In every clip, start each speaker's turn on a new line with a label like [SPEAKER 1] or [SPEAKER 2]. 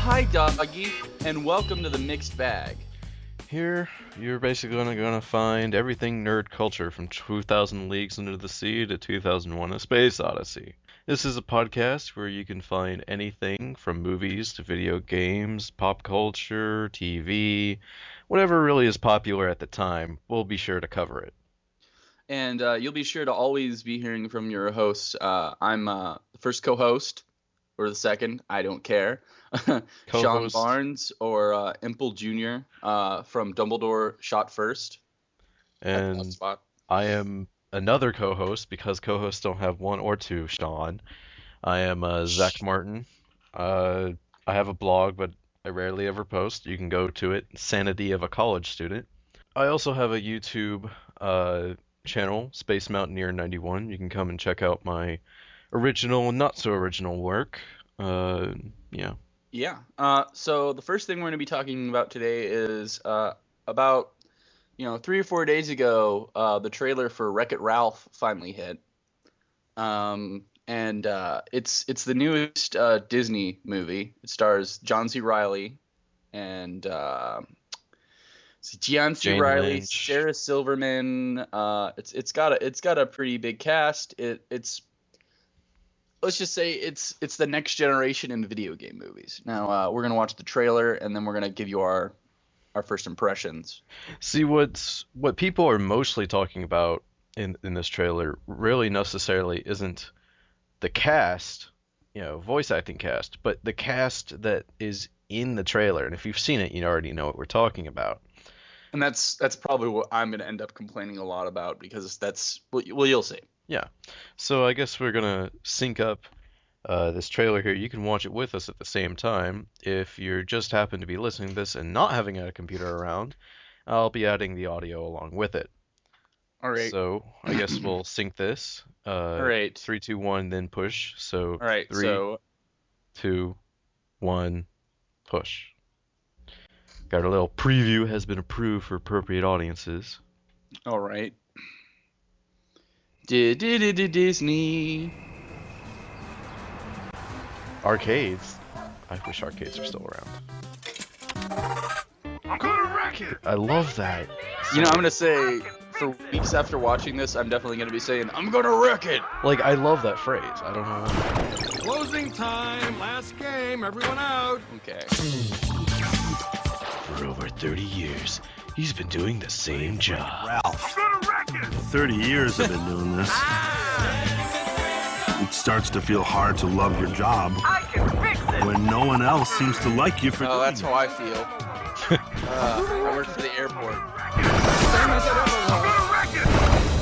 [SPEAKER 1] hi, doggy, and welcome to the Mixed Bag.
[SPEAKER 2] Here, you're basically gonna find everything nerd culture from 2000 Leagues Under the Sea to 2001: A Space Odyssey. This is a podcast where you can find anything from movies to video games, pop culture, TV, whatever really is popular at the time, we'll be sure to cover it.
[SPEAKER 1] And you'll be sure to always be hearing from your hosts. I'm the first co-host, or the second, I don't care. Sean
[SPEAKER 2] Co-host.
[SPEAKER 1] Barnes or Implejr Jr. From Dumbledore Shot First. At the last
[SPEAKER 2] And
[SPEAKER 1] spot.
[SPEAKER 2] I am another co-host because co-hosts don't have one or two, Sean. I am Zach Martin. I have a blog, but I rarely ever post. You can go to it, Sanity of a College Student. I also have a YouTube channel, Space Mountaineer 91. You can come and check out my original and not so original work. Yeah.
[SPEAKER 1] Yeah. So the first thing we're going to be talking about today is about 3 or 4 days ago, the trailer for Wreck-It Ralph finally hit. And it's the newest Disney movie. It stars John C. Reilly and John C.
[SPEAKER 2] Jane
[SPEAKER 1] Reilly,
[SPEAKER 2] Lynch.
[SPEAKER 1] Sarah Silverman. It's got a pretty big cast. Let's just say it's the next generation in video game movies. Now we're gonna watch the trailer and then we're gonna give you our first impressions.
[SPEAKER 2] See, what people are mostly talking about in this trailer really necessarily isn't the cast, voice acting cast, but the cast that is in the trailer. And if you've seen it, you already know what we're talking about.
[SPEAKER 1] And that's probably what I'm gonna end up complaining a lot about because you'll see.
[SPEAKER 2] Yeah. So I guess we're gonna sync up this trailer here. You can watch it with us at the same time. If you just happen to be listening to this and not having a computer around, I'll be adding the audio along with it.
[SPEAKER 1] All right.
[SPEAKER 2] So I guess we'll sync this.
[SPEAKER 1] All right.
[SPEAKER 2] 3, 2, 1, then push. So
[SPEAKER 1] All right.
[SPEAKER 2] 3, 2, 1, push. Got a little preview has been approved for appropriate audiences.
[SPEAKER 1] All right. Disney.
[SPEAKER 2] Arcades. I wish arcades were still around. I'm gonna wreck it. I love that.
[SPEAKER 1] I'm gonna say for weeks after watching this, I'm definitely gonna be saying, "I'm gonna wreck it."
[SPEAKER 2] Like, I love that phrase. I don't know why.
[SPEAKER 3] Closing time, last game, everyone out.
[SPEAKER 1] Okay.
[SPEAKER 2] For over 30 years, he's been doing the same job.
[SPEAKER 3] Ralph.
[SPEAKER 4] 30 years I've been doing this. It starts to feel hard to love your job when no one else seems to like you for doing
[SPEAKER 1] That's
[SPEAKER 4] it.
[SPEAKER 1] how I feel. I work for the airport.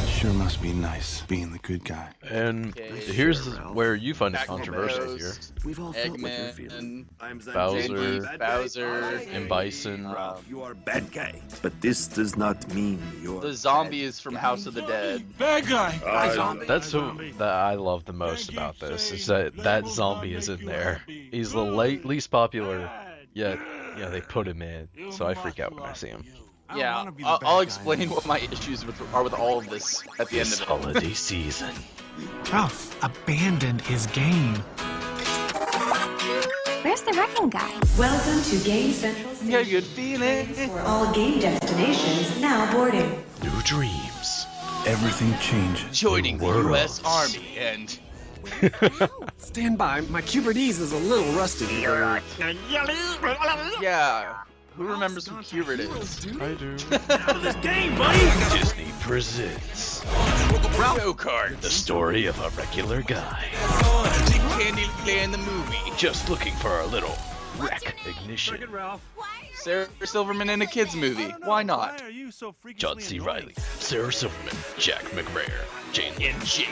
[SPEAKER 4] Sure must be nice being the good guy.
[SPEAKER 2] And
[SPEAKER 1] Okay,
[SPEAKER 2] here's
[SPEAKER 4] sure, Ralph.
[SPEAKER 2] where you find it
[SPEAKER 1] Pac-Man,
[SPEAKER 2] controversial here.
[SPEAKER 4] We've all felt what you're feeling.
[SPEAKER 1] Eggman,
[SPEAKER 2] Bowser,
[SPEAKER 1] Bowser,
[SPEAKER 2] and Bison.
[SPEAKER 4] You are a bad guy. But this does not mean you're
[SPEAKER 1] the zombie is from House of the Dead.
[SPEAKER 3] Bad guy.
[SPEAKER 2] That's what that I love the most about this, is that zombie is in there. He's the least popular, yet they put him in, so I freak out when I see him.
[SPEAKER 1] Yeah, I'll explain what my issues are with all of this at the end
[SPEAKER 2] This
[SPEAKER 1] of it.
[SPEAKER 2] holiday season.
[SPEAKER 5] Ralph abandoned his game.
[SPEAKER 6] Where's the wrecking guy?
[SPEAKER 7] Welcome to Game Central Station.
[SPEAKER 1] Yeah, good feeling.
[SPEAKER 7] For all game destinations now boarding.
[SPEAKER 2] New dreams.
[SPEAKER 4] Everything changes.
[SPEAKER 1] Joining the
[SPEAKER 2] World.
[SPEAKER 1] U.S. Army and
[SPEAKER 5] Stand by, my Cubertese is a little rusty.
[SPEAKER 1] yeah, who remembers who Hubert is?
[SPEAKER 2] I do.
[SPEAKER 4] This game, buddy!
[SPEAKER 2] Disney presents
[SPEAKER 1] Go kart.
[SPEAKER 2] the story of a regular guy
[SPEAKER 1] Candy in the movie.
[SPEAKER 2] just looking for a little recognition.
[SPEAKER 4] Ralph.
[SPEAKER 1] Sarah Silverman in a kids movie. Why not?
[SPEAKER 4] Why are you so freakishly
[SPEAKER 2] John C.
[SPEAKER 4] annoying?
[SPEAKER 2] Reilly, Sarah Silverman, Jack McBrayer, Jane Lynch.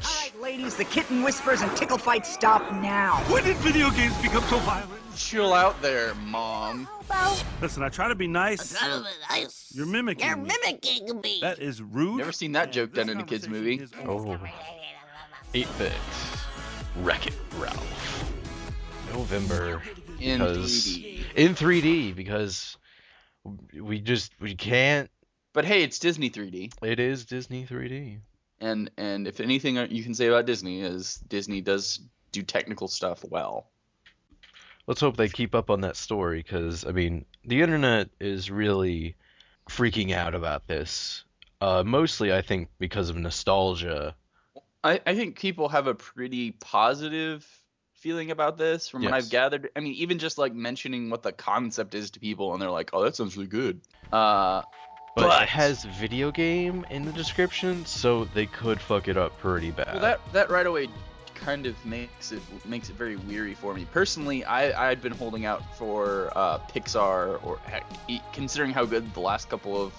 [SPEAKER 8] Alright, ladies, the kitten whispers and tickle fights stop now.
[SPEAKER 4] When did video games become so violent?
[SPEAKER 1] Chill out there, Mom.
[SPEAKER 4] Listen, I try to be nice. You're mimicking
[SPEAKER 6] You're
[SPEAKER 4] me.
[SPEAKER 6] mimicking me.
[SPEAKER 4] That is rude.
[SPEAKER 1] Never seen that joke done in a kids movie.
[SPEAKER 2] Oh.
[SPEAKER 6] 8-bit.
[SPEAKER 2] Wreck-It Ralph. November.
[SPEAKER 1] In
[SPEAKER 2] Because
[SPEAKER 1] 3D.
[SPEAKER 2] in 3D, because we can't.
[SPEAKER 1] But hey, it's Disney 3D.
[SPEAKER 2] It is Disney 3D.
[SPEAKER 1] And if anything you can say about Disney is Disney does do technical stuff well.
[SPEAKER 2] Let's hope they keep up on that story, because, I mean, the internet is really freaking out about this. Mostly, I think, because of nostalgia.
[SPEAKER 1] I think people have a pretty positive feeling about this from what I've
[SPEAKER 2] Yes.
[SPEAKER 1] gathered. I mean, even just like mentioning what the concept is to people, and they're like, "Oh, that sounds really good." But
[SPEAKER 2] But it has video game in the description, so they could fuck it up pretty bad.
[SPEAKER 1] well, that right away kind of makes it very weary for me personally. I'd been holding out for Pixar, or heck, considering how good the last couple of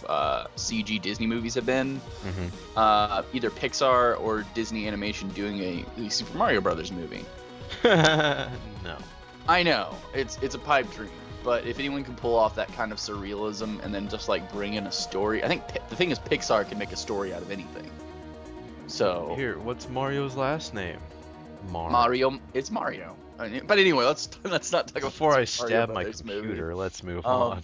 [SPEAKER 1] CG Disney movies have been, either Pixar or Disney Animation doing a Super Mario Brothers movie.
[SPEAKER 2] No.
[SPEAKER 1] I know it's a pipe dream, but if anyone can pull off that kind of surrealism and then just like bring in a story, I think the thing is Pixar can make a story out of anything. So
[SPEAKER 2] Here, what's Mario's last name?
[SPEAKER 1] Mario, it's Mario. But anyway, let's not talk about
[SPEAKER 2] Before I
[SPEAKER 1] Mario
[SPEAKER 2] stab my
[SPEAKER 1] Brothers movie.
[SPEAKER 2] computer, let's move on.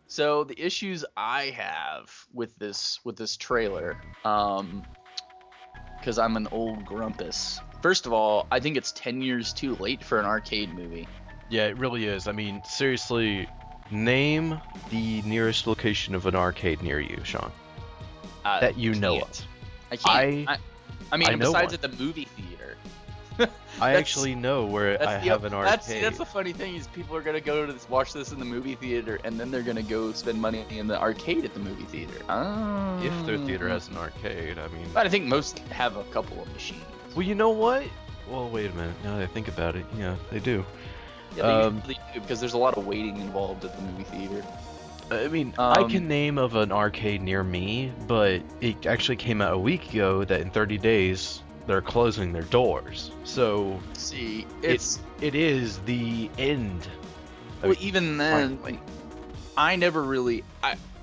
[SPEAKER 1] So the issues I have with this trailer, because I'm an old grumpus. First of all, I think it's 10 years too late for an arcade movie.
[SPEAKER 2] Yeah, it really is. I mean, seriously, name the nearest location of an arcade near you, Sean. That you know of.
[SPEAKER 1] I can't. I mean,
[SPEAKER 2] I know
[SPEAKER 1] besides
[SPEAKER 2] one.
[SPEAKER 1] at the movie theater.
[SPEAKER 2] I actually know where I have an arcade.
[SPEAKER 1] That's the funny thing is people are gonna go to watch this in the movie theater, and then they're gonna go spend money in the arcade at the movie theater.
[SPEAKER 2] If their theater has an arcade, I mean.
[SPEAKER 1] But I think most have a couple of machines.
[SPEAKER 2] Well, you know what? Well, wait a minute. Now that I think about it, yeah, they do.
[SPEAKER 1] Yeah, they usually do, because there's a lot of waiting involved at the movie theater.
[SPEAKER 2] I mean, I can name of an arcade near me, but it actually came out a week ago that in 30 days they're closing their doors. So
[SPEAKER 1] See,
[SPEAKER 2] it is the end.
[SPEAKER 1] well, even then,
[SPEAKER 2] finally.
[SPEAKER 1] I never really.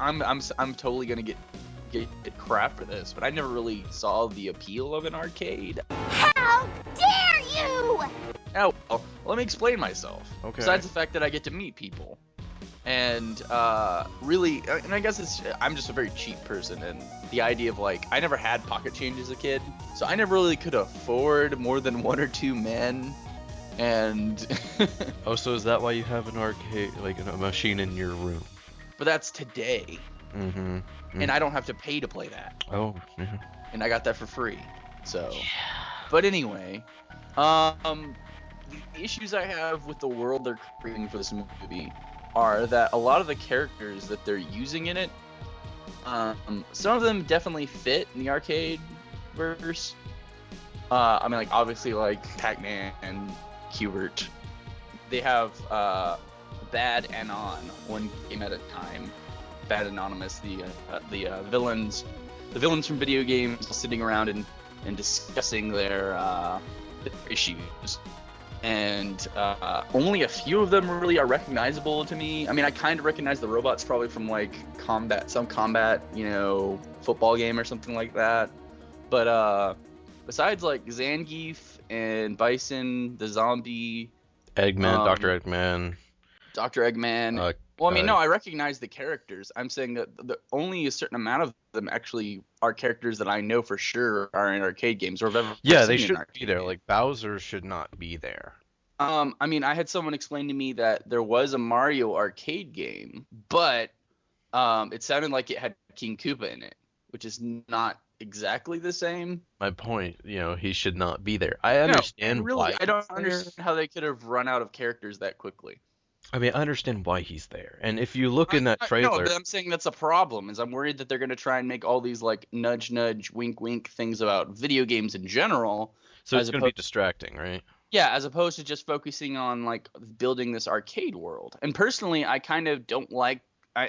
[SPEAKER 1] I'm totally gonna get crap for this, but I never really saw the appeal of an arcade.
[SPEAKER 6] How dare you!
[SPEAKER 1] Oh, well, let me explain myself.
[SPEAKER 2] Okay.
[SPEAKER 1] Besides the fact that I get to meet people, and really, and I guess I'm just a very cheap person, and the idea of like I never had pocket change as a kid, so I never really could afford more than one or two men, and
[SPEAKER 2] Oh, so is that why you have an arcade, like a machine in your room?
[SPEAKER 1] but that's today, and I don't have to pay to play that.
[SPEAKER 2] Oh, yeah.
[SPEAKER 1] And I got that for free. So, but anyway, the issues I have with the world they're creating for this movie are that a lot of the characters that they're using in it, some of them definitely fit in the arcade verse. I mean, like obviously like Pac-Man and Qbert. They have Bad Anon, one game at a time. Bad Anonymous, the villains from video games sitting around and discussing their issues, and only a few of them really are recognizable to me. I mean, I kind of recognize the robots probably from like some combat, football game or something like that. But besides like Zangief and Bison, the zombie,
[SPEAKER 2] Eggman, Dr. Eggman.
[SPEAKER 1] Dr. Eggman. Well, I mean, no, I recognize the characters. I'm saying that only a certain amount of them actually are characters that I know for sure are in arcade games or have ever
[SPEAKER 2] Yeah,
[SPEAKER 1] seen
[SPEAKER 2] they
[SPEAKER 1] in
[SPEAKER 2] should
[SPEAKER 1] arcade
[SPEAKER 2] be there.
[SPEAKER 1] games.
[SPEAKER 2] Like, Bowser should not be there.
[SPEAKER 1] I mean, I had someone explain to me that there was a Mario arcade game, but it sounded like it had King Koopa in it, which is not exactly the same.
[SPEAKER 2] My point, he should not be there. I understand why.
[SPEAKER 1] I don't
[SPEAKER 2] he's
[SPEAKER 1] understand
[SPEAKER 2] there.
[SPEAKER 1] how they could have run out of characters that quickly.
[SPEAKER 2] I mean, I understand why he's there. And if you look in that trailer,
[SPEAKER 1] No, but I'm saying that's a problem. Is I'm worried that they're going to try and make all these like nudge, nudge, wink, wink things about video games in general.
[SPEAKER 2] so it's going to be distracting, right?
[SPEAKER 1] Yeah, as opposed to just focusing on like building this arcade world. And personally, I kind of don't like.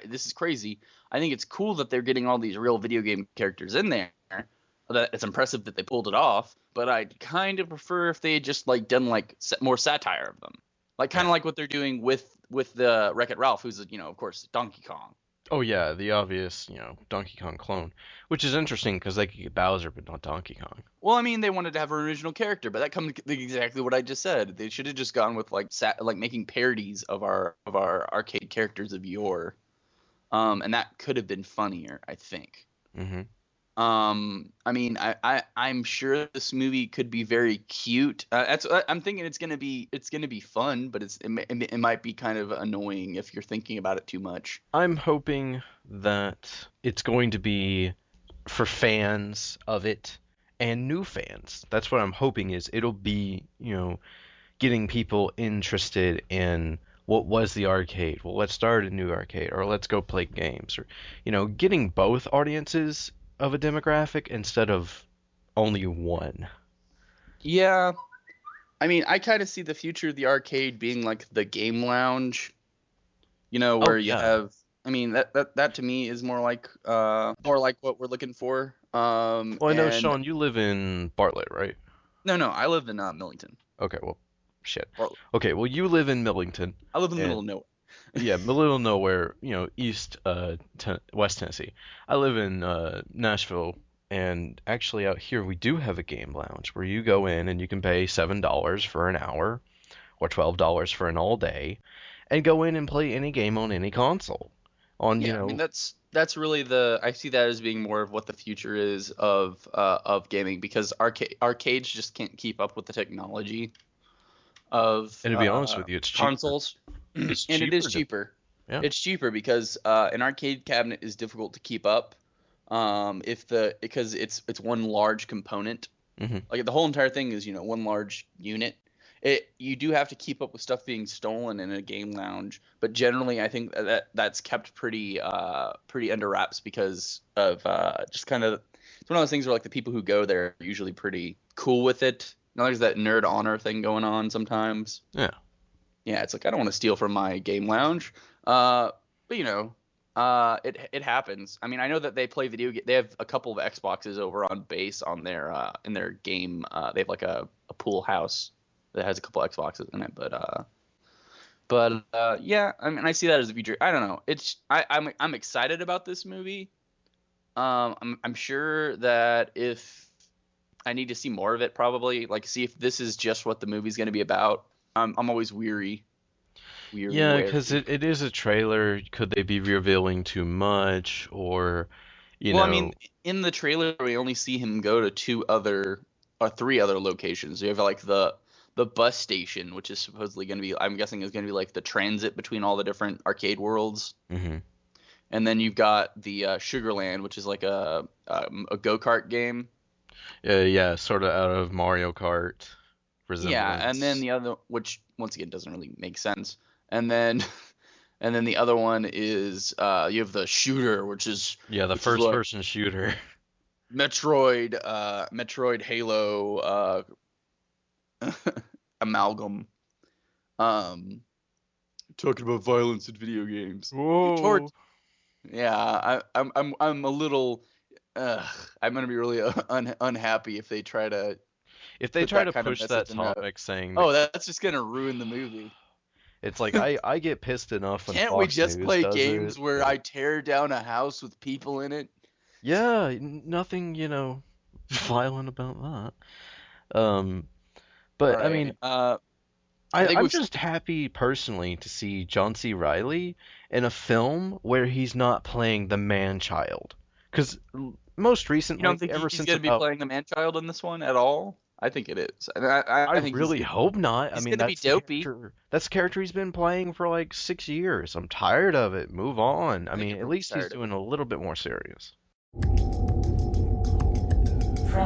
[SPEAKER 1] This is crazy. I think it's cool that they're getting all these real video game characters in there. That it's impressive that they pulled it off. But I'd kind of prefer if they had just like done like more satire of them. Like kind of like what they're doing with the Wreck-It Ralph, who's of course Donkey Kong.
[SPEAKER 2] Oh yeah, the obvious, Donkey Kong clone, which is interesting because they could get Bowser but not Donkey Kong.
[SPEAKER 1] Well, I mean, they wanted to have an original character, but that comes to exactly what I just said. They should have just gone with like making parodies of our arcade characters of yore, and that could have been funnier, I think. I mean, I'm sure this movie could be very cute. I'm thinking it's gonna be fun, but it might be kind of annoying if you're thinking about it too much.
[SPEAKER 2] I'm hoping that it's going to be for fans of it and new fans. That's what I'm hoping is it'll be, getting people interested in what was the arcade. Well, let's start a new arcade, or let's go play games, or, getting both audiences of a demographic instead of only one.
[SPEAKER 1] Yeah, I mean, I kind of see the future of the arcade being like the game lounge, where you have. I mean, that to me is more like what we're looking for.
[SPEAKER 2] Well, I know, Sean, you live in Bartlett, right?
[SPEAKER 1] No, I live in Millington.
[SPEAKER 2] Okay, well, shit.
[SPEAKER 1] Bartlett.
[SPEAKER 2] Okay, well, you live in Millington.
[SPEAKER 1] I live in the middle of nowhere.
[SPEAKER 2] Yeah, middle of nowhere, east, West Tennessee. I live in Nashville, and actually out here we do have a game lounge where you go in and you can pay $7 for an hour or $12 for an all day, and go in and play any game on any console. I mean,
[SPEAKER 1] that's really I see that as being more of what the future is of gaming, because arcades just can't keep up with the technology of
[SPEAKER 2] and to be honest with you, it's cheaper.
[SPEAKER 1] Consoles. And it is cheaper.
[SPEAKER 2] Yeah.
[SPEAKER 1] It's cheaper because an arcade cabinet is difficult to keep up. Because it's one large component.
[SPEAKER 2] Mm-hmm.
[SPEAKER 1] Like the whole entire thing is one large unit. You do have to keep up with stuff being stolen in a game lounge, but generally I think that's kept pretty under wraps because of just kind of, it's one of those things where like the people who go there are usually pretty cool with it. There's that nerd honor thing going on sometimes.
[SPEAKER 2] Yeah.
[SPEAKER 1] Yeah, it's like I don't want to steal from my game lounge, but it happens. I mean, I know that they play video. They have a couple of Xboxes over on base on their in their game. They have like a pool house that has a couple Xboxes in it, but yeah, I mean, I see that as the future. I don't know. I'm excited about this movie. I'm sure that if I need to see more of it, probably like see if this is just what the movie's going to be about. I'm always weary.
[SPEAKER 2] Yeah, because it is a trailer. Could they be revealing too much, or
[SPEAKER 1] I mean, in the trailer we only see him go to 3 other locations. You have like the bus station, which is supposedly going to be, I'm guessing, is going to be like the transit between all the different arcade worlds.
[SPEAKER 2] Mm-hmm.
[SPEAKER 1] And then you've got the Sugarland, which is like a go-kart game.
[SPEAKER 2] Yeah, sort of out of Mario Kart.
[SPEAKER 1] Yeah, and then the other, which once again doesn't really make sense. And then the other one is you have the shooter, which is
[SPEAKER 2] the first-person shooter.
[SPEAKER 1] Metroid Halo amalgam. Talking about violence in video games.
[SPEAKER 2] Whoa.
[SPEAKER 1] Yeah, I'm a little. I'm gonna be really unhappy if they try to.
[SPEAKER 2] If they try to push that topic, saying,
[SPEAKER 1] "Oh, that's just gonna ruin the movie."
[SPEAKER 2] It's like I get pissed enough when
[SPEAKER 1] Can't
[SPEAKER 2] Fox
[SPEAKER 1] we just
[SPEAKER 2] News
[SPEAKER 1] play
[SPEAKER 2] does
[SPEAKER 1] games
[SPEAKER 2] it.
[SPEAKER 1] where I tear down a house with people in it?
[SPEAKER 2] Yeah, nothing, violent about that. But
[SPEAKER 1] right.
[SPEAKER 2] I mean, I'm just happy personally to see John C. Reilly in a film where he's not playing the man-child. Because most recently,
[SPEAKER 1] you don't think he's going to be playing the man-child in this one at all? I think it is. And I think
[SPEAKER 2] really hope not.
[SPEAKER 1] He's
[SPEAKER 2] I mean,
[SPEAKER 1] going to be dopey.
[SPEAKER 2] That's the character he's been playing for like 6 years. I'm tired of it. Move on. I mean, at least he's doing a little bit more serious.
[SPEAKER 9] From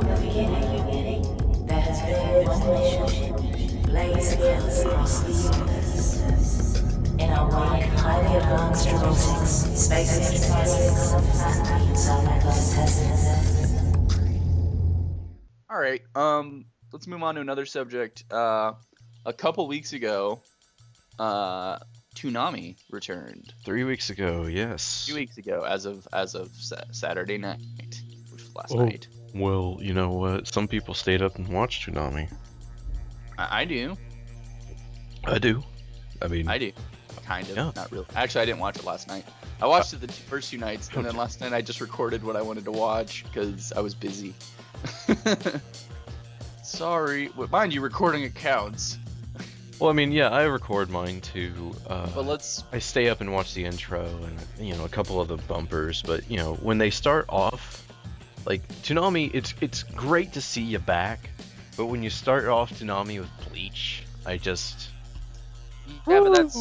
[SPEAKER 9] the beginning, there has been one mission, blaze across the universe. In our wake, highly advanced robotics, space physics, and subclass has.
[SPEAKER 1] All right, let's move on to another subject. A couple weeks ago, Toonami returned.
[SPEAKER 2] 3 weeks ago, yes.
[SPEAKER 1] 2 weeks ago, as of Saturday night, which was last night.
[SPEAKER 2] Well, you know what? Some people stayed up and watched Toonami.
[SPEAKER 1] I do.
[SPEAKER 2] I do. I mean,
[SPEAKER 1] I do. Kind of.
[SPEAKER 2] Yeah.
[SPEAKER 1] Not really. Actually, I didn't watch it last night. I watched it the first 2 nights, and then last night I just recorded what I wanted to watch because I was busy. Sorry. Well, mind you, recording accounts.
[SPEAKER 2] Well, I mean, yeah, I record mine too.
[SPEAKER 1] But
[SPEAKER 2] I stay up and watch the intro and a couple of the bumpers. But when they start off, Like Toonami, it's great to see you back, but when you start off Toonami with Bleach, I just
[SPEAKER 1] Yeah, but that's.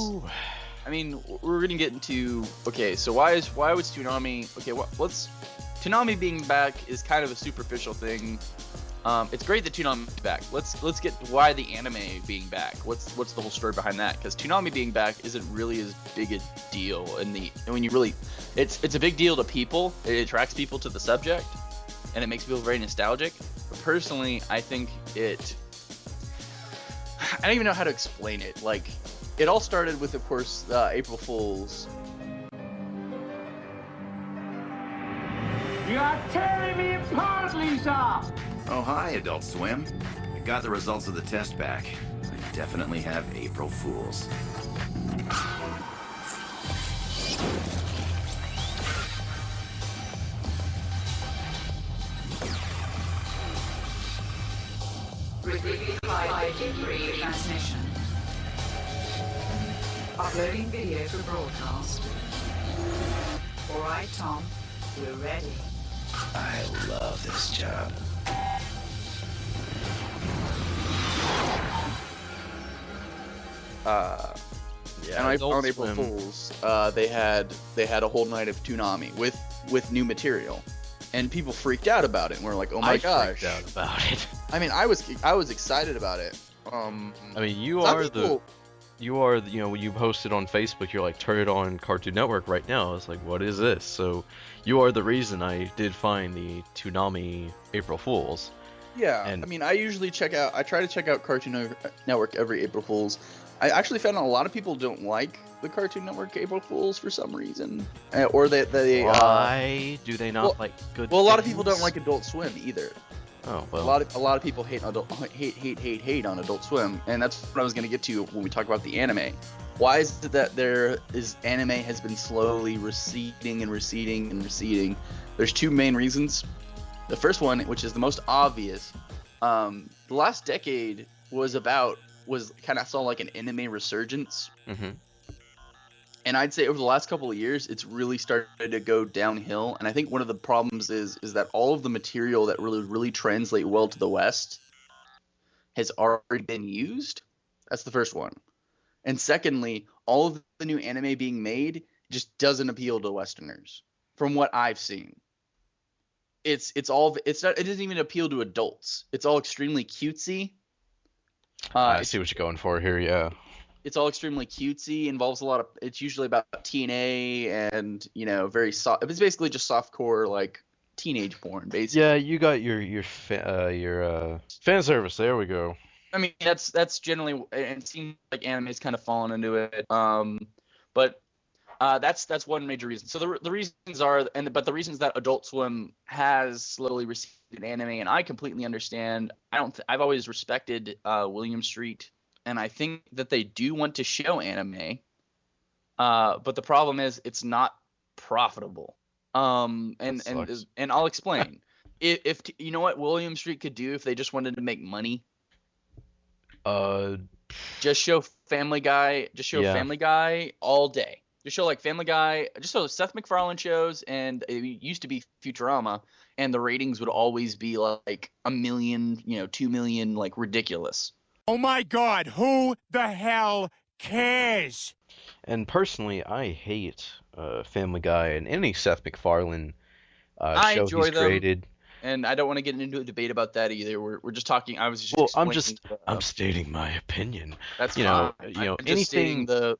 [SPEAKER 1] I mean, we're gonna get into. Okay, so why was Toonami? Okay, let's. Toonami being back is kind of a superficial thing. It's great that Toonami's back. Let's get why the anime being back. What's the whole story behind that? Because Toonami being back isn't really as big a deal when you really, it's a big deal to people. It attracts people to the subject, and it makes people very nostalgic. But personally, I think I don't even know how to explain it. Like, it all started with, of course, April Fools.
[SPEAKER 3] You're tearing me apart, Lisa!
[SPEAKER 10] Oh, hi, Adult Swim. I got the results of the test back. I definitely have April Fools.
[SPEAKER 7] Receiving 553 transmission. Uploading video for broadcast. All right, Tom, we're ready.
[SPEAKER 10] I love this job.
[SPEAKER 1] And on April Fools, they had a whole night of Toonami with new material, and people freaked out about it. And we're like, oh my gosh!
[SPEAKER 2] Freaked out about it.
[SPEAKER 1] I mean, I was excited about it.
[SPEAKER 2] I mean, you posted on Facebook, you're like, turn it on Cartoon Network right now. I was like, what is this? So you are the reason I did find the Toonami April Fools.
[SPEAKER 1] Yeah, and I mean, I try to check out Cartoon Network every April Fools. I actually found out a lot of people don't like the Cartoon Network April Fools for some reason, or they
[SPEAKER 2] why do they not like good?
[SPEAKER 1] Well, a lot of people don't like Adult Swim either.
[SPEAKER 2] Oh well.
[SPEAKER 1] A lot of people hate on Adult Swim, and that's what I was gonna get to when we talk about the anime. Why is it that anime has been slowly receding and receding and receding? There's two main reasons. The first one, which is the most obvious, the last decade was kind of saw like an anime resurgence.
[SPEAKER 2] Mm-hmm.
[SPEAKER 1] And I'd say over the last couple of years, it's really started to go downhill. And I think one of the problems is that all of the material that really translate well to the West has already been used. That's the first one. And secondly, all of the new anime being made just doesn't appeal to Westerners, from what I've seen. It doesn't even appeal to adults. It's all extremely cutesy.
[SPEAKER 2] I see what you're going for here, yeah.
[SPEAKER 1] It's all extremely cutesy, involves it's usually about TNA and, very soft. It's basically just softcore, like, teenage porn, basically.
[SPEAKER 2] Yeah, you got your fan service, there we go.
[SPEAKER 1] I mean, that's generally, it seems like anime's kind of fallen into it. But that's one major reason. So the reasons are, but the reasons that Adult Swim has slowly receded anime, and I completely understand. I've always respected William Street, and I think that they do want to show anime. But the problem is it's not profitable. And I'll explain. if you know what William Street could do if they just wanted to make money. Just show Family Guy. Just show Family Guy all day. Just show like Family Guy. Just show Seth MacFarlane shows, and it used to be Futurama, and the ratings would always be like 1 million, 2 million, like ridiculous.
[SPEAKER 3] Oh my God! Who the hell cares?
[SPEAKER 2] And personally, I hate Family Guy and any Seth MacFarlane
[SPEAKER 1] I
[SPEAKER 2] show
[SPEAKER 1] enjoy
[SPEAKER 2] he's
[SPEAKER 1] them.
[SPEAKER 2] Created.
[SPEAKER 1] And I don't want to get into a debate about that either. We're just talking. I was just.
[SPEAKER 2] Well, I'm stating my opinion.
[SPEAKER 1] That's
[SPEAKER 2] fine.
[SPEAKER 1] I'm just stating the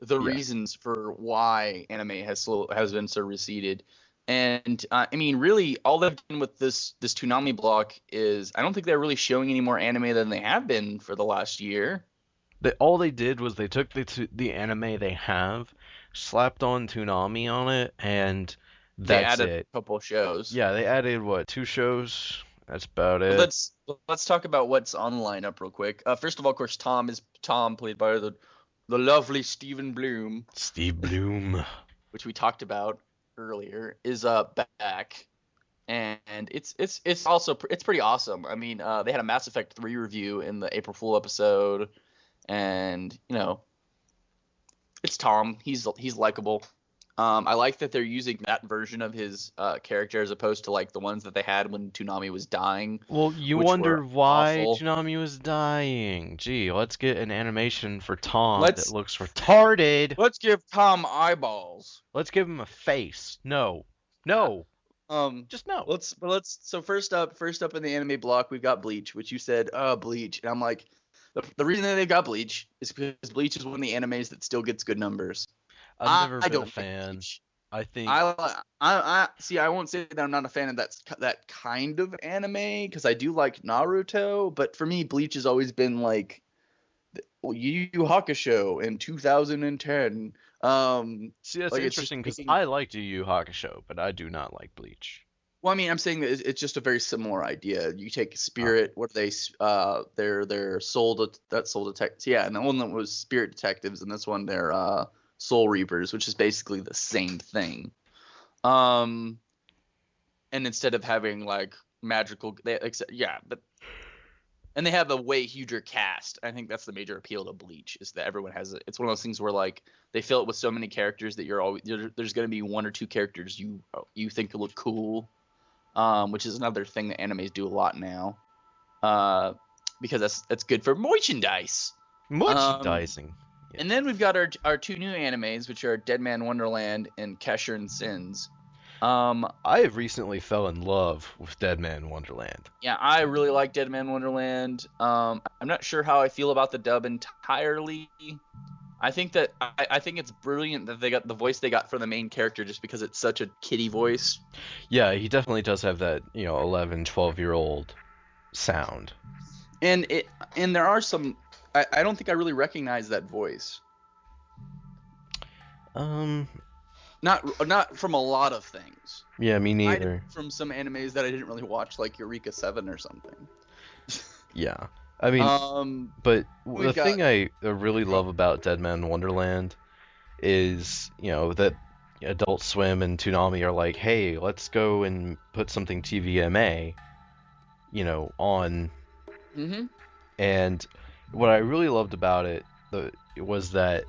[SPEAKER 1] reasons for why anime has been so receded. And I mean, really, all they've done with this Toonami block is I don't think they're really showing any more anime than they have been for the last year.
[SPEAKER 2] All they did was they took the anime they have, slapped on Toonami on it, and that's
[SPEAKER 1] they added
[SPEAKER 2] it.
[SPEAKER 1] A couple shows.
[SPEAKER 2] Yeah, they added 2 shows? That's about it.
[SPEAKER 1] Let's talk about what's on the lineup real quick. First of all, of course, Tom played by the lovely Stephen Bloom.
[SPEAKER 2] Steve Bloom,
[SPEAKER 1] which we talked about earlier, is back, and it's also pretty awesome. I mean, they had a Mass Effect 3 review in the April Fool episode, and it's Tom. He's likable. I like that they're using that version of his character as opposed to like the ones that they had when Toonami was dying.
[SPEAKER 2] Well, you
[SPEAKER 1] which
[SPEAKER 2] wonder
[SPEAKER 1] were
[SPEAKER 2] why
[SPEAKER 1] awful.
[SPEAKER 2] Toonami was dying. Gee, let's get an animation for Tom
[SPEAKER 1] Let's-
[SPEAKER 2] that looks retarded.
[SPEAKER 1] Let's give Tom eyeballs.
[SPEAKER 2] Let's give him a face. No. Just no.
[SPEAKER 1] Let's so first up in the anime block we've got Bleach, which you said Bleach, and I'm like the reason that they've got Bleach is because Bleach is one of the animes that still gets good numbers.
[SPEAKER 2] I've never
[SPEAKER 1] I
[SPEAKER 2] been
[SPEAKER 1] don't
[SPEAKER 2] a
[SPEAKER 1] like
[SPEAKER 2] fan.
[SPEAKER 1] Bleach.
[SPEAKER 2] I think
[SPEAKER 1] I see. I won't say that I'm not a fan of that kind of anime because I do like Naruto, but for me, Bleach has always been like Yu Yu Hakusho in 2010.
[SPEAKER 2] See, that's
[SPEAKER 1] like, it's
[SPEAKER 2] interesting because
[SPEAKER 1] just
[SPEAKER 2] I liked Yu Yu Hakusho, but I do not like Bleach.
[SPEAKER 1] Well, I mean, I'm saying that it's just a very similar idea. You take Spirit, what are they? They're soul detectives. Yeah, and the one that was Spirit detectives, and this one they're Soul Reapers, which is basically the same thing. And instead of having like magical, and they have a way huger cast. I think that's the major appeal to Bleach is that everyone has it. It's one of those things where like they fill it with so many characters that there's going to be one or two characters you think look cool. Which is another thing that animes do a lot now, because that's good for merchandise.
[SPEAKER 2] Merchandising.
[SPEAKER 1] Yeah. And then we've got our two new animes, which are Dead Man Wonderland and Kesher and Sins.
[SPEAKER 2] I have recently fell in love with Dead Man Wonderland.
[SPEAKER 1] Yeah, I really like Dead Man Wonderland. I'm not sure how I feel about the dub entirely. I think it's brilliant that they got the voice they got for the main character just because it's such a kiddie voice.
[SPEAKER 2] Yeah, he definitely does have that, 11, 12-year-old sound.
[SPEAKER 1] And there are some I don't think I really recognize that voice. Not from a lot of things.
[SPEAKER 2] Yeah, me neither.
[SPEAKER 1] From some animes that I didn't really watch, like Eureka 7 or something.
[SPEAKER 2] Yeah. I mean, but the thing I really love about Dead Man Wonderland is, that Adult Swim and Toonami are like, hey, let's go and put something TVMA, on.
[SPEAKER 1] Mm-hmm.
[SPEAKER 2] And what I really loved about it was that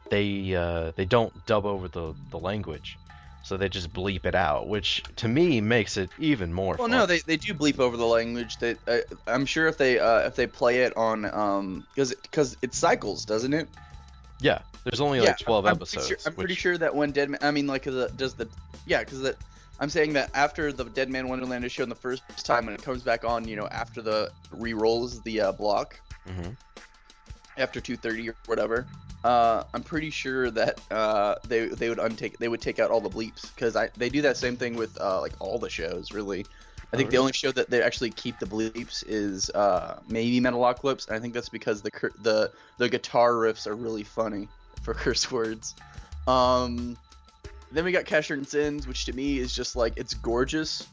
[SPEAKER 2] they don't dub over the language. So they just bleep it out, which to me makes it even more fun.
[SPEAKER 1] Well, no, they do bleep over the language. I'm sure if they play it on because it cycles, doesn't it?
[SPEAKER 2] Yeah, there's only 12 episodes.
[SPEAKER 1] I'm pretty sure that when Dead Man, I mean, like, I'm saying that after the Dead Man Wonderland is shown the first time and it comes back on, after the re-rolls the block, after 2:30 or whatever. I'm pretty sure that they would take out all the bleeps because they do that same thing with like all the shows really. I think the only show that they actually keep the bleeps is maybe Metalocalypse, and I think that's because the guitar riffs are really funny for curse words. Then we got Kesher and Sins, which to me is just like it's gorgeous.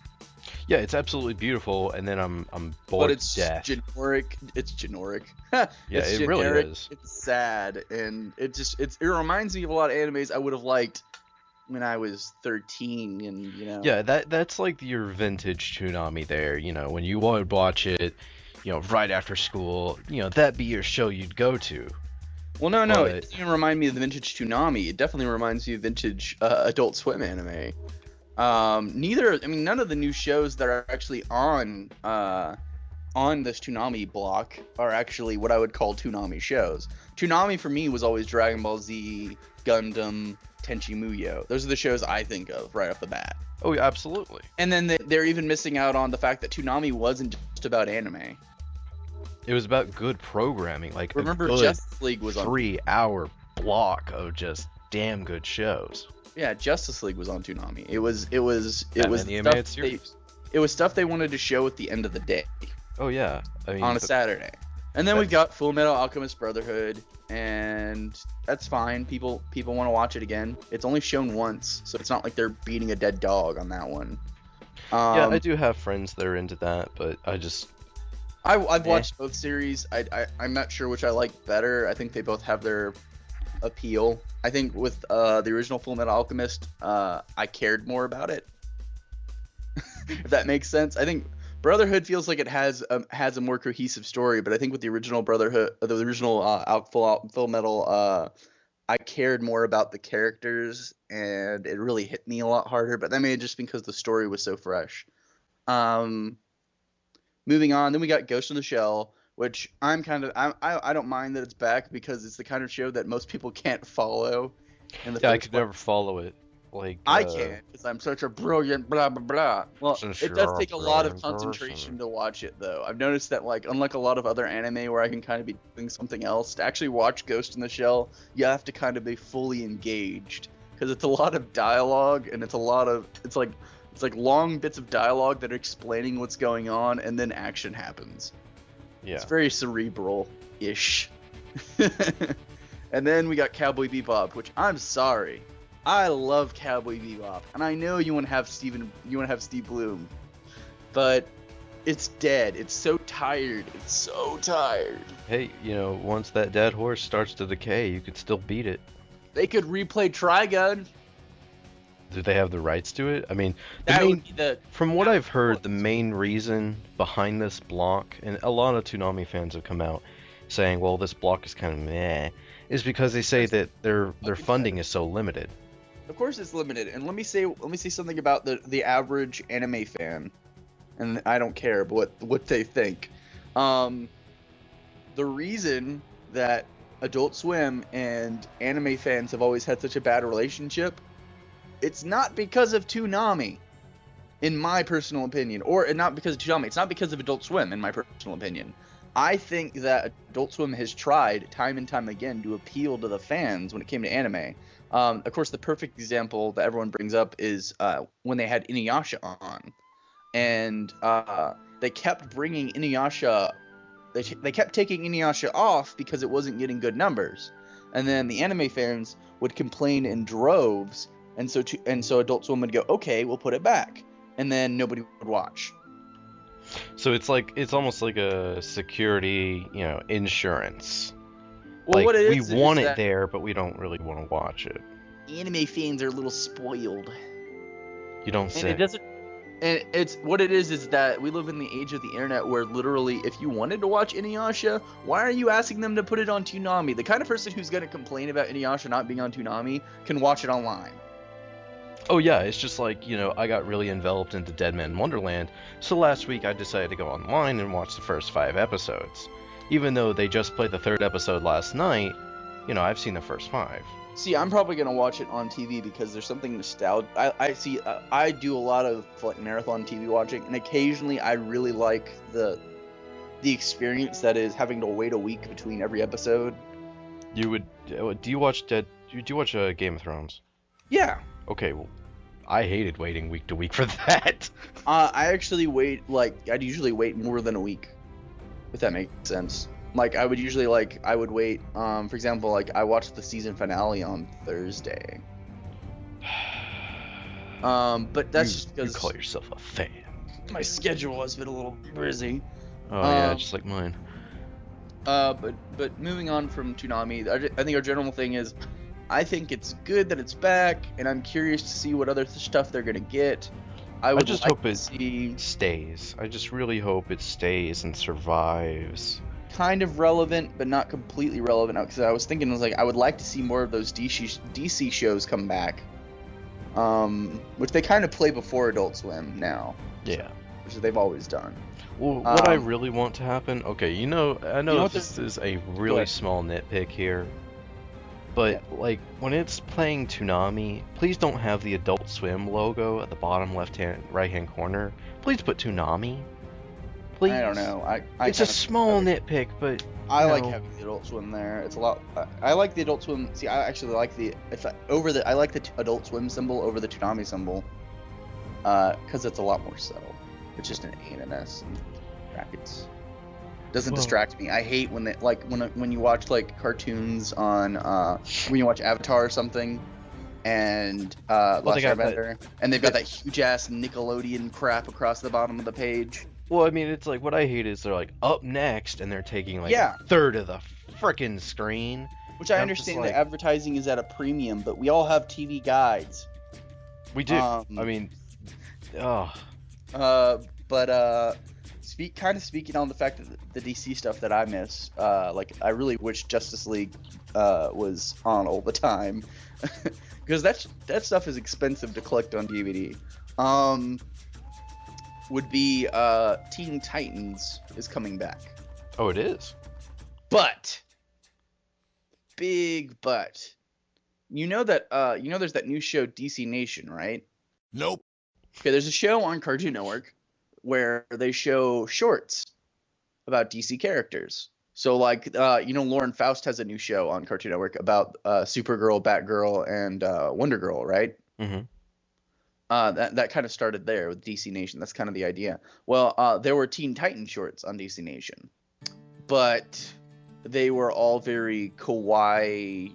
[SPEAKER 2] Yeah, it's absolutely beautiful, and then I'm bored to death.
[SPEAKER 1] Generic. It's generic.
[SPEAKER 2] Yeah, it
[SPEAKER 1] generic,
[SPEAKER 2] really is.
[SPEAKER 1] It's sad, and it reminds me of a lot of animes I would have liked when I was 13, and
[SPEAKER 2] Yeah, that's like your vintage Toonami there. When you would watch it, right after school, that'd be your show you'd go to.
[SPEAKER 1] Well, no, it doesn't even remind me of the vintage Toonami. It definitely reminds me of vintage Adult Swim anime. None of the new shows that are actually on this Toonami block are actually what I would call Toonami shows. Toonami for me was always Dragon Ball Z, Gundam, Tenchi Muyo. Those are the shows I think of right off the bat.
[SPEAKER 2] Oh, yeah, absolutely.
[SPEAKER 1] And then they're even missing out on the fact that Toonami wasn't just about anime.
[SPEAKER 2] It was about good programming, like
[SPEAKER 1] remember
[SPEAKER 2] a good
[SPEAKER 1] Justice League was on
[SPEAKER 2] 3-hour block of just damn good shows.
[SPEAKER 1] Yeah, Justice League was on Toonami. It was
[SPEAKER 2] the animated series.
[SPEAKER 1] It was stuff they wanted to show at the end of the day.
[SPEAKER 2] Oh yeah,
[SPEAKER 1] on a Saturday. And then we've got Full Metal Alchemist Brotherhood, and that's fine. People want to watch it again. It's only shown once, so it's not like they're beating a dead dog on that one.
[SPEAKER 2] Yeah, I do have friends that are into that, but
[SPEAKER 1] I've watched both series. I'm not sure which I like better. I think they both have their appeal. I think with the original Full Metal Alchemist, I cared more about it. If that makes sense. I think Brotherhood feels like it has a more cohesive story, but I think with the original Brotherhood, the original Full Metal I cared more about the characters, and it really hit me a lot harder. But that may have just been because the story was so fresh. Moving on, then we got Ghost in the Shell, which I don't mind that it's back because it's the kind of show that most people can't follow.
[SPEAKER 2] I could never follow it. Like
[SPEAKER 1] I can, because I'm such a brilliant blah blah blah. Well, it does take a lot of concentration to watch it, though. I've noticed that, like, unlike a lot of other anime where I can kind of be doing something else, to actually watch Ghost in the Shell, you have to kind of be fully engaged, because it's a lot of dialogue, and it's like long bits of dialogue that are explaining what's going on, and then action happens.
[SPEAKER 2] Yeah.
[SPEAKER 1] It's very cerebral-ish. And then we got Cowboy Bebop, which I'm sorry. I love Cowboy Bebop, and I know you want to have Steve Bloom, but it's dead. It's so tired. It's so tired.
[SPEAKER 2] Hey, once that dead horse starts to decay, you could still beat it.
[SPEAKER 1] They could replay Trigun.
[SPEAKER 2] Do they have the rights to it? I mean, from what I've heard, the main reason behind this block, and a lot of Toonami fans have come out saying, well, this block is kind of meh, is because they say that their funding is so limited.
[SPEAKER 1] Of course it's limited, and let me say something about the average anime fan, and I don't care what they think. The reason that Adult Swim and anime fans have always had such a bad relationship, it's not because of Toonami, in my personal opinion, or not because of Toonami. It's not because of Adult Swim, in my personal opinion. I think that Adult Swim has tried time and time again to appeal to the fans when it came to anime. Of course, the perfect example that everyone brings up is when they had Inuyasha on, and they kept bringing Inuyasha. They kept taking Inuyasha off because it wasn't getting good numbers, and then the anime fans would complain in droves, and so Adult Swim would go, okay, we'll put it back, and then nobody would watch.
[SPEAKER 2] So it's almost like a security, insurance.
[SPEAKER 1] Well,
[SPEAKER 2] like,
[SPEAKER 1] what it
[SPEAKER 2] we
[SPEAKER 1] is
[SPEAKER 2] want
[SPEAKER 1] is
[SPEAKER 2] it there, but we don't really want to watch it.
[SPEAKER 1] Anime fans are a little spoiled.
[SPEAKER 2] You don't say.
[SPEAKER 1] And it doesn't. And it's what it is that we live in the age of the internet where literally, if you wanted to watch Inuyasha, why are you asking them to put it on Toonami? The kind of person who's gonna complain about Inuyasha not being on Toonami can watch it online.
[SPEAKER 2] Oh yeah, it's just like, I got really enveloped into Dead Man Wonderland, so last week I decided to go online and watch the first 5 episodes. Even though they just played the 3rd episode last night, I've seen the first 5.
[SPEAKER 1] See, I'm probably gonna watch it on TV because there's something nostalgic. I do a lot of marathon TV watching, and occasionally I really like the experience that is having to wait a week between every episode.
[SPEAKER 2] Do you watch Game of Thrones?
[SPEAKER 1] Yeah.
[SPEAKER 2] Okay, well, I hated waiting week to week for that.
[SPEAKER 1] I actually wait, I'd usually wait more than a week, if that makes sense. I would usually, I would wait, for example, I watched the season finale on Thursday. But that's just because...
[SPEAKER 2] You call yourself a fan.
[SPEAKER 1] My schedule has been a little busy.
[SPEAKER 2] Oh, yeah, just like mine.
[SPEAKER 1] But moving on from Toonami, I think our general thing is, I think it's good that it's back, and I'm curious to see what other stuff they're gonna get.
[SPEAKER 2] I just hope it stays. I just really hope it stays and survives.
[SPEAKER 1] Kind of relevant, but not completely relevant. Because I was thinking, I would like to see more of those DC shows come back, which they kind of play before Adult Swim now.
[SPEAKER 2] Yeah,
[SPEAKER 1] which they've always done.
[SPEAKER 2] Well, what I really want to happen, okay, I know this is a really small nitpick here. But, when it's playing Toonami, please don't have the Adult Swim logo at the bottom right-hand corner. Please put Toonami. Please.
[SPEAKER 1] I don't know.
[SPEAKER 2] It's a small nitpick, but
[SPEAKER 1] I like having the Adult Swim there. It's a lot. I like the Adult Swim. See, I actually like I like the Adult Swim symbol over the Toonami symbol, because it's a lot more subtle. It's just an A and an S and brackets. Doesn't distract me. I hate when they when you watch cartoons on when you watch Avatar or something, and Last Airbender, and they've got that huge ass Nickelodeon crap across the bottom of the page.
[SPEAKER 2] Well, I mean, it's what I hate is they're up next, and they're taking a third of the frickin' screen.
[SPEAKER 1] Which I understand that advertising is at a premium, but we all have TV guides.
[SPEAKER 2] We do. I mean,
[SPEAKER 1] but speaking on the fact that the DC stuff that I miss, like I really wish Justice League was on all the time, because that stuff is expensive to collect on DVD. Would be Teen Titans is coming back.
[SPEAKER 2] Oh, it is.
[SPEAKER 1] But big but. You know that there's that new show DC Nation, right?
[SPEAKER 3] Nope.
[SPEAKER 1] Okay, there's a show on Cartoon Network where they show shorts about DC characters. So like Lauren Faust has a new show on Cartoon Network about Supergirl, Batgirl, and Wonder Girl, right?
[SPEAKER 2] Mm-hmm.
[SPEAKER 1] That kind of started there with DC Nation. That's kind of the idea. Well, there were Teen Titan shorts on DC Nation, but they were all very kawaii,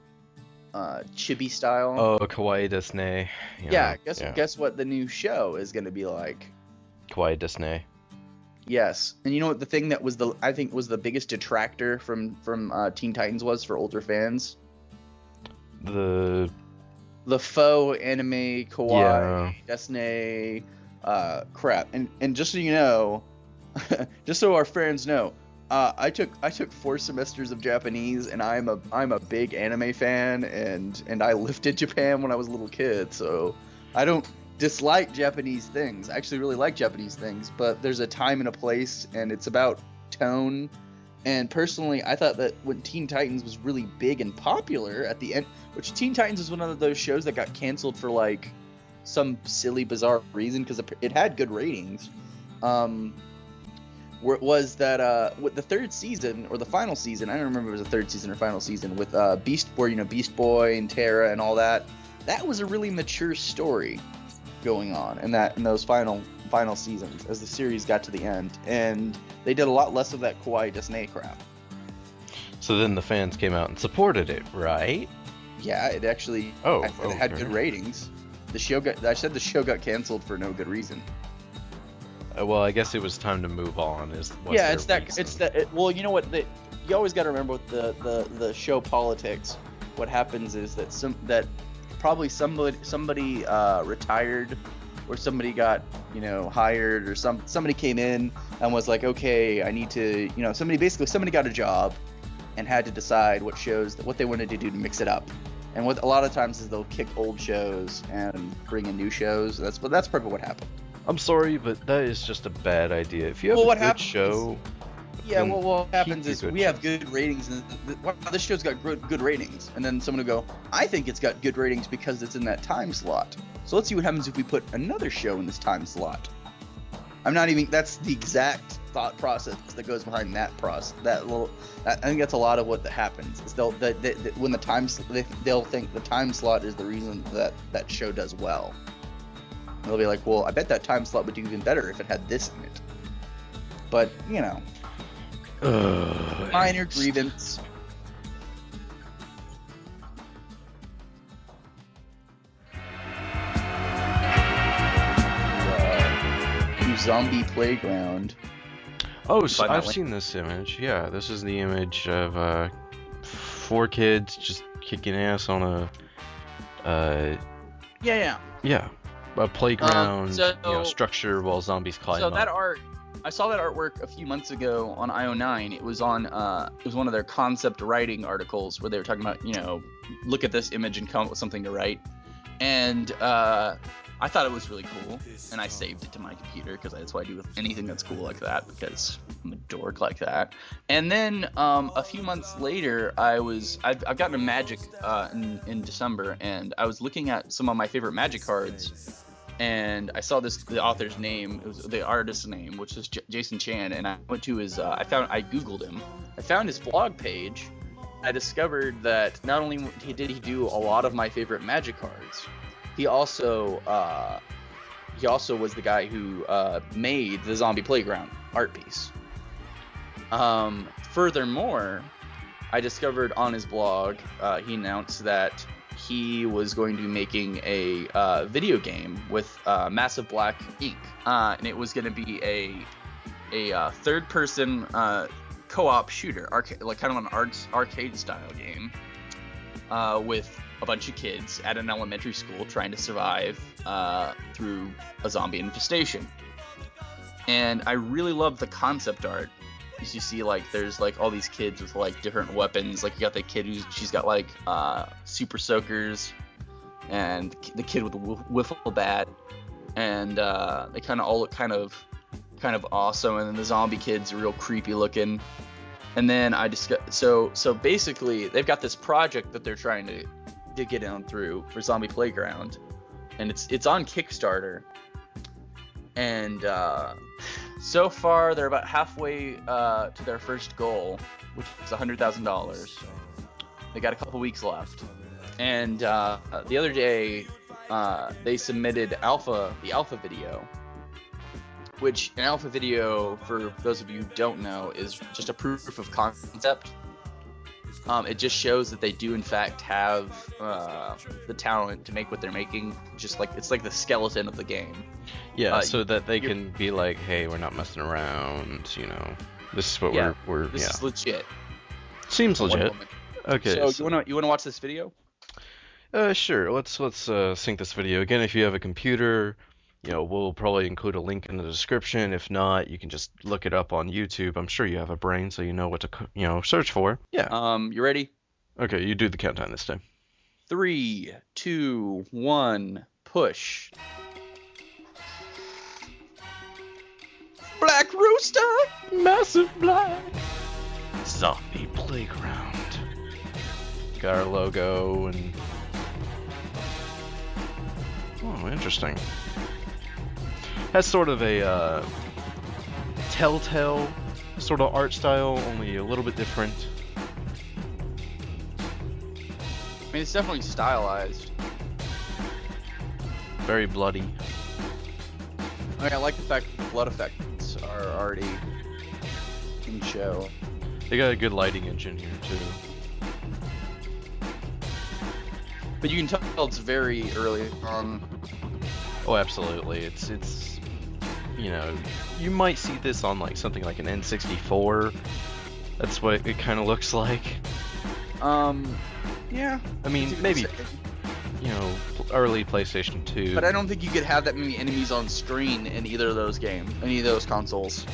[SPEAKER 1] chibi style.
[SPEAKER 2] Oh, kawaii Disney.
[SPEAKER 1] Yeah, guess what the new show is going to be like?
[SPEAKER 2] Kawaii Disney.
[SPEAKER 1] Yes, and you know what the thing that was I think was the biggest detractor from Teen Titans was for older fans? The faux anime kawaii Disney crap. And just so you know, just so our fans know, I took 4 semesters of Japanese, and I'm a big anime fan, and I lived in Japan when I was a little kid, so I don't dislike Japanese things. I actually really like Japanese things, but there's a time and a place, and it's about tone. And personally, I thought that when Teen Titans was really big and popular at the end, which Teen Titans is one of those shows that got canceled for like some silly, bizarre reason because it had good ratings. Where it was that with the 3rd season or the final season, I don't remember if it was the 3rd season or final season with Beast Boy and Terra and all that. That was a really mature story going on in those final seasons as the series got to the end, and they did a lot less of that kawaii Disney crap.
[SPEAKER 2] So then the fans came out and supported it, right?
[SPEAKER 1] Yeah, it actually it had good ratings. The show got canceled for no good reason.
[SPEAKER 2] Well, I guess it was time to move on.
[SPEAKER 1] Well, you know what? You always got to remember with the show politics. What happens is that probably somebody retired, or somebody got hired, or somebody came in and was like, okay, I need to somebody got a job and had to decide what they wanted to do to mix it up. And what a lot of times is they'll kick old shows and bring in new shows. That's probably what happened.
[SPEAKER 2] I'm sorry, but that is just a bad idea. If you have a good show...
[SPEAKER 1] Yeah, well, what happens is we have good ratings, and this show's got good ratings, and then someone will go, I think it's got good ratings because it's in that time slot. So let's see what happens if we put another show in this time slot. That's the exact thought process that goes behind that process. I think that's a lot of what happens. Is they'll think the time slot is the reason that show does well. And they'll be like, well, I bet that time slot would do even better if it had this in it. But minor grievance. Zombie Playground.
[SPEAKER 2] Oh, so I've seen this image. Yeah, this is the image of 4 kids just kicking ass on a playground structure while zombies climb up.
[SPEAKER 1] So that art, I saw that artwork a few months ago on IO9. It was on it was one of their concept writing articles where they were talking about, look at this image and come up with something to write. And I thought it was really cool, and I saved it to my computer because that's what I do with anything that's cool like that, because I'm a dork like that. And then a few months later, I've gotten a Magic in December, and I was looking at some of my favorite Magic cards, and I saw the author's name, it was the artist's name, which is Jason Chan, and I went to his I googled him. I found his blog page. I discovered that not only did he do a lot of my favorite Magic cards, he also was the guy who made the Zombie Playground art piece. Furthermore, I discovered on his blog, he announced that he was going to be making a video game with Massive Black ink, and it was going to be a third-person co-op shooter, like kind of an arcade-style game, with a bunch of kids at an elementary school trying to survive through a zombie infestation. And I really love the concept art. You see, like, there's like all these kids with like different weapons. Like, you got the kid she's got like super soakers, and the kid with the wiffle bat, and they kind of all look kind of awesome. And then the zombie kid's real creepy looking. And then so basically they've got this project that they're trying to get on through for Zombie Playground, and it's on Kickstarter. And so far they're about halfway to their first goal, which is $100,000. They got a couple weeks left. And the other day they submitted the alpha video, which an alpha video, for those of you who don't know, is just a proof of concept. It just shows that they do in fact have the talent to make what they're making. Just like it's like the skeleton of the game.
[SPEAKER 2] Yeah, so that they can be like, hey, we're not messing around. You know, this is what we're.
[SPEAKER 1] This is legit.
[SPEAKER 2] Seems legit. Okay.
[SPEAKER 1] So you wanna watch this video?
[SPEAKER 2] Sure. Let's sync this video again. If you have a computer, you know, we'll probably include a link in the description. If not, you can just look it up on YouTube. I'm sure you have a brain, so you know what to search for. Yeah.
[SPEAKER 1] You ready?
[SPEAKER 2] Okay, you do the countdown this time.
[SPEAKER 1] 3, 2, 1, push. Black Rooster!
[SPEAKER 2] Massive black! Zombie Playground. Got our logo and... Oh, interesting. Has sort of a Telltale sort of art style, only a little bit different.
[SPEAKER 1] I mean, it's definitely stylized.
[SPEAKER 2] Very bloody.
[SPEAKER 1] I like the fact that the blood effects are already in show.
[SPEAKER 2] They got a good lighting engine here too.
[SPEAKER 1] But you can tell it's very early on.
[SPEAKER 2] Oh, absolutely. It's you know, you might see this on like something like an N64. That's what it kind of looks like.
[SPEAKER 1] Yeah.
[SPEAKER 2] I mean, maybe, you know, early PlayStation 2.
[SPEAKER 1] But I don't think you could have that many enemies on screen in either of those games, any of those consoles.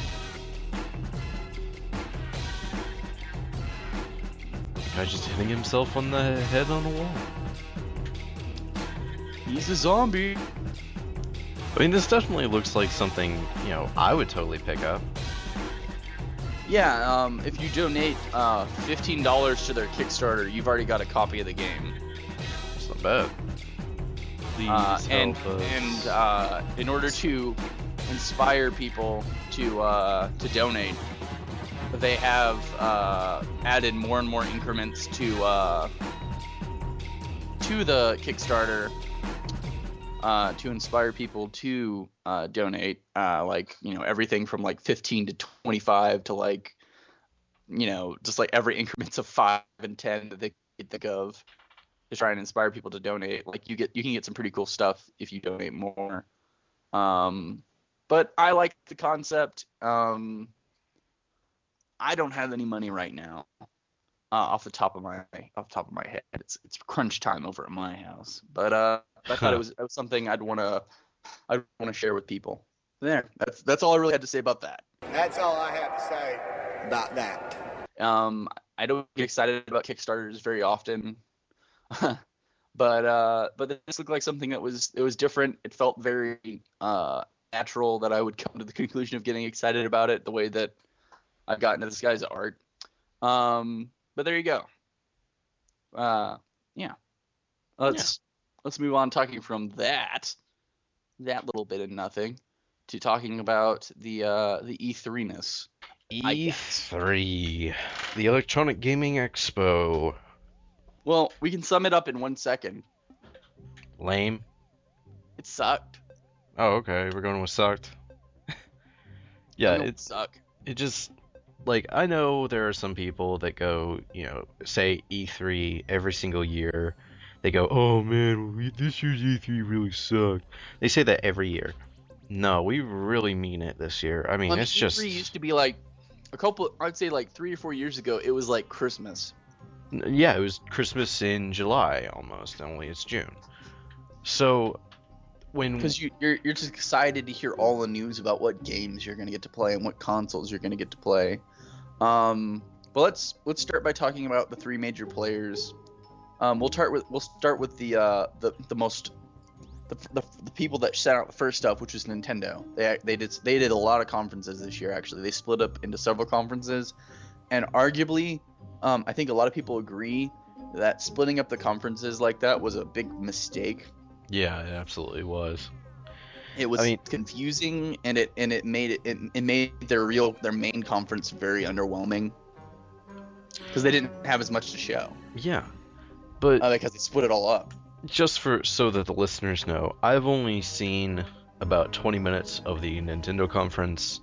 [SPEAKER 2] Guy's just hitting himself on the head on the wall.
[SPEAKER 1] He's a zombie.
[SPEAKER 2] I mean, this definitely looks like something, you know, I would totally pick up.
[SPEAKER 1] Yeah, if you donate $15 to their Kickstarter, you've already got a copy of the game.
[SPEAKER 2] That's not bad. Please help us.
[SPEAKER 1] And in order to inspire people to donate, they have added more and more increments to the Kickstarter. To inspire people to donate, like, you know, everything from like 15 to 25 to like, you know, just like every increments of 5 and 10 that they can think of to try and inspire people to donate. Like you can get some pretty cool stuff if you donate more. But I like the concept. I don't have any money right now. Off the top of my head, it's crunch time over at my house. But I thought it was something I'd want to share with people. There, that's all I really had to say about that.
[SPEAKER 11] That's all I have to say about that.
[SPEAKER 1] I don't get excited about Kickstarters very often, but this looked like something that was different. It felt very natural that I would come to the conclusion of getting excited about it the way that I've gotten to this guy's art. But there you go. Yeah. Let's move on talking from that little bit of nothing to talking about the E3-ness.
[SPEAKER 2] E3, the Electronic Gaming Expo.
[SPEAKER 1] Well, we can sum it up in 1 second.
[SPEAKER 2] Lame.
[SPEAKER 1] It sucked.
[SPEAKER 2] Oh, okay. We're going with sucked. Yeah,
[SPEAKER 1] it sucked.
[SPEAKER 2] It just, like, I know there are some people that go, you know, say E3 every single year. They go, oh man, this year's E3 really sucked. They say that every year. No, we really mean it this year. I mean, it's
[SPEAKER 1] E3
[SPEAKER 2] just...
[SPEAKER 1] E3 used to be like I'd say like 3 or 4 years ago, it was like Christmas.
[SPEAKER 2] Yeah, it was Christmas in July almost, only it's June. So,
[SPEAKER 1] because you're just excited to hear all the news about what games you're gonna get to play and what consoles you're gonna get to play. But let's start by talking about the three major players. We'll start with the people that sent out the first stuff, which was Nintendo. They did a lot of conferences this year. Actually, they split up into several conferences, and arguably, I think a lot of people agree that splitting up the conferences like that was a big mistake.
[SPEAKER 2] Yeah, it absolutely was.
[SPEAKER 1] It was confusing, and it made their main conference very underwhelming because they didn't have as much to show.
[SPEAKER 2] Yeah, but
[SPEAKER 1] because they split it all up.
[SPEAKER 2] Just so that the listeners know, I've only seen about 20 minutes of the Nintendo conference,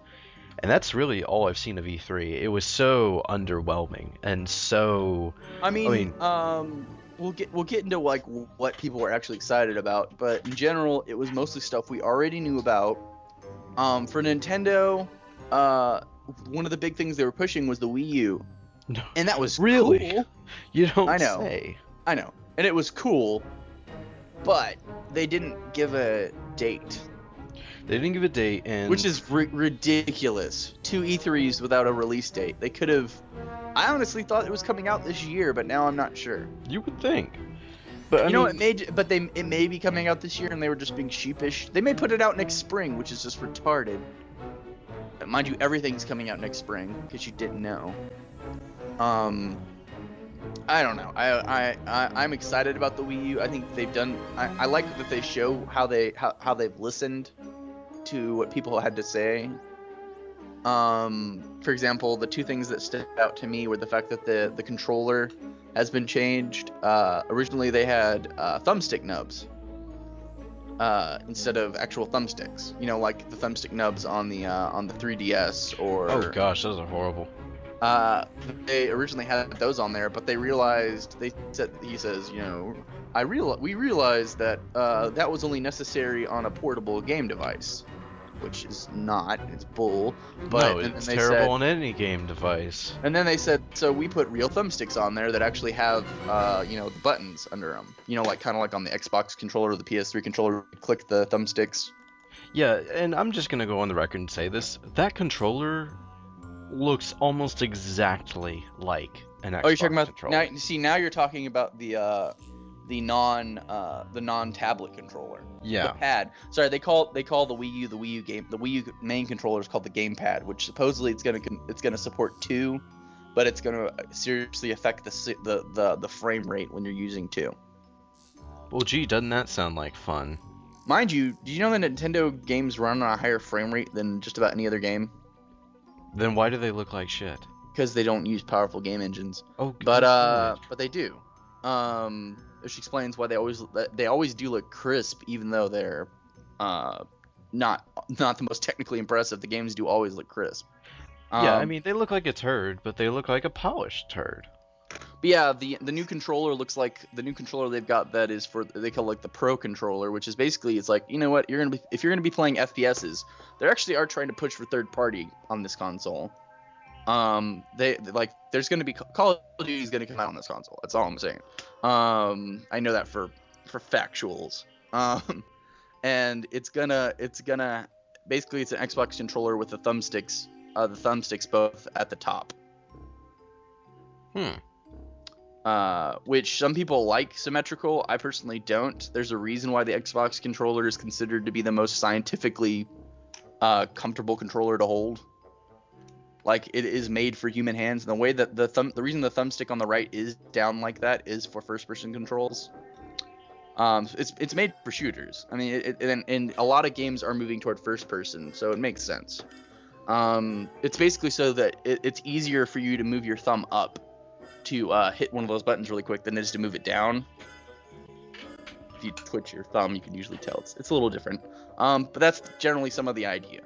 [SPEAKER 2] and that's really all I've seen of E3. It was so underwhelming and so. We'll get into like what people were actually excited about, but in general, it was mostly stuff we already knew about. For Nintendo, one of the big things they were pushing was the Wii U, and that was really
[SPEAKER 1] cool.
[SPEAKER 2] You don't
[SPEAKER 1] say. I know, and it was cool, but they didn't give a date.
[SPEAKER 2] They didn't give a date, and
[SPEAKER 1] which is ridiculous. 2 E3s without a release date. They could have. I honestly thought it was coming out this year, but now I'm not sure.
[SPEAKER 2] You would think, but
[SPEAKER 1] it may be coming out this year, and they were just being sheepish. They may put it out next spring, which is just retarded. But mind you, everything's coming out next spring because you didn't know. I don't know. I'm excited about the Wii U. I think they've done. I like that they show how they've listened to what people had to say. For example, the two things that stood out to me were the fact that the controller has been changed. Originally, they had thumbstick nubs instead of actual thumbsticks. You know, like the thumbstick nubs on the 3DS or.
[SPEAKER 2] Oh gosh, those are horrible.
[SPEAKER 1] They originally had those on there, but they realized he says, you know, we realized that that was only necessary on a portable game device, which is not. It's bull. But
[SPEAKER 2] no, it's terrible on any game device.
[SPEAKER 1] And then they said, so we put real thumbsticks on there that actually have, the buttons under them. You know, like kind of like on the Xbox controller or the PS3 controller, you click the thumbsticks.
[SPEAKER 2] Yeah, and I'm just gonna go on the record and say this: that controller looks almost exactly like an Xbox
[SPEAKER 1] you're talking about
[SPEAKER 2] controller.
[SPEAKER 1] Now you're talking about the non-tablet controller.
[SPEAKER 2] Yeah.
[SPEAKER 1] The pad. Sorry, they call the Wii U main controller is called the gamepad, which supposedly it's gonna support 2, but it's gonna seriously affect the frame rate when you're using 2.
[SPEAKER 2] Well, gee, doesn't that sound like fun?
[SPEAKER 1] Mind you, do you know that Nintendo games run on a higher frame rate than just about any other game?
[SPEAKER 2] Then why do they look like shit?
[SPEAKER 1] Because they don't use powerful game engines.
[SPEAKER 2] Oh,
[SPEAKER 1] but they do. Which explains why they always do look crisp, even though they're not the most technically impressive. The games do always look crisp.
[SPEAKER 2] Yeah, I mean they look like a turd, but they look like a polished turd.
[SPEAKER 1] But yeah, the new controller looks like the new controller they've got that is they call like the Pro controller, which is basically it's like, you know what, if you're gonna be playing FPSs, they actually are trying to push for third party on this console. There's gonna be Call of Duty is gonna come out on this console. That's all I'm saying. I know that for factuals. And it's gonna basically it's an Xbox controller with the thumbsticks both at the top. Which some people like symmetrical. I personally don't. There's a reason why the Xbox controller is considered to be the most scientifically comfortable controller to hold. Like, it is made for human hands, and the way that the reason the thumbstick on the right is down like that is for first-person controls. It's made for shooters. I mean, and a lot of games are moving toward first-person, so it makes sense. It's basically so that it's easier for you to move your thumb up to hit one of those buttons really quick than it is to move it down. If you twitch your thumb, you can usually tell it's a little different. But that's generally some of the idea.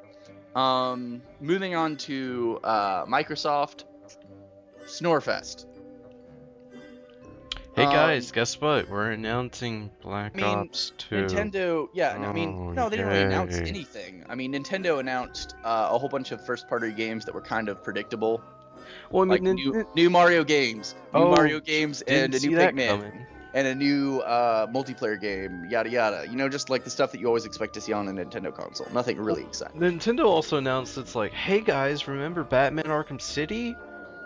[SPEAKER 1] Moving on to Microsoft Snorefest.
[SPEAKER 2] Hey guys, guess what? We're announcing Black Ops 2.
[SPEAKER 1] Nintendo, no, they didn't really announce anything. I mean, Nintendo announced a whole bunch of first-party games that were kind of predictable.
[SPEAKER 2] Well, I mean,
[SPEAKER 1] like new Mario games, and a new Pikmin. and a new multiplayer game, yada yada. You know, just like the stuff that you always expect to see on a Nintendo console. Nothing really exciting.
[SPEAKER 2] Nintendo also announced it's like, hey guys, remember Batman Arkham City?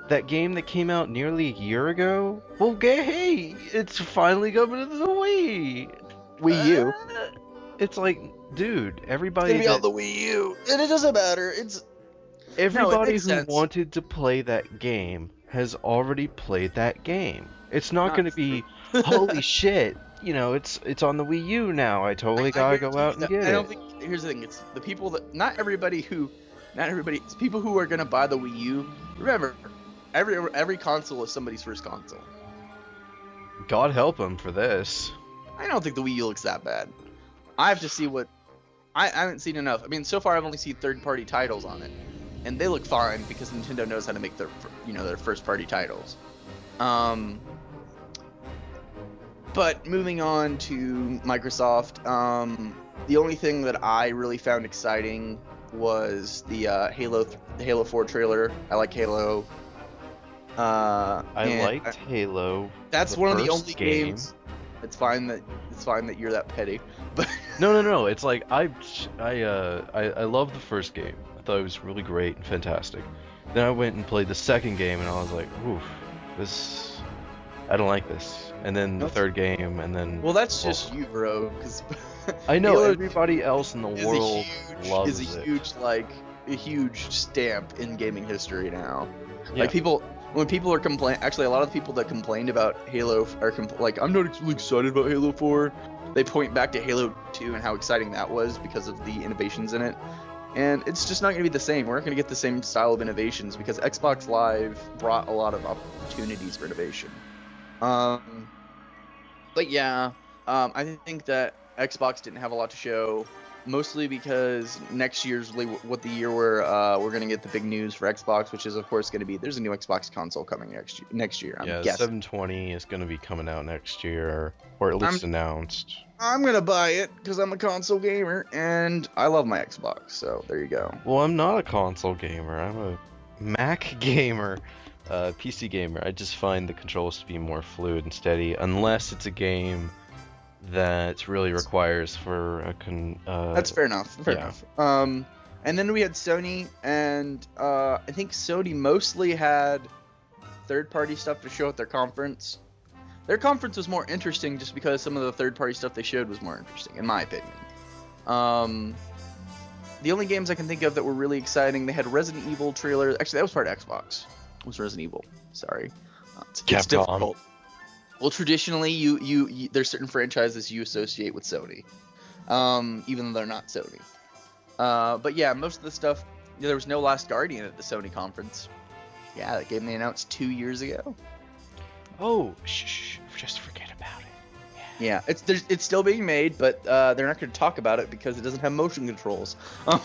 [SPEAKER 2] That game that came out nearly a year ago? Well, hey, it's finally coming to the
[SPEAKER 1] Wii U.
[SPEAKER 2] It's like, dude, everybody
[SPEAKER 1] It's gonna be on the Wii U, and it doesn't matter.
[SPEAKER 2] Everybody
[SPEAKER 1] it
[SPEAKER 2] who wanted to play that game has already played that game. It's not going to be, holy shit, you know, it's on the Wii U now. I totally gotta go out and get it.
[SPEAKER 1] I don't think. Here's the thing: it's the people that not everybody. It's people who are gonna buy the Wii U. Remember, every console is somebody's first console.
[SPEAKER 2] God help them for this.
[SPEAKER 1] I don't think the Wii U looks that bad. I have to see what. I haven't seen enough. I mean, so far I've only seen third-party titles on it, and they look fine because Nintendo knows how to make their first-party titles. But moving on to Microsoft, the only thing that I really found exciting was the Halo 4 trailer. I like Halo.
[SPEAKER 2] I liked Halo.
[SPEAKER 1] That's one of the only games. It's fine that you're that petty, but
[SPEAKER 2] no. It's like I love the first game. I thought it was really great and fantastic. Then I went and played the second game, and I was like, oof, I don't like this. And then the third game, and then
[SPEAKER 1] that's just you, bro. Because
[SPEAKER 2] I know everybody else in the world loves it.
[SPEAKER 1] Is a huge stamp in gaming history now.
[SPEAKER 2] Yeah.
[SPEAKER 1] Like when people are actually a lot of the people that complained about Halo are like, I'm not really excited about Halo 4. They point back to Halo 2 and how exciting that was because of the innovations in it. And it's just not going to be the same. We're not going to get the same style of innovations because Xbox Live brought a lot of opportunities for innovation. But yeah, I think that Xbox didn't have a lot to show. Mostly because next year's really what the year where we're gonna get the big news for Xbox, which is of course gonna be there's a new Xbox console coming next year. I'm guessing.
[SPEAKER 2] 720 is gonna be coming out next year, or at least announced.
[SPEAKER 1] I'm gonna buy it because I'm a console gamer and I love my Xbox. So there you go.
[SPEAKER 2] Well, I'm not a console gamer. I'm a Mac gamer, PC gamer. I just find the controls to be more fluid and steady, unless it's a game that really requires for a
[SPEAKER 1] That's fair enough. Fair enough. And then we had Sony, and I think Sony mostly had third-party stuff to show at their conference. Their conference was more interesting just because some of the third-party stuff they showed was more interesting, in my opinion. The only games I can think of that were really exciting, they had Resident Evil trailer. Actually, that was part of Xbox. It was Resident Evil. Sorry. It's difficult. Well, traditionally, you there's certain franchises you associate with Sony, even though they're not Sony. But yeah, most of the stuff, there was no Last Guardian at the Sony conference. Yeah, that game they announced 2 years ago.
[SPEAKER 2] Oh, just forget about it.
[SPEAKER 1] Yeah, it's still being made, but they're not going to talk about it because it doesn't have motion controls.
[SPEAKER 2] Oh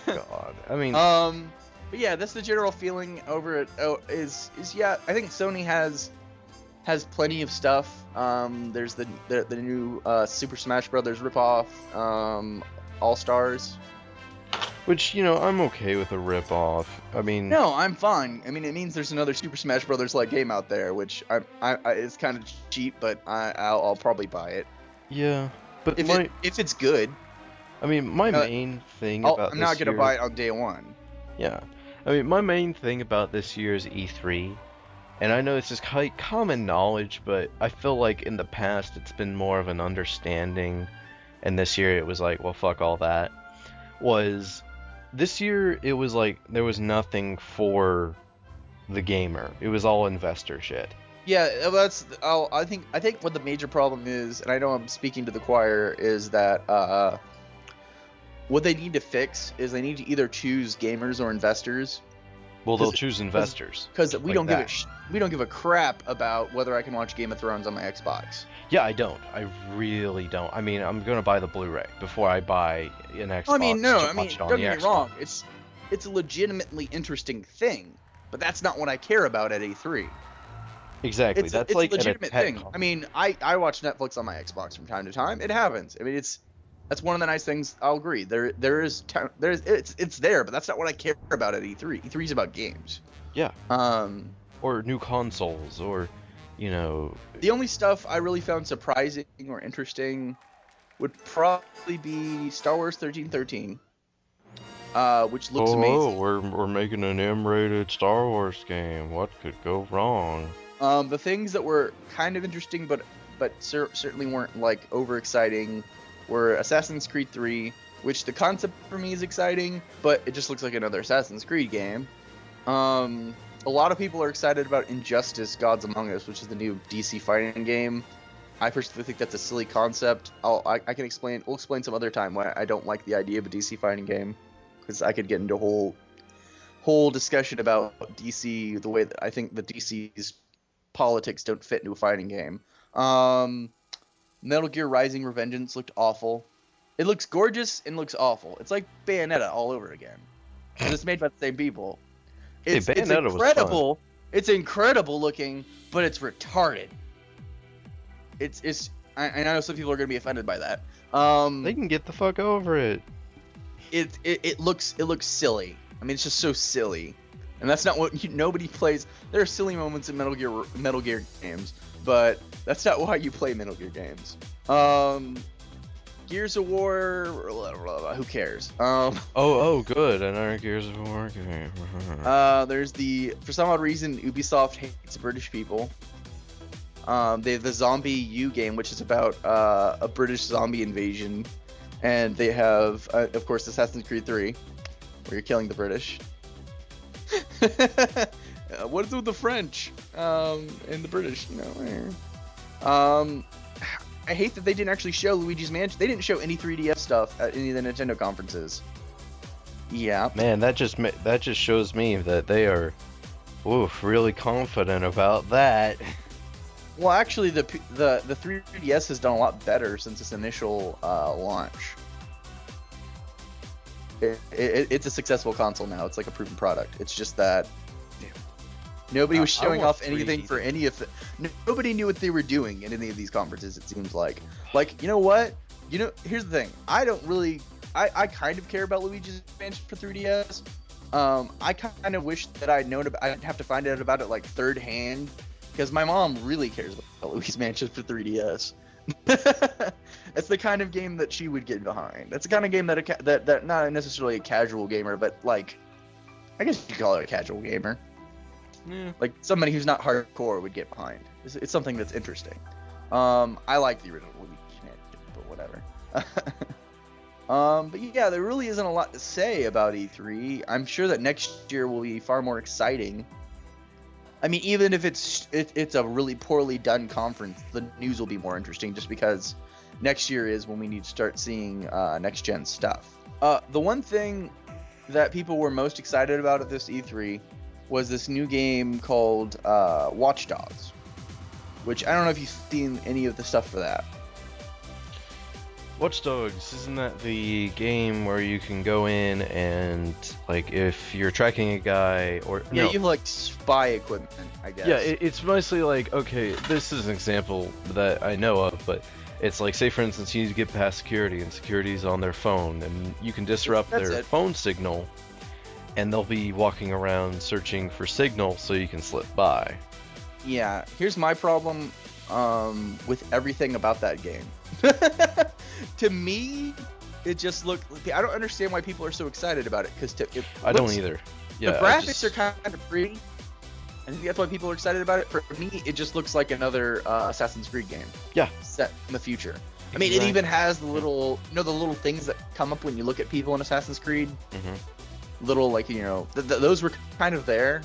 [SPEAKER 2] God, I mean.
[SPEAKER 1] But yeah, that's the general feeling over it. Is yeah, I think Sony has plenty of stuff. There's the new Super Smash Brothers ripoff, All Stars.
[SPEAKER 2] Which, you know, I'm okay with a ripoff. I mean...
[SPEAKER 1] No, I'm fine. I mean, it means there's another Super Smash Brothers-like game out there, which it's kind of cheap, but I'll probably buy it.
[SPEAKER 2] Yeah, but
[SPEAKER 1] if it's good.
[SPEAKER 2] I mean, my main thing about
[SPEAKER 1] I'm not going to buy it on day one.
[SPEAKER 2] Yeah. I mean, my main thing about this year's E3... And I know this is common knowledge, but I feel like in the past it's been more of an understanding, and this year it was like, well, fuck all that. This year it was like there was nothing for the gamer. It was all investor shit.
[SPEAKER 1] Yeah, I think what the major problem is, and I know I'm speaking to the choir, is that what they need to fix is they need to either choose gamers or investors.
[SPEAKER 2] Well, they'll choose investors.
[SPEAKER 1] Because we don't give a crap about whether I can watch Game of Thrones on my Xbox.
[SPEAKER 2] Yeah, I don't. I really don't. I mean, I'm gonna buy the Blu-ray before I buy an Xbox.
[SPEAKER 1] Don't get me wrong. It's a legitimately interesting thing, but that's not what I care about at E3.
[SPEAKER 2] Exactly.
[SPEAKER 1] It's
[SPEAKER 2] that's
[SPEAKER 1] a
[SPEAKER 2] like
[SPEAKER 1] legitimate thing. I mean, I watch Netflix on my Xbox from time to time. It happens. I mean, that's one of the nice things. I'll agree. It's there, but that's not what I care about at E3. E3 is about games.
[SPEAKER 2] Yeah. Or new consoles, or you know.
[SPEAKER 1] The only stuff I really found surprising or interesting would probably be Star Wars 1313, which looks amazing.
[SPEAKER 2] We're making an M-rated Star Wars game. What could go wrong?
[SPEAKER 1] The things that were kind of interesting, but certainly weren't like overexciting, were Assassin's Creed 3, which the concept for me is exciting, but it just looks like another Assassin's Creed game. A lot of people are excited about Injustice: Gods Among Us, which is the new DC fighting game. I personally think that's a silly concept. I can explain. We'll explain some other time why I don't like the idea of a DC fighting game, because I could get into a whole discussion about DC, the way that I think the DC's politics don't fit into a fighting game. Metal Gear Rising: Revengeance looked awful. It looks gorgeous and looks awful. It's like Bayonetta all over again. It's made by the same people. It's incredible. It's incredible looking, but it's retarded. I know some people are gonna be offended by that.
[SPEAKER 2] They can get the fuck over it.
[SPEAKER 1] It looks silly. I mean, it's just so silly, and that's not what nobody plays. There are silly moments in Metal Gear games, but that's not why you play Metal Gear games. Gears of War, who cares?
[SPEAKER 2] Good, another Gears of War game.
[SPEAKER 1] There's for some odd reason, Ubisoft hates British people. They have the Zombie U game, which is about a British zombie invasion, and they have, of course, Assassin's Creed 3, where you're killing the British. What is it with the French and the British? I hate that they didn't actually show Luigi's Mansion. They didn't show any 3DS stuff at any of the Nintendo conferences. Yeah.
[SPEAKER 2] Man, that just shows me that they are, really confident about that.
[SPEAKER 1] Well, actually, the 3DS has done a lot better since its initial launch. It's a successful console now. It's like a proven product. It's just that nobody was showing off anything for any of the. Nobody knew what they were doing in any of these conferences. It seems like, you know what? Here's the thing. I don't really. I kind of care about Luigi's Mansion for 3DS. I kind of wish that I'd known about. I'd have to find out about it like third hand, because my mom really cares about Luigi's Mansion for 3DS. It's the kind of game that she would get behind. That's the kind of game that not necessarily a casual gamer, but like, I guess you could call it a casual gamer. Yeah. Like somebody who's not hardcore would get behind. It's something that's interesting. I like the original Luigi's Mansion, but whatever. But yeah, there really isn't a lot to say about E3. I'm sure that next year will be far more exciting. I mean, even if it's a really poorly done conference, the news will be more interesting, just because next year is when we need to start seeing next gen stuff. The one thing that people were most excited about at this E3 was this new game called Watch Dogs, which I don't know if you've seen any of the stuff for that.
[SPEAKER 2] Watch Dogs, isn't that the game where you can go in and, like, if you're tracking a guy or...
[SPEAKER 1] Yeah, you have, like, spy equipment, I guess.
[SPEAKER 2] Yeah, it's mostly like, okay, this is an example that I know of, but it's like, say, for instance, you need to get past security, and security's on their phone, and you can disrupt their phone signal, and they'll be walking around searching for signal so you can slip by.
[SPEAKER 1] Yeah, here's my problem with everything about that game. To me, it just looked. I don't understand why people are so excited about it, because
[SPEAKER 2] I don't either. Yeah,
[SPEAKER 1] the graphics are kind of pretty. I think that's why people are excited about it. For me, it just looks like another Assassin's Creed game.
[SPEAKER 2] Yeah.
[SPEAKER 1] Set in the future. I mean, it even has the little, the little things that come up when you look at people in Assassin's Creed. Mm-hmm. Little, like, those were kind of there.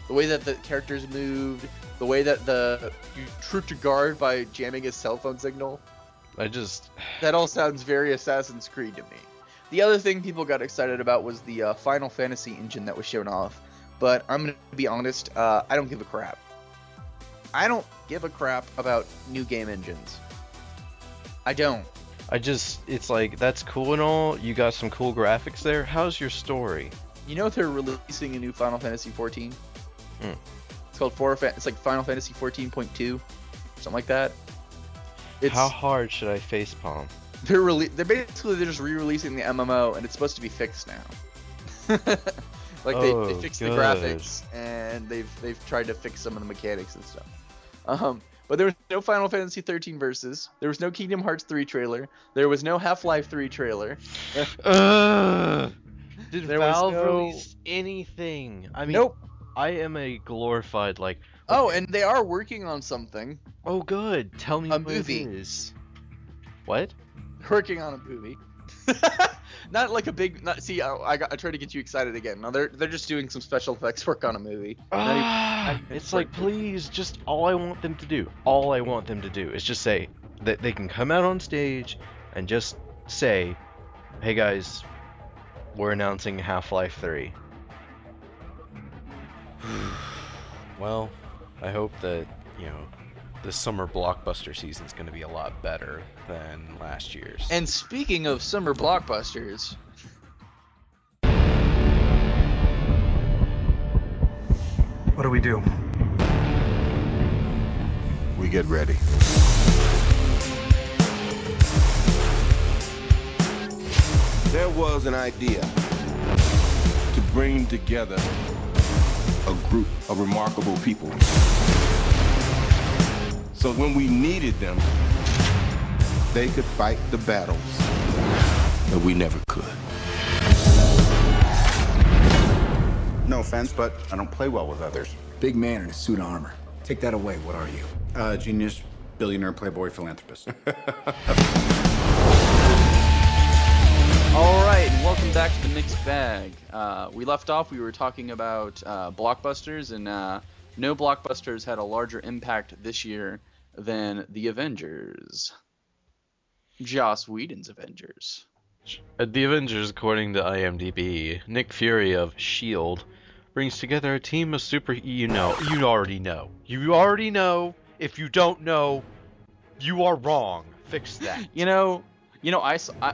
[SPEAKER 1] The way that the characters moved, the way that you tripped your guard by jamming his cell phone signal. That all sounds very Assassin's Creed to me. The other thing people got excited about was the Final Fantasy engine that was shown off. But I'm going to be honest, I don't give a crap. I don't give a crap about new game engines. I don't.
[SPEAKER 2] It's like, that's cool and all. You got some cool graphics there. How's your story?
[SPEAKER 1] You know they're releasing a new Final Fantasy 14? It's called it's like Final Fantasy 14.2, something like that.
[SPEAKER 2] How hard should I facepalm?
[SPEAKER 1] They're just re-releasing the MMO, and it's supposed to be fixed now. Like they fixed the graphics, and they've tried to fix some of the mechanics and stuff. But there was no Final Fantasy 13 Versus. There was no Kingdom Hearts 3 trailer. There was no Half-Life 3 trailer.
[SPEAKER 2] Did
[SPEAKER 1] There
[SPEAKER 2] Valve
[SPEAKER 1] was no-
[SPEAKER 2] release anything? I mean,
[SPEAKER 1] Nope.
[SPEAKER 2] I am a glorified
[SPEAKER 1] Oh, and they are working on something.
[SPEAKER 2] Oh, good. Tell me
[SPEAKER 1] A
[SPEAKER 2] what
[SPEAKER 1] movie.
[SPEAKER 2] it is. What?
[SPEAKER 1] Working on a movie. Not like a big. I tried to get you excited again. No, they're just doing some special effects work on a movie.
[SPEAKER 2] It's like, please, just all I want them to do is just say that they can come out on stage and just say, hey guys, we're announcing Half-Life 3. Well, I hope that, this summer blockbuster season is going to be a lot better than last year's.
[SPEAKER 1] And speaking of summer blockbusters,
[SPEAKER 5] What do we do?
[SPEAKER 11] We get ready. There was an idea to bring together a group of remarkable people. So when we needed them, they could fight the battles that we never could.
[SPEAKER 12] No offense, but I don't play well with others.
[SPEAKER 5] Big man in a suit of armor. Take that away. What are you?
[SPEAKER 12] Genius, billionaire, playboy, philanthropist.
[SPEAKER 1] all right, and welcome back to the mixed bag. We left off. We were talking about blockbusters, and no blockbusters had a larger impact this year than the Avengers. Joss Whedon's Avengers.
[SPEAKER 2] The Avengers, according to IMDb, Nick Fury of S.H.I.E.L.D. brings together a team of You already know. You already know. If you don't know, you are wrong. Fix that.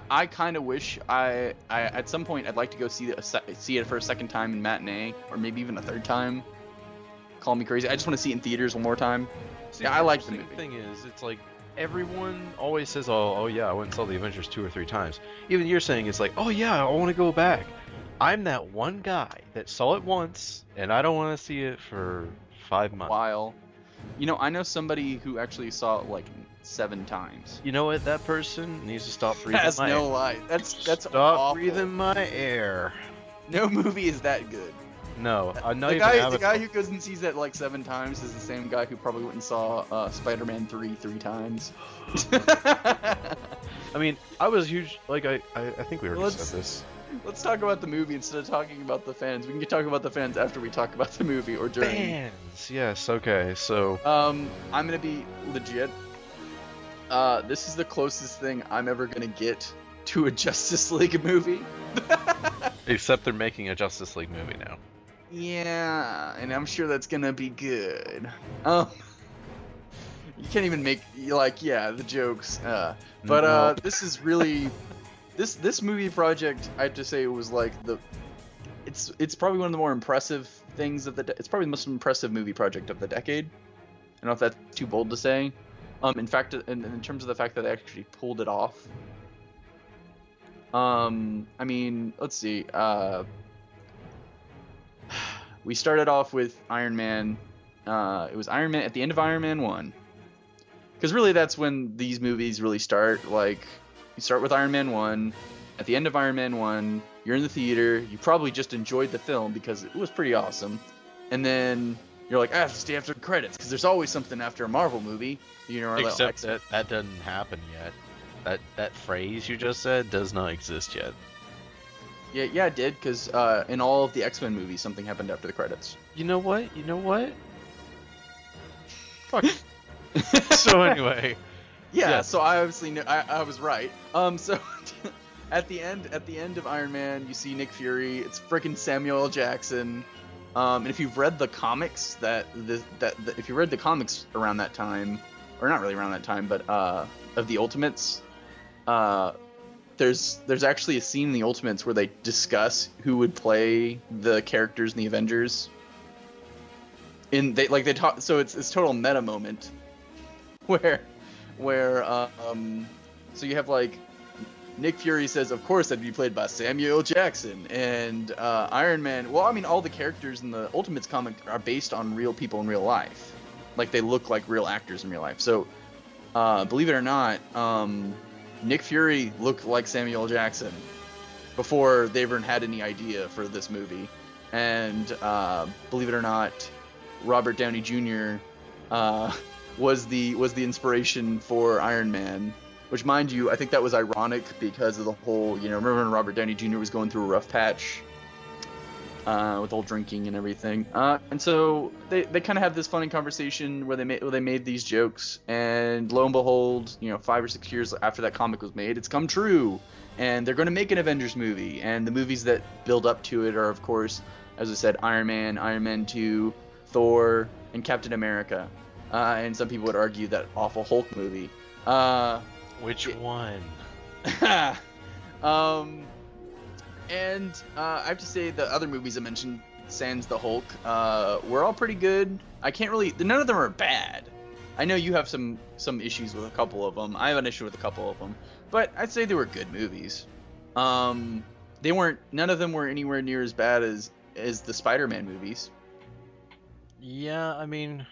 [SPEAKER 1] I kind of wish I at some point I'd like to go see it for a second time in matinee, or maybe even a third time. Call me crazy. I just want to see it in theaters one more time.
[SPEAKER 2] See,
[SPEAKER 1] yeah, I like the movie.
[SPEAKER 2] The thing is, it's like everyone always says, oh yeah, I went and saw the Avengers 2 or 3 times. Even you're saying it's like, oh yeah, I want to go back. I'm that one guy that saw it once, and I don't want to see it for 5 months.
[SPEAKER 1] While, I know somebody who actually saw it like 7 times.
[SPEAKER 2] You know what? That person needs to stop breathing
[SPEAKER 1] That's
[SPEAKER 2] my
[SPEAKER 1] no
[SPEAKER 2] air.
[SPEAKER 1] lie. That's
[SPEAKER 2] Stop
[SPEAKER 1] awful.
[SPEAKER 2] breathing my air.
[SPEAKER 1] No movie is that good.
[SPEAKER 2] No, I'm not
[SPEAKER 1] The
[SPEAKER 2] even
[SPEAKER 1] guy who goes and sees that like 7 times is the same guy who probably went and saw Spider-Man 3 times.
[SPEAKER 2] I mean, I was huge. Like I think we already said this.
[SPEAKER 1] Let's talk about the movie instead of talking about the fans. We can talk about the fans after we talk about the movie or during.
[SPEAKER 2] Fans, yes, okay. So
[SPEAKER 1] I'm gonna be legit. This is the closest thing I'm ever gonna get to a Justice League movie.
[SPEAKER 2] Except they're making a Justice League movie now.
[SPEAKER 1] Yeah, and I'm sure that's gonna be good. You can't even make the jokes. But this is really this movie project. I have to say it was like it's probably one of the more impressive things of it's probably the most impressive movie project of the decade. I don't know if that's too bold to say. In fact, in terms of the fact that they actually pulled it off. I mean, let's see. We started off with Iron Man. It was Iron Man at the end of Iron Man 1. Because really that's when these movies really start. Like, you start with Iron Man 1. At the end of Iron Man 1, you're in the theater. You probably just enjoyed the film because it was pretty awesome. And then you're like, I have to stay after the credits because there's always something after a Marvel movie.
[SPEAKER 2] Except that doesn't happen yet. That phrase you just said does not exist yet.
[SPEAKER 1] Yeah, it did, because in all of the X-Men movies, something happened after the credits.
[SPEAKER 2] You know what? Fuck. So anyway.
[SPEAKER 1] Yeah, so I obviously knew, I was right. So at the end of Iron Man, you see Nick Fury. It's freaking Samuel L. Jackson. And if you've read the comics, if you read the comics around that time, or not really around that time, but of the Ultimates, there's actually a scene in the Ultimates where they discuss who would play the characters in the Avengers. They talk, so it's total meta moment where so you have like Nick Fury says, of course that'd be played by Samuel L. Jackson, and Iron Man. Well, I mean, all the characters in the Ultimates comic are based on real people in real life. like they look like real actors in real life. So, believe it or not, Nick Fury looked like Samuel L. Jackson before they even had any idea for this movie. And believe it or not, Robert Downey Jr. Was the inspiration for Iron Man. Which, mind you, I think that was ironic because of the whole, remember when Robert Downey Jr. was going through a rough patch with all drinking and everything. And so they kind of have this funny conversation where they made these jokes, and lo and behold, 5 or 6 years after that comic was made, it's come true, and they're going to make an Avengers movie. And the movies that build up to it are, of course, as I said, Iron Man 2, Thor, and Captain America. And some people would argue that awful Hulk movie.
[SPEAKER 2] Which one?
[SPEAKER 1] And I have to say the other movies I mentioned, sans the Hulk, were all pretty good. None of them are bad. I know you have some issues with a couple of them. I have an issue with a couple of them, but I'd say they were good movies. None of them were anywhere near as bad as the Spider-Man movies.
[SPEAKER 2] Yeah, I mean,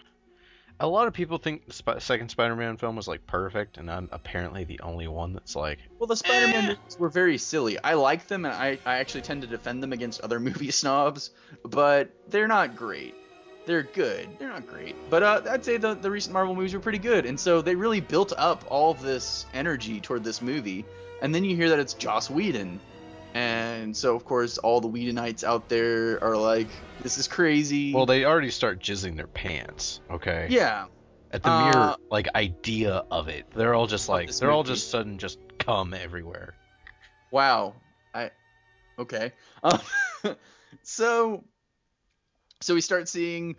[SPEAKER 2] a lot of people think the second Spider-Man film was like perfect, and I'm apparently the only one that's like.
[SPEAKER 1] Well, the Spider-Man movies were very silly. I like them, and I actually tend to defend them against other movie snobs, but they're not great. They're good. They're not great. But I'd say the recent Marvel movies were pretty good, and so they really built up all of this energy toward this movie, and then you hear that it's Joss Whedon. And so, of course, all the Whedonites out there are like, this is crazy.
[SPEAKER 2] Well, they already start jizzing their pants, okay?
[SPEAKER 1] Yeah.
[SPEAKER 2] At the mere, idea of it. They're all just like, they're all just sudden just cum everywhere.
[SPEAKER 1] Wow. Okay. So we start seeing,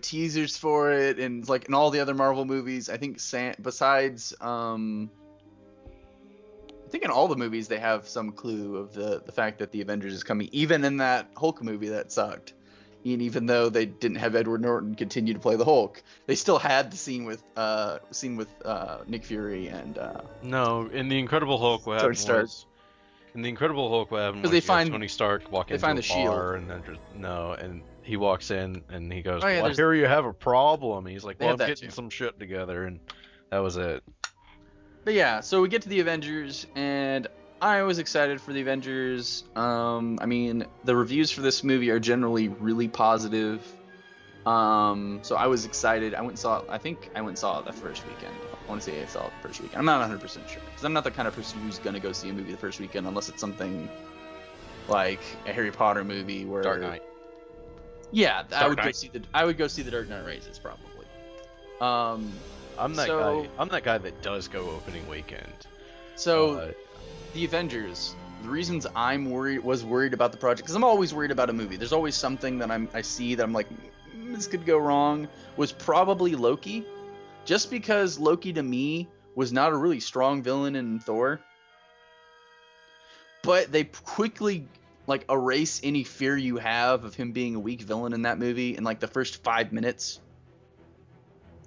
[SPEAKER 1] teasers for it, and like in all the other Marvel movies, I think besides, I think in all the movies they have some clue of the fact that the Avengers is coming. Even in that Hulk movie that sucked, and even though they didn't have Edward Norton continue to play the Hulk, they still had the scene with Nick Fury and.
[SPEAKER 2] No, in the Incredible Hulk, what happened was. In the Incredible Hulk, what happened was
[SPEAKER 1] they find
[SPEAKER 2] Tony Stark walk into a bar
[SPEAKER 1] shield.
[SPEAKER 2] and then and he walks in and he goes,
[SPEAKER 1] Oh, yeah,
[SPEAKER 2] well, I hear you have a problem. He's like, well, I'm getting
[SPEAKER 1] too.
[SPEAKER 2] some shit together, and that was it.
[SPEAKER 1] But yeah, so we get to the Avengers, and I was excited for the Avengers. I mean, the reviews for this movie are generally really positive. So I was excited. I think I went and saw it the first weekend. I want to say I saw it the first weekend. I'm not 100% sure, because I'm not the kind of person who's going to go see a movie the first weekend unless it's something like a Harry Potter movie where...
[SPEAKER 2] Dark Knight.
[SPEAKER 1] Yeah, I would go see the Dark Knight Rises, probably.
[SPEAKER 2] I'm that guy that does go opening weekend.
[SPEAKER 1] So, the Avengers. The reasons was worried about the project, because I'm always worried about a movie. There's always something that I see that I'm like, this could go wrong. Was probably Loki, just because Loki to me was not a really strong villain in Thor. But they quickly erase any fear you have of him being a weak villain in that movie in the first 5 minutes.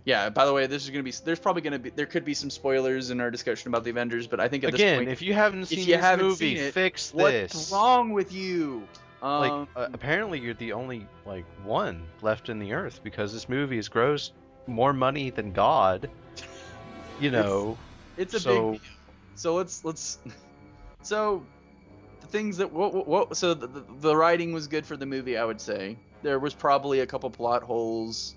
[SPEAKER 1] Yeah, by the way, there could be some spoilers in our discussion about the Avengers, but I think at this point,
[SPEAKER 2] if you haven't seen this movie, fix this.
[SPEAKER 1] What's wrong with you?
[SPEAKER 2] Apparently you're the only one left in the earth, because this movie has grossed more money than God.
[SPEAKER 1] It's a big deal. So let's so the things that so the writing was good for the movie, I would say. There was probably a couple plot holes.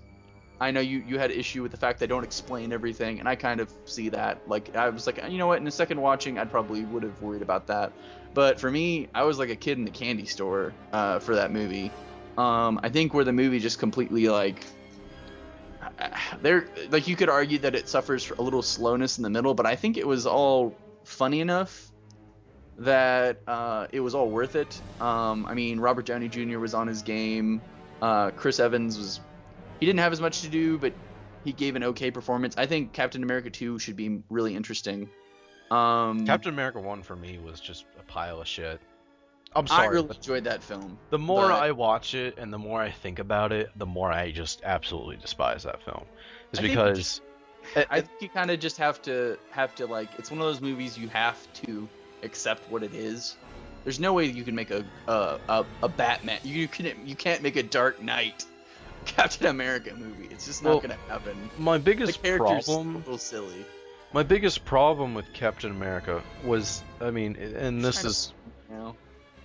[SPEAKER 1] I know you had issue with the fact they don't explain everything, and I kind of see that. I was like, you know what, in a second watching, I probably would have worried about that. But for me, I was like a kid in the candy store for that movie. I think where the movie just completely you could argue that it suffers a little slowness in the middle, but I think it was all funny enough that it was all worth it. I mean, Robert Downey Jr. was on his game. Chris Evans he didn't have as much to do, but he gave an okay performance. I think Captain America 2 should be really interesting.
[SPEAKER 2] Captain America 1 for me was just a pile of shit. I'm sorry.
[SPEAKER 1] I really enjoyed that film.
[SPEAKER 2] The more I watch it and the more I think about it, the more I just absolutely despise that film. I
[SPEAKER 1] think you kind of just have to it's one of those movies you have to accept what it is. There's no way you can make a Batman. You can't make a Dark Knight Captain America movie. It's just not gonna happen.
[SPEAKER 2] My biggest
[SPEAKER 1] the character's
[SPEAKER 2] problem.
[SPEAKER 1] a little silly.
[SPEAKER 2] My biggest problem with Captain America was, I mean, and this is,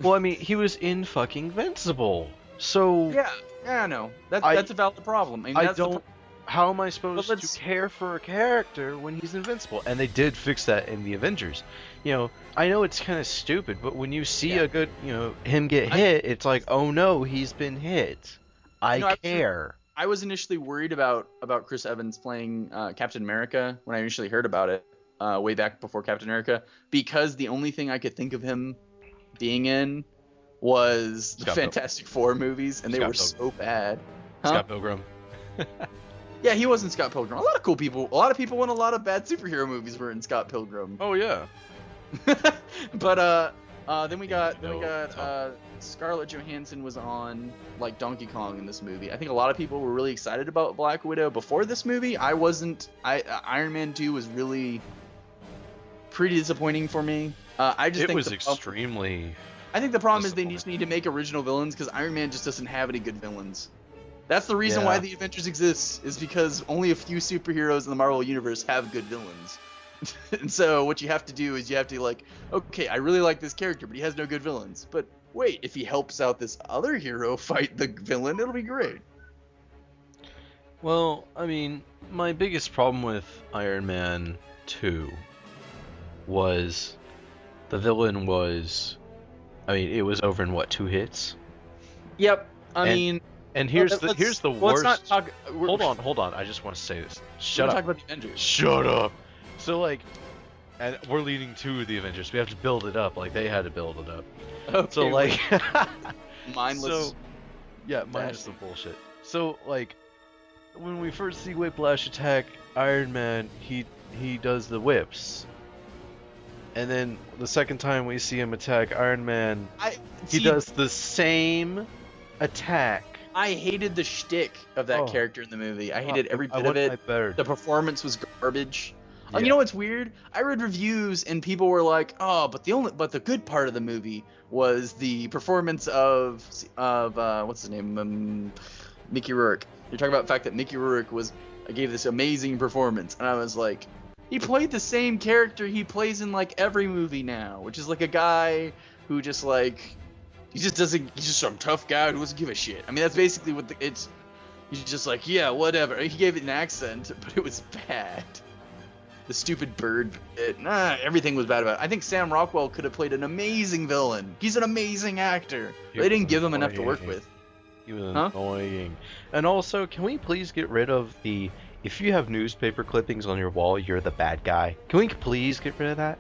[SPEAKER 2] well, I mean, he was fucking invincible. So
[SPEAKER 1] yeah, I know. That's a valid problem. I mean,
[SPEAKER 2] I don't. How am I supposed to care for a character when he's invincible? And they did fix that in the Avengers. You know, I know it's kind of stupid, but when you see a good, him get hit, it's like, oh no, he's been hit. I care.
[SPEAKER 1] I was initially worried about Chris Evans playing Captain America when I initially heard about it way back before Captain America, because the only thing I could think of him being in was the Fantastic Four movies, and they were so bad.
[SPEAKER 2] Scott Pilgrim.
[SPEAKER 1] Yeah, he was in Scott Pilgrim. A lot of people in a lot of bad superhero movies were in Scott Pilgrim.
[SPEAKER 2] Oh yeah.
[SPEAKER 1] But then we got Scarlett Johansson was on like Donkey Kong in this movie. I think a lot of people were really excited about Black Widow before this movie. I wasn't. Iron Man 2 was really pretty disappointing for me. I just think
[SPEAKER 2] it was extremely.
[SPEAKER 1] I think the problem is they just need to make original villains, because Iron Man just doesn't have any good villains. That's the reason why the Avengers exists, is because only a few superheroes in the Marvel Universe have good villains. And so what you have to do is you have to like, okay, I really like this character, but he has no good villains. But wait, if he helps out this other hero fight the villain, it'll be great.
[SPEAKER 2] Well, I mean, my biggest problem with Iron Man 2 was the villain was, I mean, it was over in what, 2 hits?
[SPEAKER 1] Yep.
[SPEAKER 2] And here's the worst.
[SPEAKER 1] Let's not talk.
[SPEAKER 2] Hold on. I just want to say this. Shut up.
[SPEAKER 1] Talk about the Avengers.
[SPEAKER 2] Shut up. So like, and we're leading to the Avengers. We have to build it up like they had to build it up.
[SPEAKER 1] Okay,
[SPEAKER 2] so like,
[SPEAKER 1] mindless.
[SPEAKER 2] So, yeah, mindless the bullshit. So like, when we first see Whiplash attack Iron Man, he does the whips. And then the second time we see him attack Iron Man, he does the same attack.
[SPEAKER 1] I hated the shtick of that character in the movie. I hated every bit of it. The performance was garbage. Yeah. You know what's weird? I read reviews and people were like, "Oh, but the good part of the movie was the performance of what's his name, Mickey Rourke." You're talking about the fact that Mickey Rourke gave this amazing performance, and I was like, he played the same character he plays in like every movie now, which is like a guy who just like. He's just some tough guy who doesn't give a shit. I mean, that's basically what he's just like, yeah, whatever. He gave it an accent, but it was bad. The stupid bird bit, everything was bad about it. I think Sam Rockwell could have played an amazing villain. He's an amazing actor. They didn't give him enough to work with.
[SPEAKER 2] He was annoying. And also, can we please get rid of the, if you have newspaper clippings on your wall, you're the bad guy. Can we please get rid of that?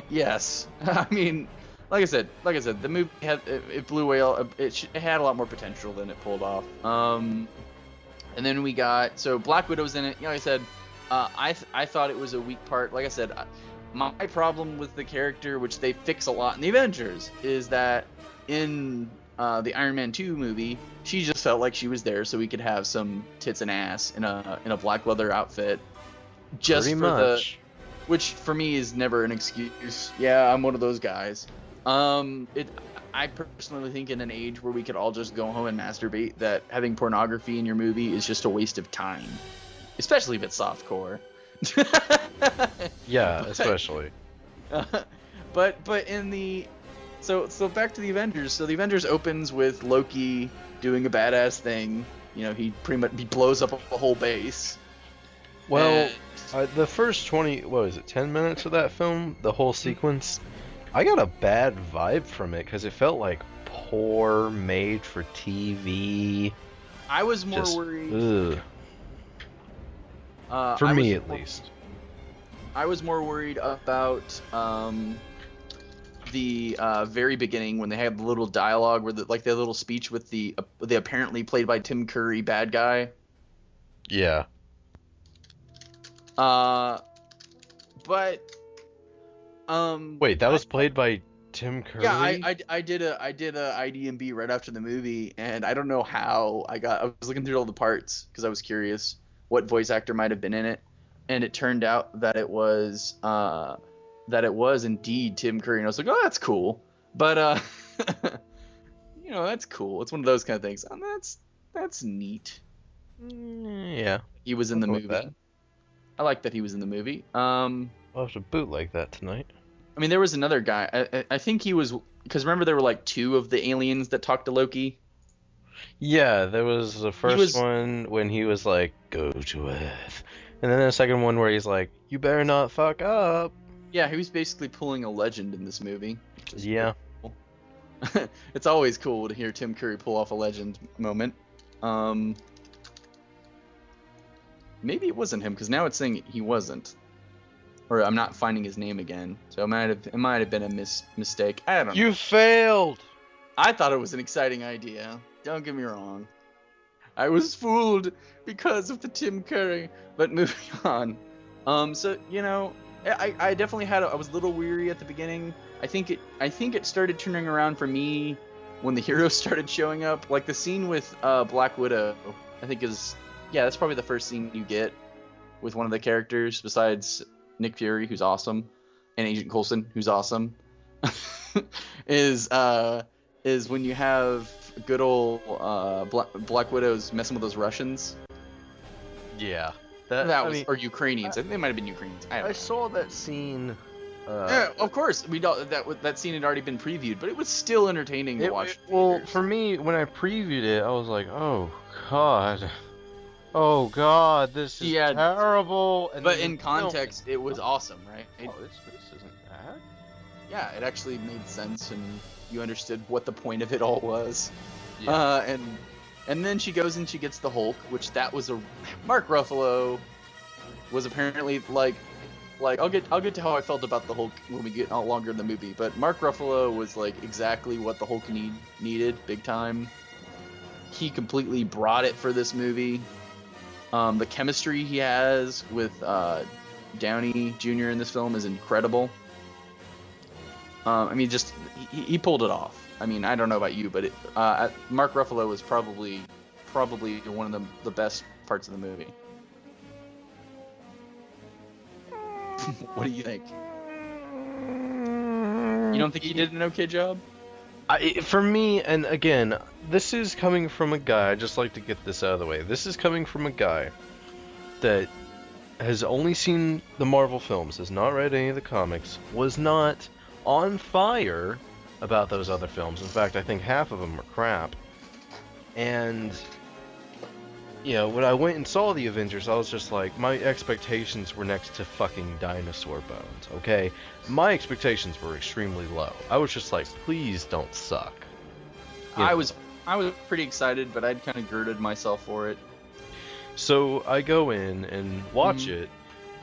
[SPEAKER 1] Yes. I mean... Like I said, the movie it blew away. It had a lot more potential than it pulled off. And then we got Black Widow's in it. Like I said, I thought it was a weak part. Like I said, my problem with the character, which they fix a lot in the Avengers, is that in the Iron Man 2 movie, she just felt like she was there so we could have some tits and ass in a black leather outfit, just
[SPEAKER 2] Pretty
[SPEAKER 1] for
[SPEAKER 2] much.
[SPEAKER 1] which for me is never an excuse. Yeah, I'm one of those guys. I personally think in an age where we could all just go home and masturbate, that having pornography in your movie is just a waste of time, especially if it's softcore.
[SPEAKER 2] Yeah, especially.
[SPEAKER 1] But in the so back to the Avengers. So the Avengers opens with Loki doing a badass thing. You know, he blows up a whole base.
[SPEAKER 2] Well, the first 10 minutes of that film, the whole sequence, I got a bad vibe from it because it felt like poor made for TV.
[SPEAKER 1] I was more worried.
[SPEAKER 2] For me, at least.
[SPEAKER 1] I was more worried about the very beginning when they had the little dialogue, where the little speech with the apparently played by Tim Curry bad guy.
[SPEAKER 2] Yeah.
[SPEAKER 1] But
[SPEAKER 2] wait, that was played by Tim Curry?
[SPEAKER 1] Yeah, I did a IDMB right after the movie, and I don't know how I was looking through all the parts because I was curious what voice actor might have been in it, and it turned out that it was indeed Tim Curry, and I was like, oh, that's cool. But that's cool. It's one of those kind of things. That's neat.
[SPEAKER 2] Yeah.
[SPEAKER 1] He was in the
[SPEAKER 2] I'll go with
[SPEAKER 1] movie.
[SPEAKER 2] that.
[SPEAKER 1] I like that he was in the movie.
[SPEAKER 2] I'll have to bootleg that tonight.
[SPEAKER 1] I mean, there was another guy. I think he was, because remember there were like 2 of the aliens that talked to Loki.
[SPEAKER 2] Yeah, there was the first one when he was like, "Go to Earth," and then the second one where he's like, "You better not fuck up."
[SPEAKER 1] Yeah, he was basically pulling a Legend in this movie.
[SPEAKER 2] Yeah.
[SPEAKER 1] Cool. It's always cool to hear Tim Curry pull off a Legend moment. Maybe it wasn't him, because now it's saying he wasn't. Or I'm not finding his name again, so it might have been a mistake. I don't know.
[SPEAKER 2] You failed.
[SPEAKER 1] I thought it was an exciting idea. Don't get me wrong. I was fooled because of the Tim Curry. But moving on. So you know, I definitely I was a little weary at the beginning. I think it started turning around for me when the heroes started showing up. Like the scene with Black Widow, I think that's probably the first scene you get with one of the characters besides Nick Fury, who's awesome, and Agent Coulson, who's awesome. is when you have good old Black Widow's messing with those Russians.
[SPEAKER 2] Yeah.
[SPEAKER 1] Or Ukrainians. I think they might have been Ukrainians. I
[SPEAKER 2] saw that scene.
[SPEAKER 1] Yeah, of course. We don't. That scene had already been previewed, but it was still entertaining to watch.
[SPEAKER 2] Well, for me, when I previewed it, I was like, "Oh God, oh God, this is terrible." And
[SPEAKER 1] but in context, it was awesome, right?
[SPEAKER 2] Oh, this isn't bad.
[SPEAKER 1] Yeah, it actually made sense, and you understood what the point of it all was.
[SPEAKER 2] Yeah.
[SPEAKER 1] And then she goes and she gets the Hulk, which that was Mark Ruffalo was apparently like I'll get to how I felt about the Hulk when we get longer in the movie, but Mark Ruffalo was like exactly what the Hulk needed, big time. He completely brought it for this movie. The chemistry he has with Downey Jr. in this film is incredible. I mean, just he pulled it off. I mean, I don't know about you, but Mark Ruffalo was probably one of the best parts of the movie. What do you think? You don't think he did an okay job?
[SPEAKER 2] For me, and again, this is coming from a guy, I'd just like to get this out of the way. This is coming from a guy that has only seen the Marvel films, has not read any of the comics, was not on fire about those other films. In fact, I think half of them are crap. And, you know, when I went and saw the Avengers, I was just like, my expectations were next to fucking dinosaur bones, okay? My expectations were extremely low. I was just like, please don't suck.
[SPEAKER 1] I was pretty excited, but I'd kind of girded myself for it.
[SPEAKER 2] So I go in and watch it,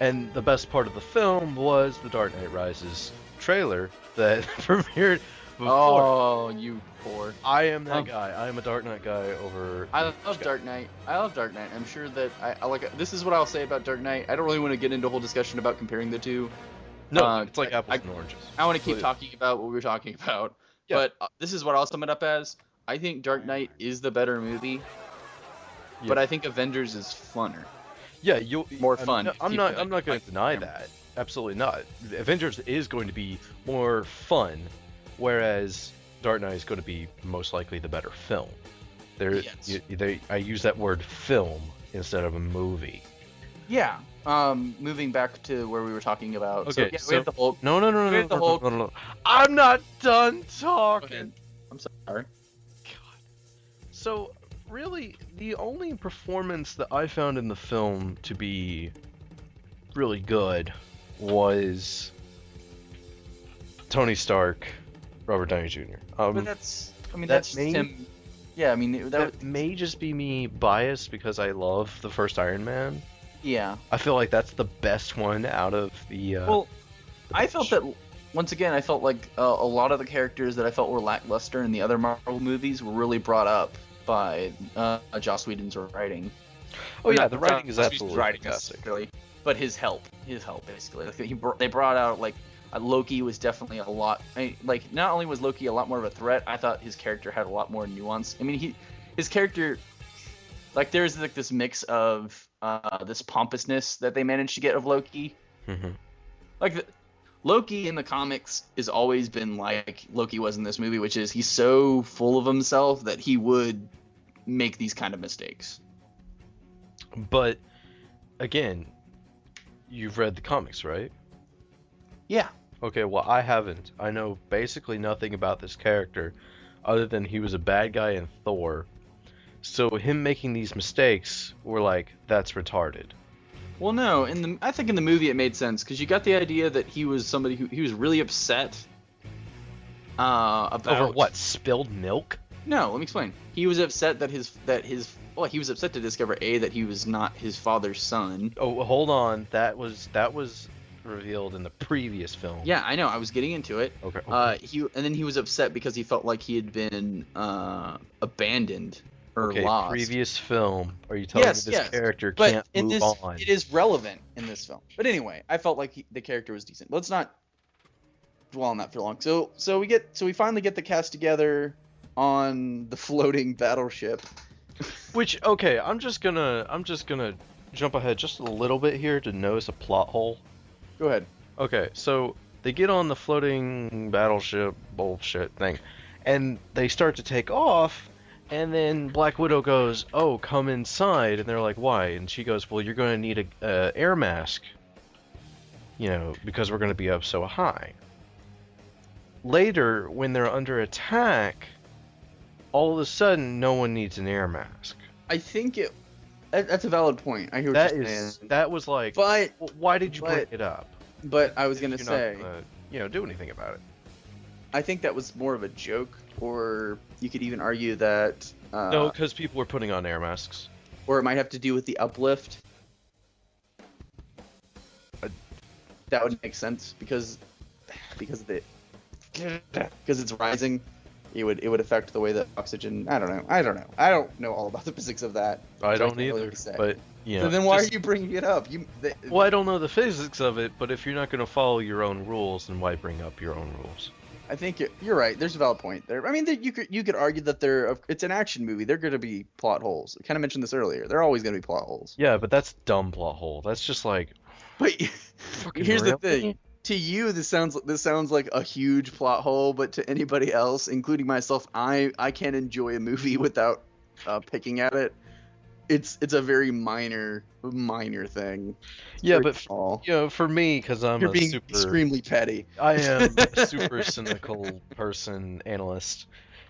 [SPEAKER 2] and the best part of the film was the Dark Knight Rises trailer that premiered before.
[SPEAKER 1] Oh, you poor.
[SPEAKER 2] I am that guy. I am a Dark Knight guy over...
[SPEAKER 1] I love Dark Knight. I'm sure that I like... This is what I'll say about Dark Knight. I don't really want to get into a whole discussion about comparing the two.
[SPEAKER 2] No, it's like apples and oranges.
[SPEAKER 1] I want to keep talking about what we were talking about. Yeah. But this is what I'll sum it up as. I think Dark Knight is the better movie. Yeah. But I think Avengers is funner.
[SPEAKER 2] Yeah,
[SPEAKER 1] more fun.
[SPEAKER 2] I'm not going to deny that. Absolutely not. Avengers is going to be more fun, whereas Dark Knight is going to be most likely the better film. I use that word film instead of a movie.
[SPEAKER 1] Yeah. Moving back to where we were talking about.
[SPEAKER 2] Okay,
[SPEAKER 1] so we have the Hulk.
[SPEAKER 2] No. I'm not done talking.
[SPEAKER 1] I'm sorry.
[SPEAKER 2] God. So, really, the only performance that I found in the film to be really good was Tony Stark, Robert Downey Jr.
[SPEAKER 1] But that's Tim. Yeah, I mean
[SPEAKER 2] that may just be me biased because I love the first Iron Man.
[SPEAKER 1] Yeah.
[SPEAKER 2] I feel like that's the best one out of the.
[SPEAKER 1] I felt that once again. I felt like a lot of the characters that I felt were lackluster in the other Marvel movies were really brought up by Joss Whedon's writing.
[SPEAKER 2] Oh yeah, the writing is absolutely fantastic.
[SPEAKER 1] But his help basically. Like they brought out like Loki was definitely a lot. Like not only was Loki a lot more of a threat, I thought his character had a lot more nuance. I mean, his character, like there's like this mix of this pompousness that they managed to get of Loki.
[SPEAKER 2] Mm-hmm.
[SPEAKER 1] Like Loki in the comics has always been like Loki was in this movie, which is he's so full of himself that he would make these kind of mistakes.
[SPEAKER 2] But again, you've read the comics, right?
[SPEAKER 1] Yeah.
[SPEAKER 2] Okay, well, I haven't. I know basically nothing about this character other than he was a bad guy in Thor. So him making these mistakes were like, that's retarded.
[SPEAKER 1] Well, no, I think in the movie it made sense because you got the idea that he was somebody who he was really upset about
[SPEAKER 2] Over what? Spilled milk?
[SPEAKER 1] No, let me explain. He was upset that he was upset to discover that he was not his father's son.
[SPEAKER 2] Oh, hold on. That was revealed in the previous film.
[SPEAKER 1] Yeah, I know. I was getting into it.
[SPEAKER 2] Okay.
[SPEAKER 1] And then he was upset because he felt like he had been abandoned or lost.
[SPEAKER 2] Previous film. Are you telling me this character can't move on?
[SPEAKER 1] It is relevant in this film. But anyway, I felt like the character was decent. Let's not dwell on that for long. So we finally get the cast together on the floating battleship.
[SPEAKER 2] Which, okay, I'm just gonna jump ahead just a little bit here to notice a plot hole.
[SPEAKER 1] Go ahead.
[SPEAKER 2] Okay, so they get on the floating battleship bullshit thing, and they start to take off, and then Black Widow goes, "Oh, come inside," and they're like, "Why?" And she goes, "Well, you're going to need a air mask, because we're going to be up so high." Later, when they're under attack, all of a sudden, no one needs an air mask.
[SPEAKER 1] I think that's a valid point. I hear what you're saying.
[SPEAKER 2] That was like,
[SPEAKER 1] but
[SPEAKER 2] why did you bring it up?
[SPEAKER 1] But I was gonna say,
[SPEAKER 2] not gonna, do anything about it.
[SPEAKER 1] I think that was more of a joke, or you could even argue that.
[SPEAKER 2] No, because people were putting on air masks.
[SPEAKER 1] Or it might have to do with the uplift. That would make sense because it's rising. It would affect the way that oxygen. I don't know. I don't know all about the physics of that.
[SPEAKER 2] I don't either. But
[SPEAKER 1] so then why are you bringing it up?
[SPEAKER 2] Well, I don't know the physics of it, but if you're not going to follow your own rules, then why bring up your own rules?
[SPEAKER 1] I think you're right. There's a valid point there. I mean, you could argue that it's an action movie. They're going to be plot holes. I kind of mentioned this earlier. They're always going to be plot holes.
[SPEAKER 2] Yeah, but that's dumb plot hole. That's just like.
[SPEAKER 1] But here's the thing. To you, this sounds like a huge plot hole, but to anybody else, including myself, I can't enjoy a movie without picking at it. It's a very minor thing.
[SPEAKER 2] Yeah, but for me, because
[SPEAKER 1] you're being extremely petty.
[SPEAKER 2] I am a super cynical person, analyst.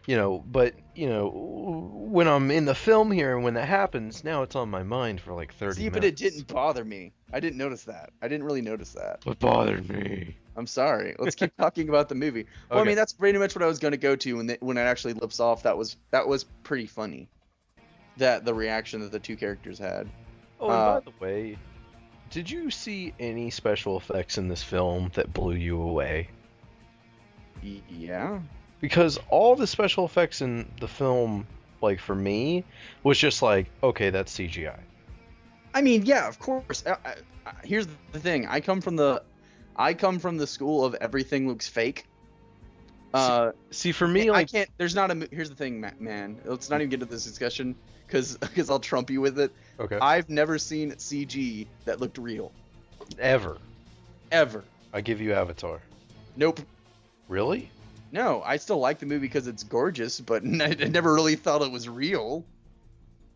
[SPEAKER 2] But when I'm in the film here and when that happens, now it's on my mind for like 30 minutes.
[SPEAKER 1] But it didn't bother me. I didn't notice that. I didn't really notice that.
[SPEAKER 2] What bothered me?
[SPEAKER 1] I'm sorry. Let's keep talking about the movie. Well,
[SPEAKER 2] Okay.
[SPEAKER 1] I mean, that's pretty much what I was going to go to when it actually lifts off. That was pretty funny. The reaction that the two characters had.
[SPEAKER 2] Oh, and by the way, did you see any special effects in this film that blew you away?
[SPEAKER 1] Yeah.
[SPEAKER 2] Because all the special effects in the film, like for me, was just like, okay, that's CGI.
[SPEAKER 1] I mean, yeah, of course. Here's the thing. I come from the school of everything looks fake.
[SPEAKER 2] See, for me,
[SPEAKER 1] I can't. There's not a. Here's the thing, man. Let's not even get into this discussion because I'll trump you with it.
[SPEAKER 2] Okay.
[SPEAKER 1] I've never seen CG that looked real.
[SPEAKER 2] Ever. I give you Avatar.
[SPEAKER 1] Nope.
[SPEAKER 2] Really?
[SPEAKER 1] No, I still like the movie because it's gorgeous, but I never really thought it was real.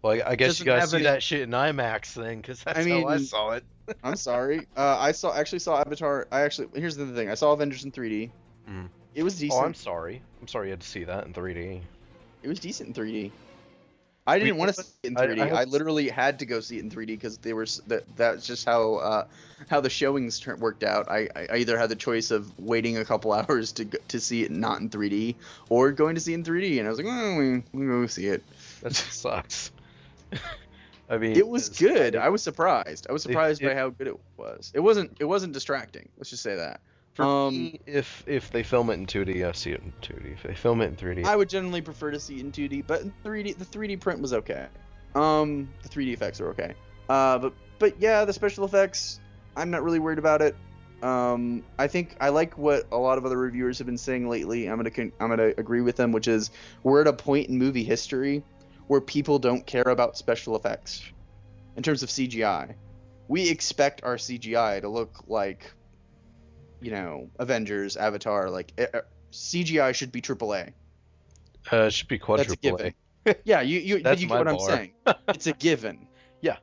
[SPEAKER 2] Well, I guess you guys see that shit in IMAX then, because that's how I saw it.
[SPEAKER 1] I'm sorry. I actually saw Avatar. Here's the thing. I saw Avengers in 3D.
[SPEAKER 2] Mm.
[SPEAKER 1] It was decent.
[SPEAKER 2] Oh, I'm sorry. You had to see that in 3D.
[SPEAKER 1] It was decent in 3D. I didn't want to see it in 3D. I literally had to go see it in 3D because that's just how the showings worked out. I either had the choice of waiting a couple hours to see it not in 3D or going to see it in 3D, and I was like, we go see it.
[SPEAKER 2] That sucks. I mean,
[SPEAKER 1] it was good. I was surprised. I was surprised by how good it was. It wasn't distracting. Let's just say that.
[SPEAKER 2] For me, if they film it in 2D, I see it in 2D. If they film it in 3D,
[SPEAKER 1] I would generally prefer to see it in 2D, but in 3D, the 3D print was okay. The 3D effects are okay. But yeah, the special effects, I'm not really worried about it. I think I like what a lot of other reviewers have been saying lately. I'm gonna agree with them, which is we're at a point in movie history where people don't care about special effects in terms of CGI. We expect our CGI to look like, Avengers, Avatar. Like CGI should be AAA.
[SPEAKER 2] It should be quadruple A.
[SPEAKER 1] Yeah, you get what I'm saying. It's a given.
[SPEAKER 2] Yeah.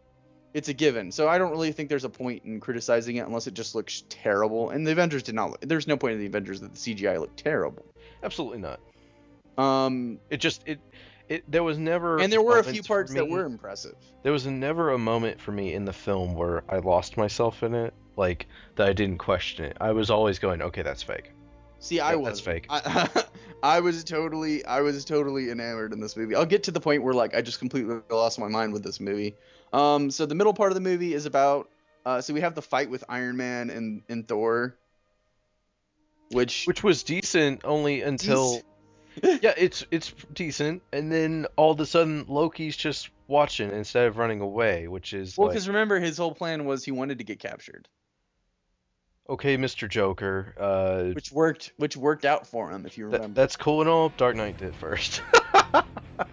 [SPEAKER 1] it's a given. So I don't really think there's a point in criticizing it unless it just looks terrible. And the Avengers did not. There's no point in the Avengers that the CGI looked terrible.
[SPEAKER 2] Absolutely not.
[SPEAKER 1] It
[SPEAKER 2] there was never.
[SPEAKER 1] And there were a few parts that were impressive.
[SPEAKER 2] There was never a moment for me in the film where I lost myself in it, like that I didn't question it. I was always going, okay, that's fake.
[SPEAKER 1] See, that's
[SPEAKER 2] fake.
[SPEAKER 1] I was totally enamored in this movie. I'll get to the point where like I just completely lost my mind with this movie. So the middle part of the movie is about so we have the fight with Iron Man and Thor, which
[SPEAKER 2] was decent only until yeah, it's decent, and then all of a sudden Loki's just watching instead of running away, which is
[SPEAKER 1] because remember his whole plan was he wanted to get captured.
[SPEAKER 2] Okay, Mr. Joker.
[SPEAKER 1] Which worked out for him, if you remember.
[SPEAKER 2] That's cool and all. Dark Knight did first.
[SPEAKER 1] I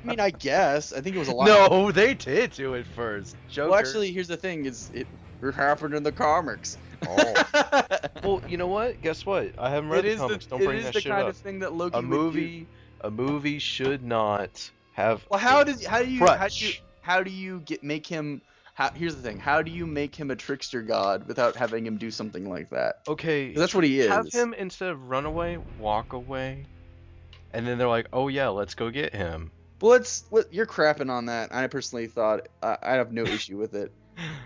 [SPEAKER 1] mean, I guess. I think it was a lot.
[SPEAKER 2] No, they did do it first. Joker.
[SPEAKER 1] Well, actually, here's the thing: it happened in the comics.
[SPEAKER 2] Oh. Well, you know what? Guess what? I haven't read the comics. Don't bring that shit up. It is the kind
[SPEAKER 1] of thing that Loki would do.
[SPEAKER 2] A movie should not have.
[SPEAKER 1] Well, how do you make him? Here's the thing: how do you make him a trickster god without having him do something like that?
[SPEAKER 2] Okay,
[SPEAKER 1] that's what he is.
[SPEAKER 2] Have him, instead of run away, walk away, and then they're like, "Oh yeah, let's go get him."
[SPEAKER 1] Well, you're crapping on that. I personally thought I have no issue with it.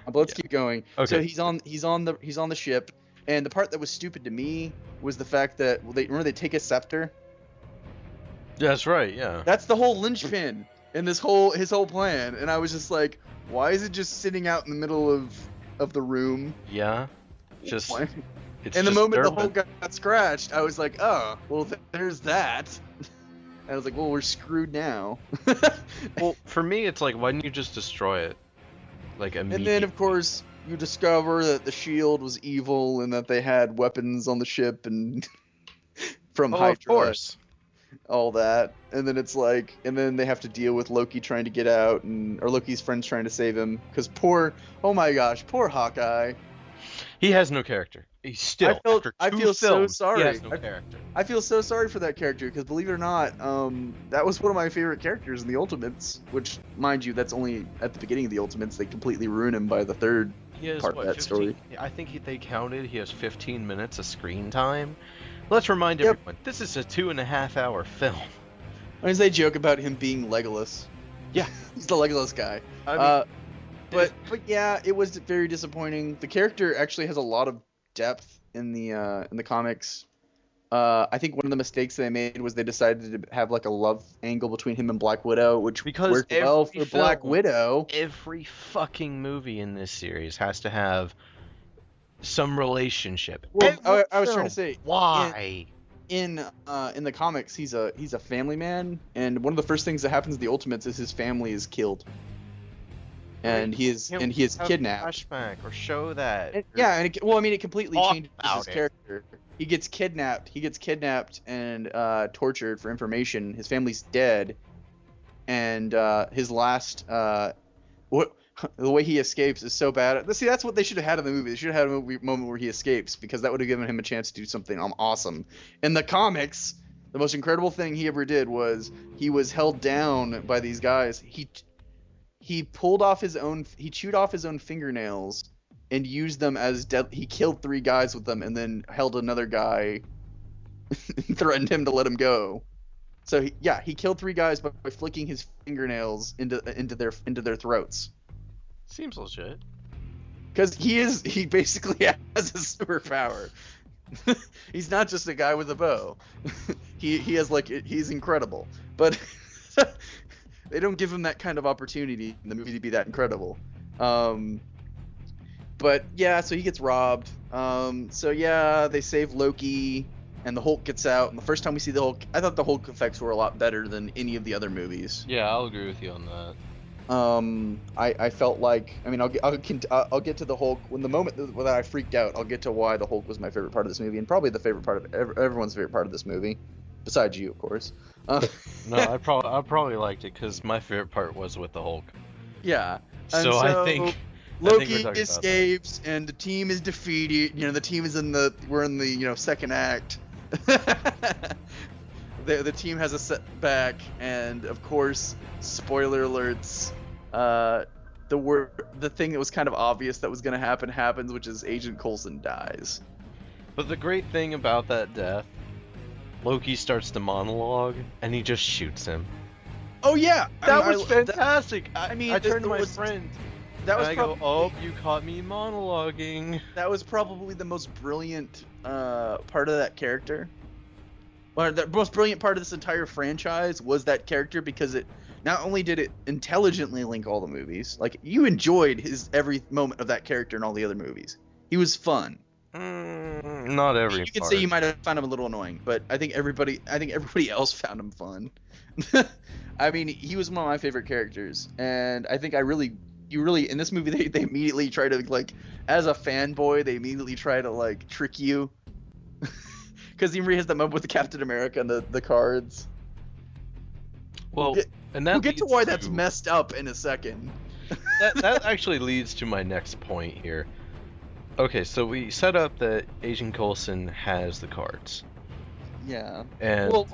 [SPEAKER 1] But let's keep going. Okay. So he's on the ship, and the part that was stupid to me was the fact that they take a scepter.
[SPEAKER 2] Yeah, that's right. Yeah.
[SPEAKER 1] That's the whole linchpin in his whole plan, and I was just like, why is it just sitting out in the middle of the room?
[SPEAKER 2] Yeah. Just.
[SPEAKER 1] And the moment the Hulk got scratched, I was like, oh, well, there's that. And I was like, well, we're screwed now.
[SPEAKER 2] Well, for me, it's like, why didn't you just destroy it? Like immediately.
[SPEAKER 1] And then, of course, you discover that the shield was evil and that they had weapons on the ship and from Hydra.
[SPEAKER 2] Of course.
[SPEAKER 1] All that. And then it's like, and then they have to deal with Loki trying to get out, or Loki's friends trying to save him. Because poor Hawkeye.
[SPEAKER 2] He has no character. He's still,
[SPEAKER 1] I feel so sorry.
[SPEAKER 2] He has no character.
[SPEAKER 1] I feel so sorry for that character, because believe it or not, that was one of my favorite characters in the Ultimates, which, mind you, that's only at the beginning of the Ultimates. They completely ruin him by the third part of that story.
[SPEAKER 2] I think they counted, he has 15 minutes of screen time. Let's remind everyone, this is a 2.5-hour film.
[SPEAKER 1] I mean, they joke about him being Legolas.
[SPEAKER 2] Yeah.
[SPEAKER 1] He's the Legolas guy. But yeah, it was very disappointing. The character actually has a lot of depth in the comics. I think one of the mistakes they made was they decided to have like a love angle between him and Black Widow, which worked well for Black Widow.
[SPEAKER 2] Every fucking movie in this series has to have some relationship.
[SPEAKER 1] Well, I was trying to say,
[SPEAKER 2] why?
[SPEAKER 1] In the comics, he's a family man, and one of the first things that happens in the Ultimates is his family is killed. And he is kidnapped.
[SPEAKER 2] Flashback or show that.
[SPEAKER 1] It completely changes his character. He gets kidnapped and tortured for information. His family's dead, and his last the way he escapes is so bad. See, that's what they should have had in the movie. They should have had a moment where he escapes, because that would have given him a chance to do something awesome. In the comics, the most incredible thing he ever did was he was held down by these guys. He chewed off his own fingernails and used them as he killed 3 guys with them, and then held another guy and threatened him to let him go. So he killed 3 guys by flicking his fingernails into their throats.
[SPEAKER 2] Seems legit.
[SPEAKER 1] Because he basically has a superpower. He's not just a guy with a bow. He's incredible. But they don't give him that kind of opportunity in the movie to be that incredible. But yeah, so he gets robbed. They save Loki, and the Hulk gets out. And the first time we see the Hulk, I thought the Hulk effects were a lot better than any of the other movies.
[SPEAKER 2] Yeah, I'll agree with you on that.
[SPEAKER 1] I felt like, I'll get to the Hulk when the moment that I freaked out. I'll get to why the Hulk was my favorite part of this movie, and probably the favorite part of everyone's favorite part of this movie, besides you, of course.
[SPEAKER 2] No, I probably liked it because my favorite part was with the Hulk.
[SPEAKER 1] Yeah.
[SPEAKER 2] So I think
[SPEAKER 1] Loki escapes and the team is defeated. The team is we're in the second act. The team has a setback, and of course, spoiler alerts, the thing that was kind of obvious that was gonna happen happens, which is Agent Coulson dies.
[SPEAKER 2] But the great thing about that death, Loki starts to monologue, and he just shoots him.
[SPEAKER 1] Oh yeah,
[SPEAKER 2] that was fantastic. I turned to my friend.
[SPEAKER 1] That was
[SPEAKER 2] and I go, oh, you caught me monologuing.
[SPEAKER 1] That was probably the most brilliant part of that character. Or the most brilliant part of this entire franchise was that character, because it not only did it intelligently link all the movies, like you enjoyed his every moment of that character in all the other movies. He was fun.
[SPEAKER 2] Not every.
[SPEAKER 1] You could say you might have found him a little annoying, but I think everybody else found him fun. I mean, he was one of my favorite characters, and I think you really in this movie they immediately try to, like, as a fanboy, they immediately try to like trick you, because he has that moment with the Captain America and the cards.
[SPEAKER 2] Well,
[SPEAKER 1] we'll get to why that's messed up in a second.
[SPEAKER 2] that actually leads to my next point here. Okay, so we set up that Agent Coulson has the cards.
[SPEAKER 1] Yeah.
[SPEAKER 2] And
[SPEAKER 1] well,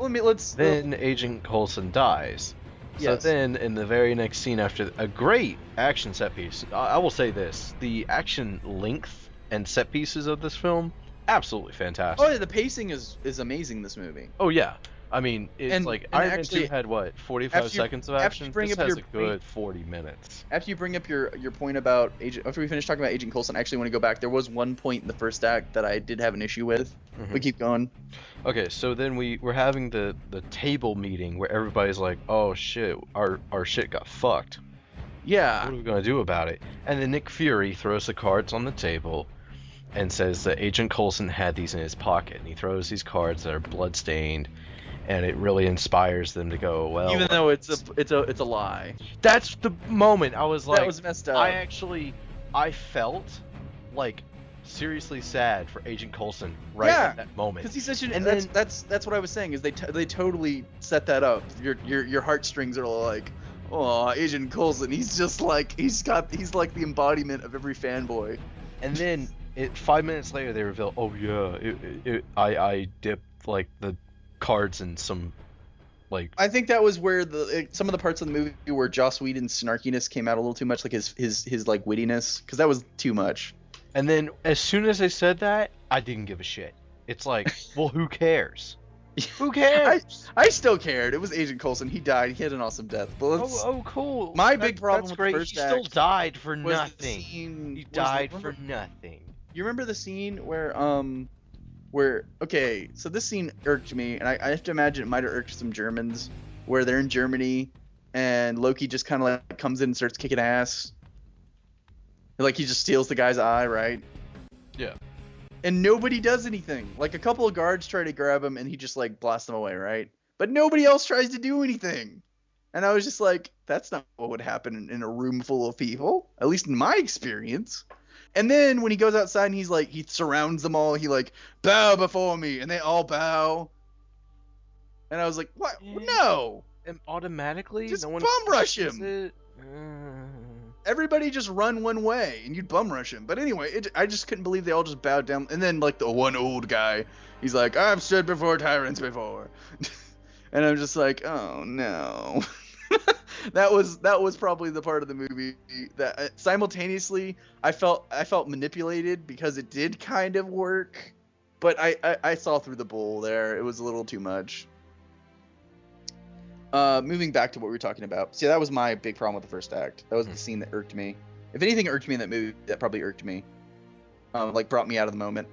[SPEAKER 1] then
[SPEAKER 2] Agent Coulson dies.
[SPEAKER 1] Yes.
[SPEAKER 2] So then, in the very next scene after a great action set piece, I will say this: the action length and set pieces of this film, absolutely fantastic.
[SPEAKER 1] Oh yeah, the pacing is amazing in this movie.
[SPEAKER 2] Oh yeah. I mean, it's like Iron Man 2 had what, 45 seconds of action? This has a good 40 minutes.
[SPEAKER 1] After you bring up your point about after we finish talking about Agent Coulson, I actually want to go back. There was one point in the first act that I did have an issue with. We keep going.
[SPEAKER 2] Okay, so then we're having the table meeting where everybody's like, oh shit, our shit got fucked.
[SPEAKER 1] Yeah.
[SPEAKER 2] What are we gonna do about it? And then Nick Fury throws the cards on the table and says that Agent Coulson had these in his pocket, and he throws these cards that are bloodstained. And it really inspires them to go, well,
[SPEAKER 1] even though it's a lie.
[SPEAKER 2] That's the moment I was like,
[SPEAKER 1] that was messed up.
[SPEAKER 2] I felt like seriously sad for Agent Coulson at that moment.
[SPEAKER 1] Because he's such an, and that's what I was saying, is they totally set that up. Your heartstrings are like, oh, Agent Coulson, he's just like he's like the embodiment of every fanboy.
[SPEAKER 2] And then 5 minutes later they reveal, oh yeah, I dipped like the cards and some, like,
[SPEAKER 1] I think that was where some of the parts of the movie where Joss Whedon's snarkiness came out a little too much, like his like wittiness, because that was too much.
[SPEAKER 2] And then as soon as they said that, I didn't give a shit. It's like, well, who cares? Who cares?
[SPEAKER 1] I still cared. It was Agent Coulson. He died. He had an awesome death. But
[SPEAKER 2] cool.
[SPEAKER 1] My big problem with
[SPEAKER 2] great.
[SPEAKER 1] the first
[SPEAKER 2] he still died for
[SPEAKER 1] was
[SPEAKER 2] nothing. He died for nothing.
[SPEAKER 1] You remember the scene where okay, so this scene irked me, and I have to imagine it might have irked some Germans, where they're in Germany and Loki just kind of like comes in and starts kicking ass. Like he just steals the guy's eye, right?
[SPEAKER 2] Yeah.
[SPEAKER 1] And nobody does anything. Like a couple of guards try to grab him and he just like blasts them away, right? But nobody else tries to do anything. And I was just like, that's not what would happen in a room full of people, at least in my experience. And then when he goes outside and he surrounds them all, he like, bow before me, and they all bow. And I was like, what? No.
[SPEAKER 2] And automatically?
[SPEAKER 1] Just bum rush him. Everybody just run one way, and you'd bum rush him. But anyway, I just couldn't believe they all just bowed down. And then like the one old guy, he's like, I've stood before tyrants before. And I'm just like, oh no. That was probably the part of the movie that simultaneously I felt manipulated, because it did kind of work, but I saw through the bull there. It was a little too much. Moving back to what we were talking about. See, that was my big problem with the first act. That was the scene that irked me. If anything irked me in that movie, that probably irked me. Like brought me out of the moment.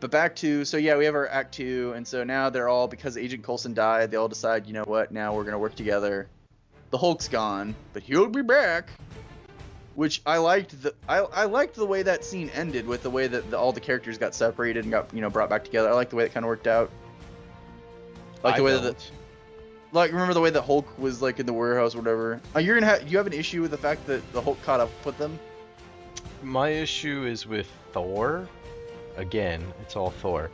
[SPEAKER 1] But back to, so yeah, we have our Act 2, and so now they're all, because Agent Coulson died, they all decide, you know what, now we're going to work together. The Hulk's gone, but he'll be back. Which I liked I liked the way that scene ended, with the way that all the characters got separated and got, brought back together. I like the way it kind of worked out. Like the way like, remember the way that Hulk was like in the warehouse or whatever? You have an issue with the fact that the Hulk caught up with them?
[SPEAKER 2] My issue is with Thor. Again, it's all Thor.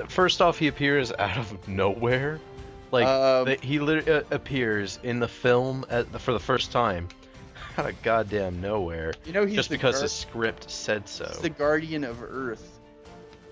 [SPEAKER 2] First off, he appears out of nowhere. Like, he literally appears in the film for the first time out of goddamn nowhere.
[SPEAKER 1] He's
[SPEAKER 2] just because the script said so.
[SPEAKER 1] He's the guardian of Earth.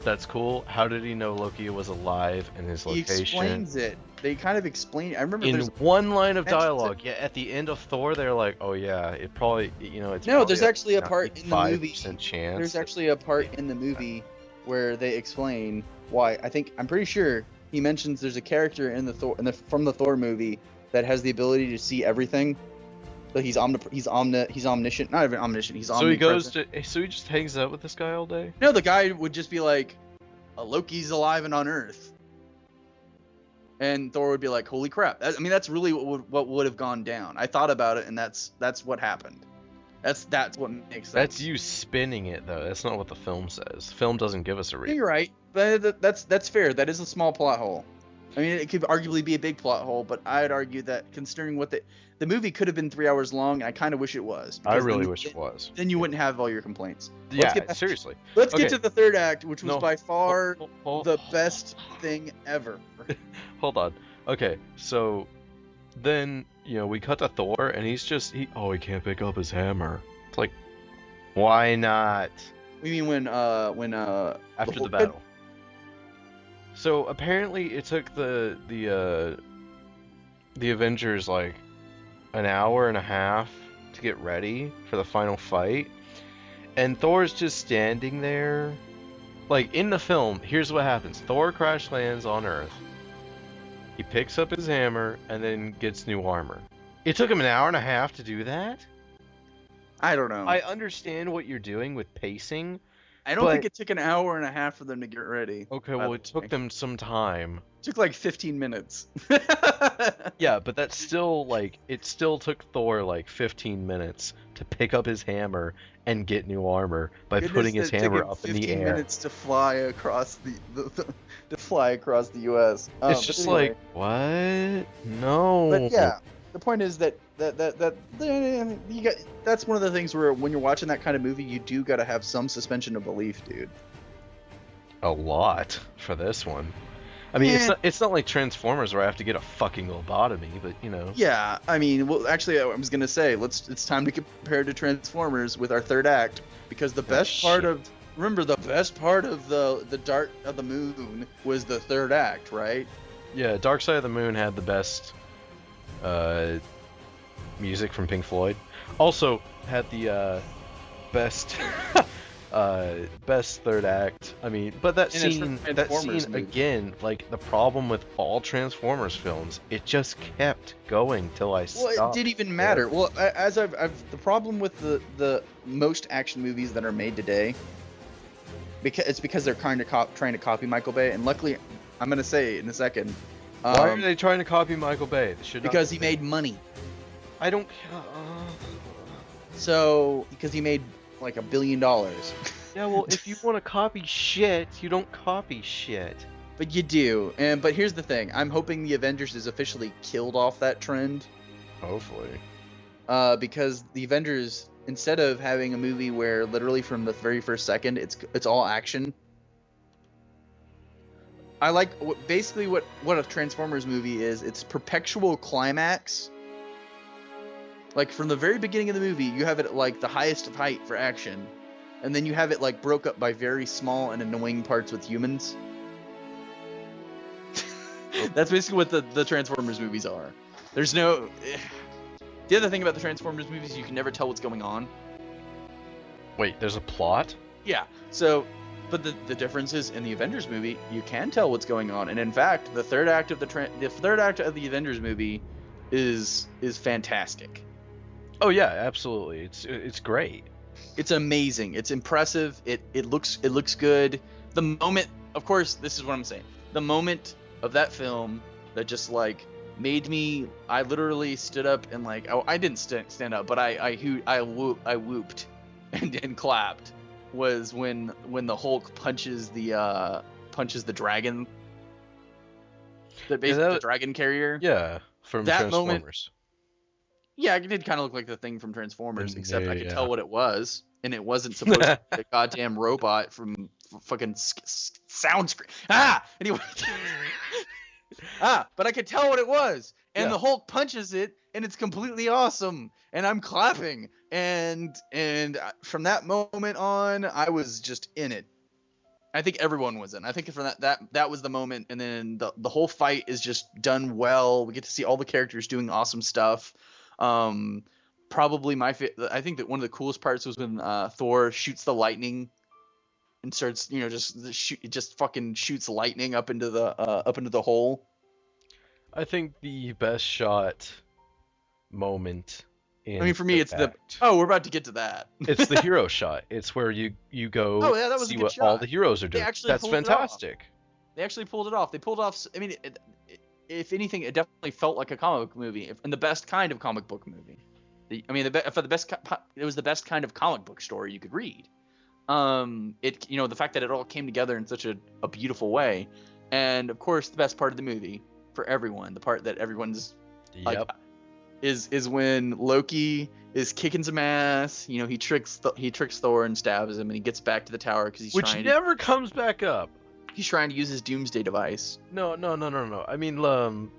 [SPEAKER 2] That's cool. How did he know Loki was alive in his location?
[SPEAKER 1] He explains it. They kind of explain. I remember
[SPEAKER 2] In
[SPEAKER 1] there's
[SPEAKER 2] one line of dialogue. Yeah, at the end of Thor, they're like, "Oh yeah, it probably, it's
[SPEAKER 1] no." There's actually a part in the movie.
[SPEAKER 2] Chance.
[SPEAKER 1] There's actually a part in the movie where they explain why. I'm pretty sure he mentions there's a character in the Thor from the Thor movie that has the ability to see everything. Like he's omniscient. Not even omniscient. He's omnipresent.
[SPEAKER 2] So he just hangs out with this guy all day?
[SPEAKER 1] No, the guy would just be like, Loki's alive and on Earth. And Thor would be like, holy crap. That's really what would have gone down. I thought about it, and that's what happened. That's what makes sense.
[SPEAKER 2] That's you spinning it, though. That's not what the film says. The film doesn't give us a reason.
[SPEAKER 1] You're right, but that's fair. That is a small plot hole. It could arguably be a big plot hole, but I'd argue that considering what the movie could have been 3 hours long, and I kind of wish it was.
[SPEAKER 2] I really wish it was.
[SPEAKER 1] Then you wouldn't have all your complaints.
[SPEAKER 2] Seriously.
[SPEAKER 1] Let's get to the third act, which was by far the best thing ever.
[SPEAKER 2] Hold on. Okay, so then, we cut to Thor, and he can't pick up his hammer. It's like, why not?
[SPEAKER 1] We mean when
[SPEAKER 2] after the battle. So apparently it took the Avengers like an hour and a half to get ready for the final fight, and Thor's just standing there. Like in the film, here's what happens: Thor crash lands on Earth. He picks up his hammer and then gets new armor. It took him an hour and a half to do that?
[SPEAKER 1] I don't know.
[SPEAKER 2] I understand what you're doing with pacing.
[SPEAKER 1] I don't think it took an hour and a half for them to get ready.
[SPEAKER 2] Okay, well, it took them some time.
[SPEAKER 1] It took like 15 minutes.
[SPEAKER 2] Yeah, but that's still it still took Thor like 15 minutes to pick up his hammer and get new armor by putting his hammer up in the air.
[SPEAKER 1] 15 minutes to fly across the U.S.
[SPEAKER 2] It's just like, what? No.
[SPEAKER 1] But yeah, the point is that you got. That's one of the things where when you're watching that kind of movie, you do got to have some suspension of belief, dude.
[SPEAKER 2] A lot for this one. It's not like Transformers where I have to get a fucking lobotomy, but
[SPEAKER 1] Yeah, well, actually, I was gonna say it's time to compare to Transformers with our third act, because the best part of the Dark of the Moon was the third act, right?
[SPEAKER 2] Yeah, Dark Side of the Moon had the best music from Pink Floyd. Also had the best best third act. But that scene again, like the problem with all Transformers films, it just kept going till I stopped.
[SPEAKER 1] Well, it didn't even matter. Well, as the problem with the most action movies that are made today, because they're kind of trying to copy Michael Bay, and luckily, I'm gonna say in a second.
[SPEAKER 2] Why are they trying to copy Michael Bay?
[SPEAKER 1] Because he made money.
[SPEAKER 2] I don't.
[SPEAKER 1] Because he made like $1 billion.
[SPEAKER 2] Yeah, well, if you want to copy shit, you don't copy shit.
[SPEAKER 1] But you do. But here's the thing. I'm hoping the Avengers is officially killed off that trend.
[SPEAKER 2] Hopefully.
[SPEAKER 1] Because the Avengers, instead of having a movie where literally from the very first second it's all action. I like basically what a Transformers movie is. It's perpetual climax. Like from the very beginning of the movie, you have it at like the highest of height for action, and then you have it like broke up by very small and annoying parts with humans. That's basically what the Transformers movies are. There's no. The other thing about the Transformers movies, you can never tell what's going on.
[SPEAKER 2] Wait, there's a plot?
[SPEAKER 1] Yeah. So, but the difference is in the Avengers movie, you can tell what's going on, and in fact, the third act of the Avengers movie is fantastic.
[SPEAKER 2] Oh yeah, absolutely. It's great.
[SPEAKER 1] It's amazing. It's impressive. It looks good. The moment, of course, this is what I'm saying. The moment of that film that just like made me, I literally stood up and like, I didn't stand up, but I whooped and clapped, was when the Hulk punches the dragon. The dragon carrier.
[SPEAKER 2] Yeah, from
[SPEAKER 1] that
[SPEAKER 2] Transformers.
[SPEAKER 1] Moment, yeah, it did kind of look like the thing from Transformers, except I could tell what it was, and it wasn't supposed to be a goddamn robot from fucking sound screen. Anyway. But I could tell what it was, and the Hulk punches it, and it's completely awesome, and I'm clapping, and from that moment on, I was just in it. I think everyone was in. I think for that was the moment, and then the whole fight is just done well. We get to see all the characters doing awesome stuff. Probably I think that one of the coolest parts was when Thor shoots the lightning and starts, just fucking shoots lightning up into the hole.
[SPEAKER 2] I think the best shot moment.
[SPEAKER 1] For me, it's we're about to get to that.
[SPEAKER 2] It's the hero shot. It's where you go
[SPEAKER 1] that was
[SPEAKER 2] see
[SPEAKER 1] a good
[SPEAKER 2] what
[SPEAKER 1] shot.
[SPEAKER 2] all the heroes are doing. That's fantastic.
[SPEAKER 1] They actually pulled it off. They pulled off. I mean, if anything, it definitely felt like a comic book movie, and the best kind of comic book movie. It was the best kind of comic book story you could read. The fact that it all came together in such a beautiful way, and of course the best part of the movie for everyone, the part that everyone's is when Loki is kicking some ass. He tricks Thor and stabs him, and he gets back to the tower because
[SPEAKER 2] Which never comes back up.
[SPEAKER 1] He's trying to use his doomsday device.
[SPEAKER 2] No. I mean,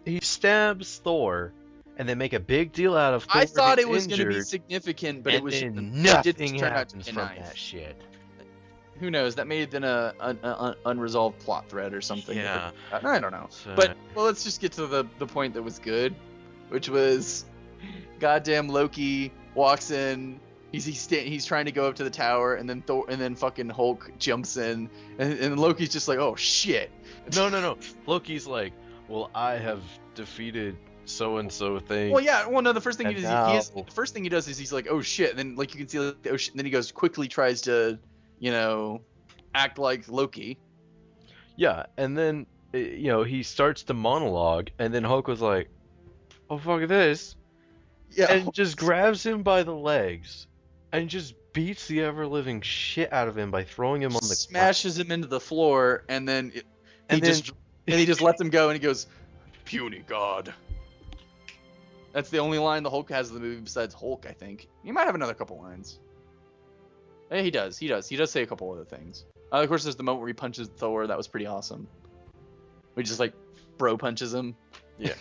[SPEAKER 2] he stabs Thor, and they make a big deal out of Thor.
[SPEAKER 1] I thought it was going to be significant, but
[SPEAKER 2] nothing happens from that shit.
[SPEAKER 1] Who knows? That may have been an unresolved plot thread or something.
[SPEAKER 2] Yeah.
[SPEAKER 1] I don't know. But let's just get to the point that was good, which was goddamn Loki walks in. He's trying to go up to the tower, and then fucking Hulk jumps in, and Loki's just like, oh shit.
[SPEAKER 2] No. Loki's like, well, I have defeated so and so thing.
[SPEAKER 1] Well, yeah. Well, no. The first thing the first thing he does is he's like, oh shit, and then like you can see like, oh shit, and then he quickly tries to, act like Loki.
[SPEAKER 2] Yeah, and then he starts the monologue, and then Hulk was like, oh fuck this. Yeah. And just grabs him by the legs. And just beats the ever-living shit out of him by throwing him on the
[SPEAKER 1] smashes him into the floor, and then he just lets him go, and he goes, "Puny God." That's the only line the Hulk has in the movie besides Hulk, I think. He might have another couple lines. Yeah, he does. He does say a couple other things. Of course, there's the moment where he punches Thor. That was pretty awesome. We just like bro punches him.
[SPEAKER 2] Yeah.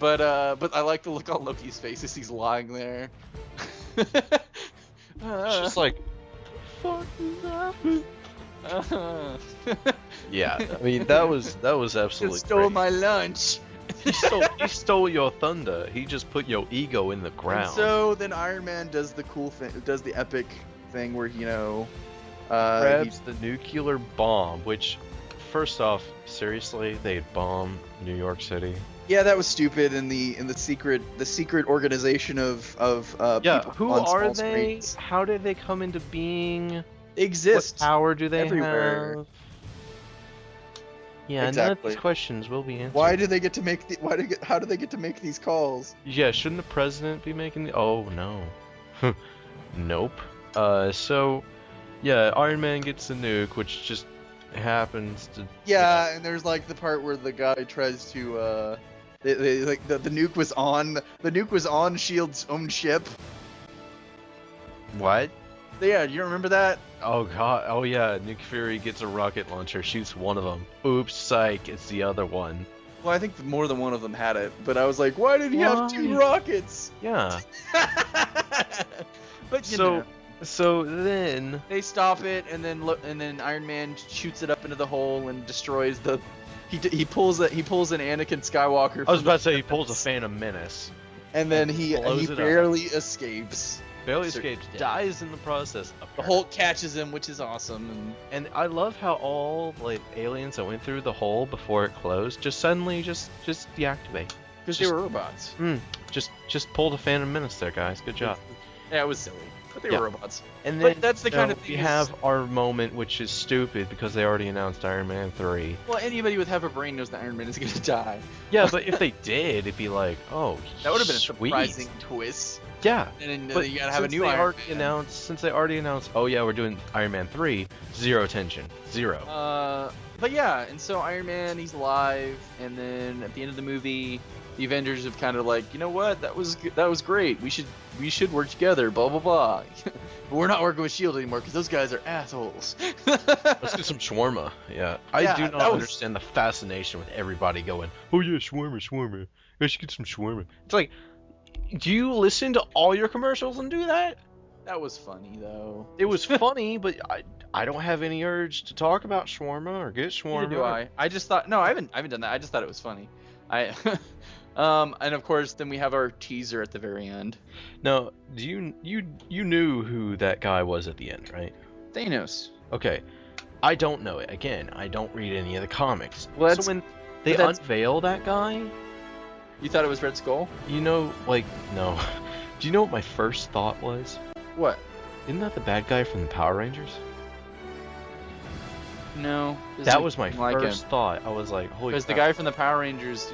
[SPEAKER 1] But I like the look on Loki's face as he's lying there.
[SPEAKER 2] It's just like, fuck is happening? Yeah, I mean that was absolutely.
[SPEAKER 1] He stole
[SPEAKER 2] great.
[SPEAKER 1] my lunch.
[SPEAKER 2] He stole your thunder. He just put your ego in the ground.
[SPEAKER 1] And so then Iron Man does the cool thing, does the epic thing where
[SPEAKER 2] grabs the nuclear bomb. Which, first off, seriously, they'd bomb New York City.
[SPEAKER 1] Yeah, that was stupid. In the secret organization of people
[SPEAKER 2] who
[SPEAKER 1] on
[SPEAKER 2] are
[SPEAKER 1] small
[SPEAKER 2] they?
[SPEAKER 1] screens.
[SPEAKER 2] How did they come into being?
[SPEAKER 1] They exist.
[SPEAKER 2] What power do they
[SPEAKER 1] everywhere.
[SPEAKER 2] have? Yeah,
[SPEAKER 1] exactly.
[SPEAKER 2] None of these questions will be answered.
[SPEAKER 1] Why do they get to make how do they get to make these calls?
[SPEAKER 2] Yeah, shouldn't the president be making the? Oh no. Nope. So, yeah, Iron Man gets the nuke, which just happens to.
[SPEAKER 1] Yeah, and there's like the part where the guy tries to like the nuke was on Shield's own ship.
[SPEAKER 2] What?
[SPEAKER 1] Yeah, you remember that?
[SPEAKER 2] Oh god. Oh yeah, Nick Fury gets a rocket launcher, shoots one of them. Oops, psych, it's the other one.
[SPEAKER 1] Well, I think more than one of them had it, but I was like, why did he have two rockets?
[SPEAKER 2] Yeah.
[SPEAKER 1] But
[SPEAKER 2] so then
[SPEAKER 1] they stop it, and then Iron Man shoots it up into the hole and destroys the. He pulls an Anakin Skywalker.
[SPEAKER 2] I was about to say he pulls a Phantom Menace.
[SPEAKER 1] And then he barely escapes.
[SPEAKER 2] Barely escapes, dies in the process.
[SPEAKER 1] The Hulk catches him, which is awesome.
[SPEAKER 2] And I love how all like aliens that went through the hole before it closed just suddenly just deactivate.
[SPEAKER 1] Because they were robots.
[SPEAKER 2] Just pulled a Phantom Menace there, guys. Good job.
[SPEAKER 1] Yeah, it was silly. But they were robots.
[SPEAKER 2] And then
[SPEAKER 1] that's the kind of thing
[SPEAKER 2] we have our moment, which is stupid because they already announced Iron Man 3.
[SPEAKER 1] Well, anybody with half a brain knows that Iron Man is going to die.
[SPEAKER 2] Yeah, but if they did, it'd be like, oh,
[SPEAKER 1] that would have been a
[SPEAKER 2] sweet.
[SPEAKER 1] Surprising twist.
[SPEAKER 2] Yeah,
[SPEAKER 1] and then
[SPEAKER 2] but
[SPEAKER 1] you gotta have a new Iron Man.
[SPEAKER 2] Since they already announced, oh yeah, we're doing Iron Man 3, zero tension, zero.
[SPEAKER 1] But yeah, and so Iron Man, he's alive, and then at the end of the movie, the Avengers have kind of like, you know what, that was great. We should work together. Blah blah blah. But we're not working with Shield anymore because those guys are assholes.
[SPEAKER 2] Let's get some shawarma. Yeah, I do not understand the fascination with everybody going, oh yeah, shawarma. I should get some shawarma. It's like, do you listen to all your commercials and do that?
[SPEAKER 1] That was funny though.
[SPEAKER 2] It was funny, but I don't have any urge to talk about shawarma or get shawarma.
[SPEAKER 1] Neither do I. I just thought I haven't done that. I just thought it was funny. And of course then we have our teaser at the very end.
[SPEAKER 2] No, you knew who that guy was at the end, right?
[SPEAKER 1] Thanos.
[SPEAKER 2] Okay. I don't know it. Again, I don't read any of the comics.
[SPEAKER 1] Well,
[SPEAKER 2] so when they unveil that guy,
[SPEAKER 1] you thought it was Red Skull?
[SPEAKER 2] You know, like, no. Do you know what my first thought was?
[SPEAKER 1] What?
[SPEAKER 2] Isn't that the bad guy from the Power Rangers?
[SPEAKER 1] No.
[SPEAKER 2] That was my first thought. I was like, holy crap.
[SPEAKER 1] Because the guy from the Power Rangers,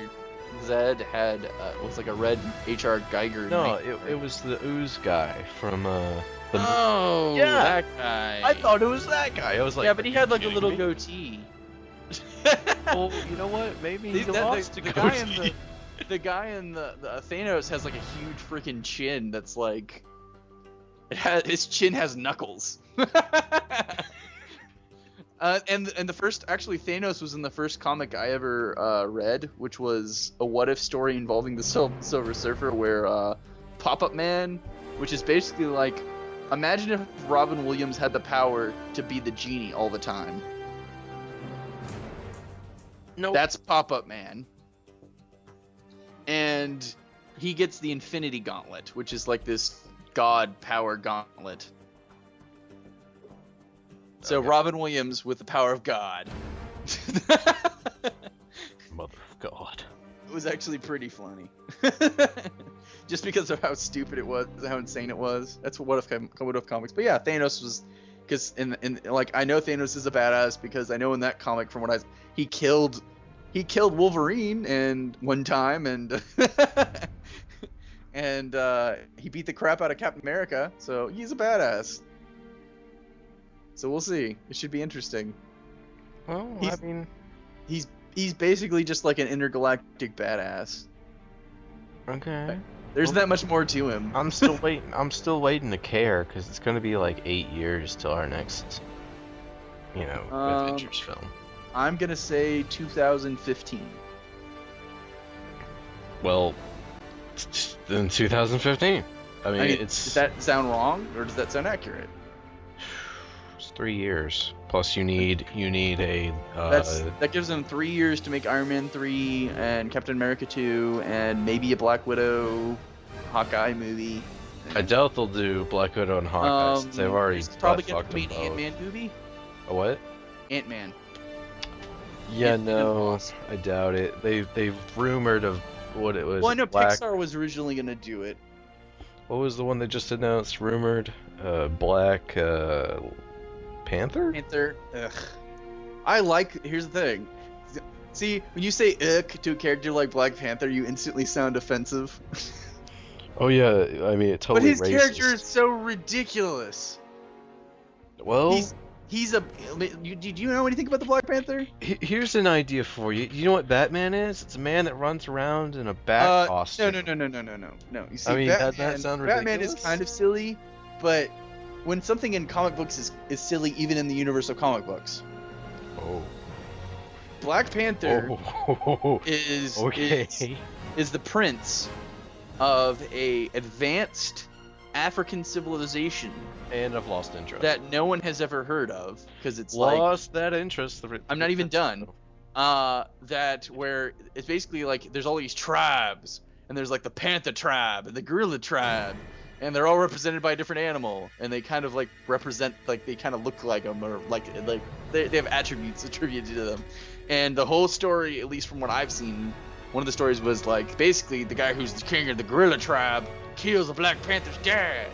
[SPEAKER 1] Zed, had was like a red H.R. Geiger.
[SPEAKER 2] No, it was the Ooze guy from
[SPEAKER 1] Oh,
[SPEAKER 2] yeah,
[SPEAKER 1] that guy.
[SPEAKER 2] I thought it was that guy. I was like,
[SPEAKER 1] yeah, but he had like a little goatee.
[SPEAKER 2] Well, you know what? Maybe he lost
[SPEAKER 1] the guy in the Thanos has like a huge freaking chin that's like his chin has knuckles. And the first, actually, Thanos was in the first comic I ever read, which was a what if story involving the Silver Surfer, where Pop-Up Man, which is basically like, imagine if Robin Williams had the power to be the genie all the time.
[SPEAKER 2] No,
[SPEAKER 1] that's Pop-Up Man. And he gets the Infinity Gauntlet, which is like this god power gauntlet. So okay. Robin Williams with the power of God.
[SPEAKER 2] Mother of God.
[SPEAKER 1] It was actually pretty funny. Just because of how stupid it was, how insane it was. That's what if comics. But yeah, Thanos was, because in like, I know Thanos is a badass because I know in that comic, from what he killed Wolverine and one time, and and he beat the crap out of Captain America, so he's a badass. So we'll see. It should be interesting.
[SPEAKER 2] Well,
[SPEAKER 1] he's basically just like an intergalactic badass.
[SPEAKER 2] Okay.
[SPEAKER 1] There's that much more to him.
[SPEAKER 2] I'm still waiting. I'm still waiting to care because it's going to be like 8 years till our next, Avengers film.
[SPEAKER 1] I'm gonna say 2015.
[SPEAKER 2] Well, then 2015. I mean,
[SPEAKER 1] does that sound wrong or does that sound accurate?
[SPEAKER 2] It's 3 years. Plus, you need a.
[SPEAKER 1] That gives them 3 years to make Iron Man 3 and Captain America 2 and maybe a Black Widow, Hawkeye movie.
[SPEAKER 2] I doubt they'll do Black Widow and Hawkeye since they've already
[SPEAKER 1] probably gonna be an Ant-Man movie.
[SPEAKER 2] A what?
[SPEAKER 1] Ant-Man.
[SPEAKER 2] Yeah, no, I doubt it. They've rumored of what it was.
[SPEAKER 1] Well, I know Pixar was originally gonna do it.
[SPEAKER 2] What was the one they just announced? Rumored, Black Panther.
[SPEAKER 1] Ugh. Here's the thing. See, when you say "ugh" to a character like Black Panther, you instantly sound offensive.
[SPEAKER 2] Oh yeah, I mean it totally.
[SPEAKER 1] But his character is so ridiculous.
[SPEAKER 2] Well.
[SPEAKER 1] Do you know anything about the Black Panther?
[SPEAKER 2] Here's an idea for you. You know what Batman is? It's a man that runs around in a bat costume.
[SPEAKER 1] No. You see,
[SPEAKER 2] I mean,
[SPEAKER 1] Batman,
[SPEAKER 2] that sound ridiculous?
[SPEAKER 1] Batman is kind of silly, but when something in comic books is silly, even in the universe of comic books.
[SPEAKER 2] Oh.
[SPEAKER 1] Black Panther is the prince of a advanced African civilization.
[SPEAKER 2] And I've lost interest.
[SPEAKER 1] That no one has ever heard of, because it's
[SPEAKER 2] lost that interest.
[SPEAKER 1] I'm not even done. That where it's basically like there's all these tribes, and there's like the Panther tribe and the Gorilla tribe, and they're all represented by a different animal, and they kind of like represent, like they kind of look like them, or like they have attributes attributed to them. And the whole story, at least from what I've seen, one of the stories was like basically the guy who's the king of the Gorilla tribe kills the Black Panther's dad.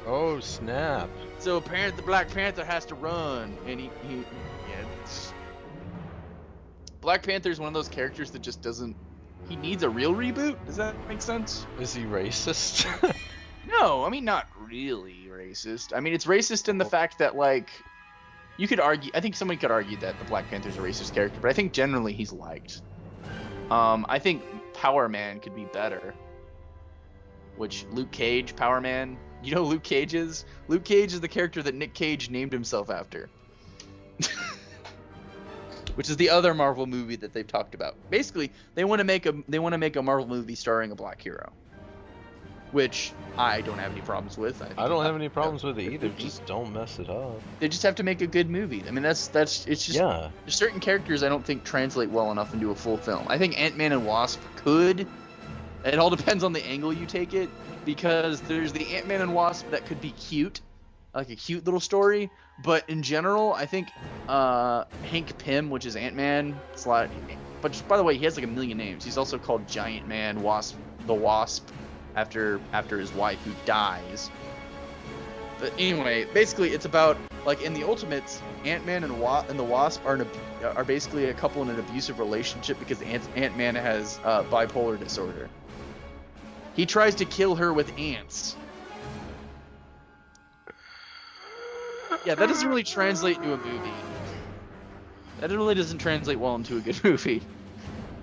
[SPEAKER 2] Oh snap!
[SPEAKER 1] So apparently the Black Panther has to run, and Black Panther is one of those characters that just doesn't. He needs a real reboot. Does that make sense?
[SPEAKER 2] Is he racist?
[SPEAKER 1] No, I mean not really racist. I mean it's racist in the fact that like you could argue. I think somebody could argue that the Black Panther's a racist character, but I think generally he's liked. I think Power Man could be better. Which Luke Cage, Power Man. You know who Luke Cage is? Luke Cage is the character that Nick Cage named himself after. Which is the other Marvel movie that they've talked about. Basically, they want to make a Marvel movie starring a black hero. which I don't have any problems with.
[SPEAKER 2] I don't have any problems with it either. Just don't mess it up.
[SPEAKER 1] They just have to make a good movie. I mean, that's it's just
[SPEAKER 2] Yeah.
[SPEAKER 1] There's certain characters I don't think translate well enough into a full film. I think Ant-Man and Wasp could. It all depends on the angle you take it, because there's the Ant-Man and Wasp that could be cute, like a cute little story. But in general, I think Hank Pym, which is Ant-Man, but by the way, he has like a million names. He's also called Giant Man, the Wasp, after his wife who dies. But anyway, basically it's about, like, in the Ultimates, Ant-Man and the Wasp are basically a couple in an abusive relationship because Ant-Man has bipolar disorder. He tries to kill her with ants. Yeah, that doesn't really translate into a movie. That really doesn't translate well into a good movie.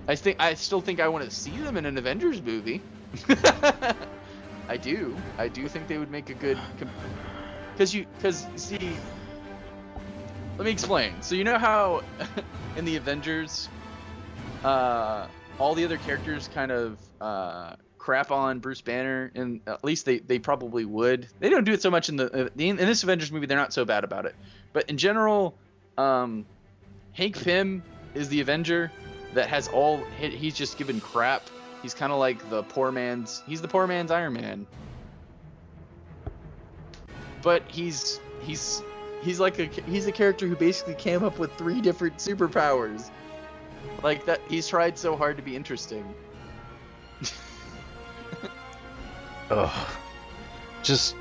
[SPEAKER 1] I still think I want to see them in an Avengers movie. I do think they would make a good, because see, let me explain. So you know how in the Avengers, all the other characters kind of crap on Bruce Banner, and at least they probably would. They don't do it so much in this Avengers movie. They're not so bad about it, but in general, Hank Pym is the Avenger that has he's just given crap. He's kind of like he's the poor man's Iron Man. But he's a character who basically came up with 3 different superpowers. Like that, he's tried so hard to be interesting.
[SPEAKER 2] Ugh. Just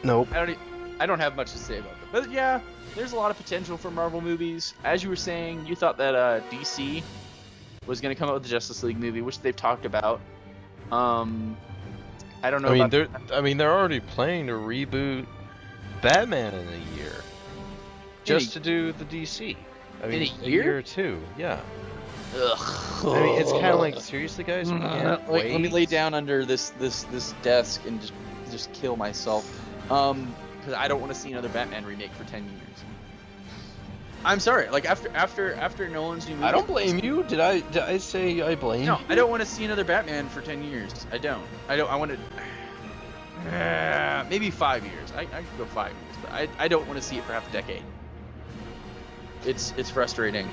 [SPEAKER 2] nope.
[SPEAKER 1] I don't have much to say about them. But yeah, there's a lot of potential for Marvel movies. As you were saying, you thought that DC was going to come out with the Justice League movie, which they've talked about. I don't know.
[SPEAKER 2] They're already planning to reboot Batman in a year, just to do the DC. I mean,
[SPEAKER 1] in
[SPEAKER 2] a year or two, yeah.
[SPEAKER 1] Ugh.
[SPEAKER 2] I mean, it's kind of like, seriously, guys, we can't wait.
[SPEAKER 1] Let me lay down under this desk and just kill myself, because I don't want to see another Batman remake for 10 years. I'm sorry. Like after Nolan's new movie.
[SPEAKER 2] I don't blame you. Did I say I blame you?
[SPEAKER 1] No, I don't want to see another Batman for 10 years. I don't. I want to. Maybe 5 years. I could go 5 years, but I don't want to see it for half a decade. It's frustrating.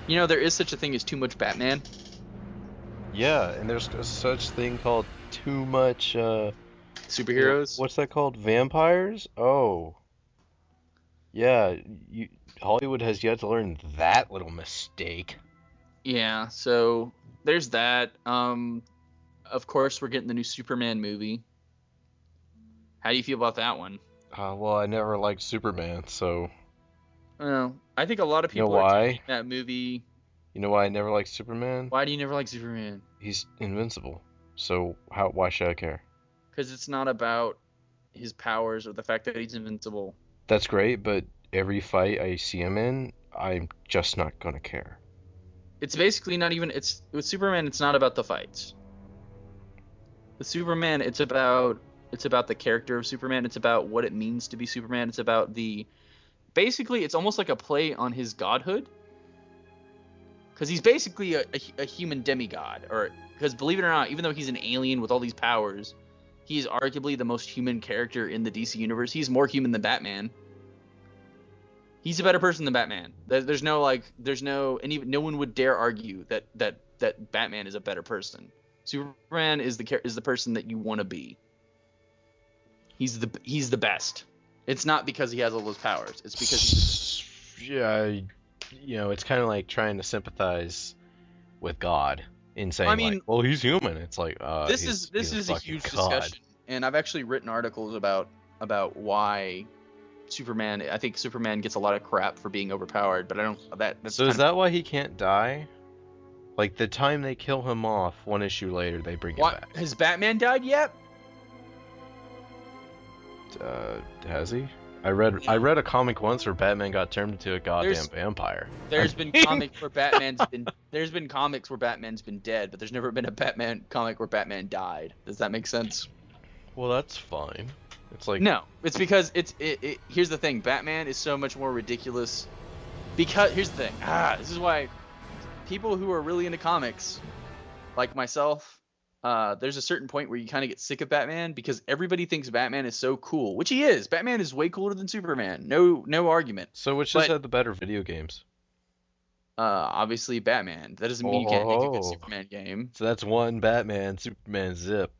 [SPEAKER 1] There is such a thing as too much Batman.
[SPEAKER 2] Yeah, and there's such thing called too much
[SPEAKER 1] superheroes.
[SPEAKER 2] What's that called? Vampires? Oh. Yeah, Hollywood has yet to learn that little mistake.
[SPEAKER 1] Yeah, so there's that. Of course, we're getting the new Superman movie. How do you feel about that one?
[SPEAKER 2] Well, I never liked Superman, so.
[SPEAKER 1] I think a lot of people
[SPEAKER 2] are
[SPEAKER 1] taking that movie.
[SPEAKER 2] You know why I never liked Superman?
[SPEAKER 1] Why do you never like Superman?
[SPEAKER 2] He's invincible. So why should I care?
[SPEAKER 1] Because it's not about his powers or the fact that he's invincible.
[SPEAKER 2] That's great, but every fight I see him in, I'm just not gonna care.
[SPEAKER 1] It's basically not even. With Superman, it's not about the fights. With Superman, it's about the character of Superman. It's about what it means to be Superman. It's about basically, it's almost like a play on his godhood. Because he's basically a human demigod. Because believe it or not, even though he's an alien with all these powers, he's arguably the most human character in the DC universe. He's more human than Batman. He's a better person than Batman. There's no, and even no one would dare argue that Batman is a better person. Superman is the person that you want to be. He's the best. It's not because he has all those powers. It's because
[SPEAKER 2] it's kind of like trying to sympathize with God in saying, well, he's human. It's like
[SPEAKER 1] this is a huge discussion, and I've actually written articles about why Superman. I think Superman gets a lot of crap for being overpowered, but I don't.
[SPEAKER 2] So is that why he can't die? Like the time they kill him off, one issue later they bring him back.
[SPEAKER 1] Has Batman died yet?
[SPEAKER 2] Has he? I read a comic once where Batman got turned into a goddamn vampire.
[SPEAKER 1] There's been comics where Batman's been dead, but there's never been a Batman comic where Batman died. Does that make sense?
[SPEAKER 2] Well, that's fine. It's like
[SPEAKER 1] no, it's because here's the thing. Batman is so much more ridiculous. Because here's the thing. This is why people who are really into comics, like myself, there's a certain point where you kind of get sick of Batman because everybody thinks Batman is so cool, which he is. Batman is way cooler than Superman. No argument.
[SPEAKER 2] So which has had the better video games?
[SPEAKER 1] Obviously Batman. That doesn't mean you can't make a good Superman game.
[SPEAKER 2] So that's one Batman, Superman zip.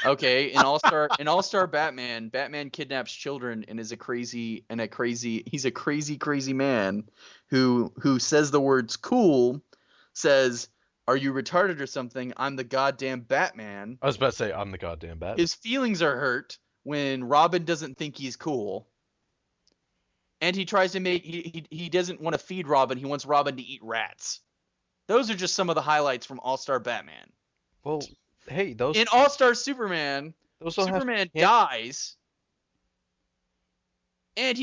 [SPEAKER 1] Okay, in All-Star Batman, Batman kidnaps children and is he's a crazy man who says the words cool, says, "Are you retarded or something? I'm the goddamn Batman."
[SPEAKER 2] I was about to say, I'm the goddamn Batman.
[SPEAKER 1] His feelings are hurt when Robin doesn't think he's cool. And he tries to he doesn't want to feed Robin, he wants Robin to eat rats. Those are just some of the highlights from All-Star Batman.
[SPEAKER 2] Well, hey, those
[SPEAKER 1] in All-Star Superman, Superman dies, and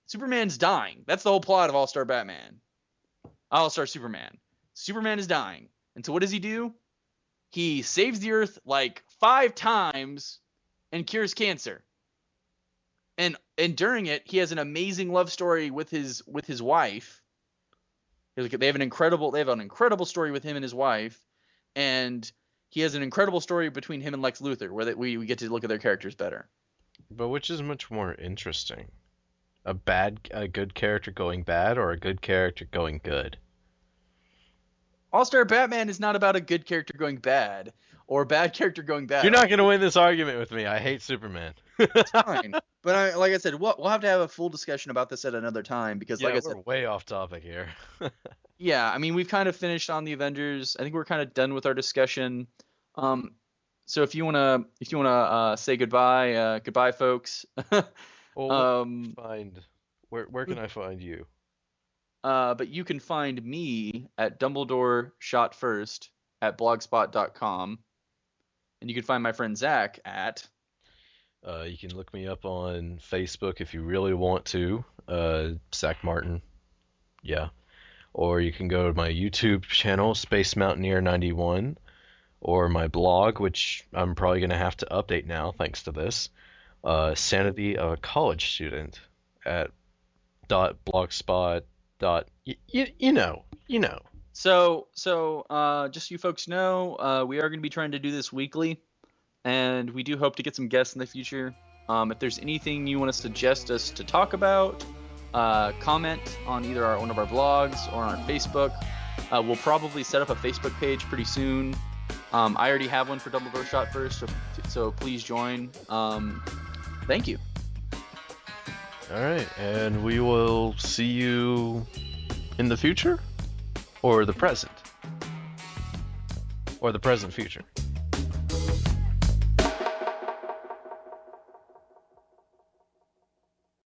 [SPEAKER 1] Superman's dying. That's the whole plot of All-Star Batman. All-Star Superman. Superman is dying. And so what does he do? He saves the Earth like 5 times and cures cancer. And during it, he has an amazing love story with his wife. They have an incredible story with him and his wife, and he has an incredible story between him and Lex Luthor, where we get to look at their characters better.
[SPEAKER 2] But which is much more interesting? A good character going bad, or a good character going good?
[SPEAKER 1] All-Star Batman is not about a good character going bad or a bad character going bad.
[SPEAKER 2] You're not going to win this argument with me. I hate Superman.
[SPEAKER 1] It's fine. But like I said, we'll have to have a full discussion about this at another time because, like I said,
[SPEAKER 2] we're way off topic here.
[SPEAKER 1] Yeah, I mean, we've kind of finished on the Avengers. I think we're kind of done with our discussion. So if you wanna say goodbye, goodbye, folks.
[SPEAKER 2] Well, where can I find you?
[SPEAKER 1] But you can find me at Dumbledore Shot First at blogspot.com, and you can find my friend Zach at.
[SPEAKER 2] You can look me up on Facebook if you really want to, Zach Martin. Yeah. Or you can go to my YouTube channel, Space Mountaineer 91, or my blog, which I'm probably going to have to update now thanks to this, Sanity of a College Student at .blogspot. You know.
[SPEAKER 1] So just so you folks know, we are going to be trying to do this weekly, and we do hope to get some guests in the future. If there's anything you want to suggest us to talk about, comment on either one of our blogs or on our Facebook. We'll probably set up a Facebook page pretty soon. I already have one for Dumbledore Shot First, so please join. Thank you.
[SPEAKER 2] All right, and we will see you in the future, or the present, future.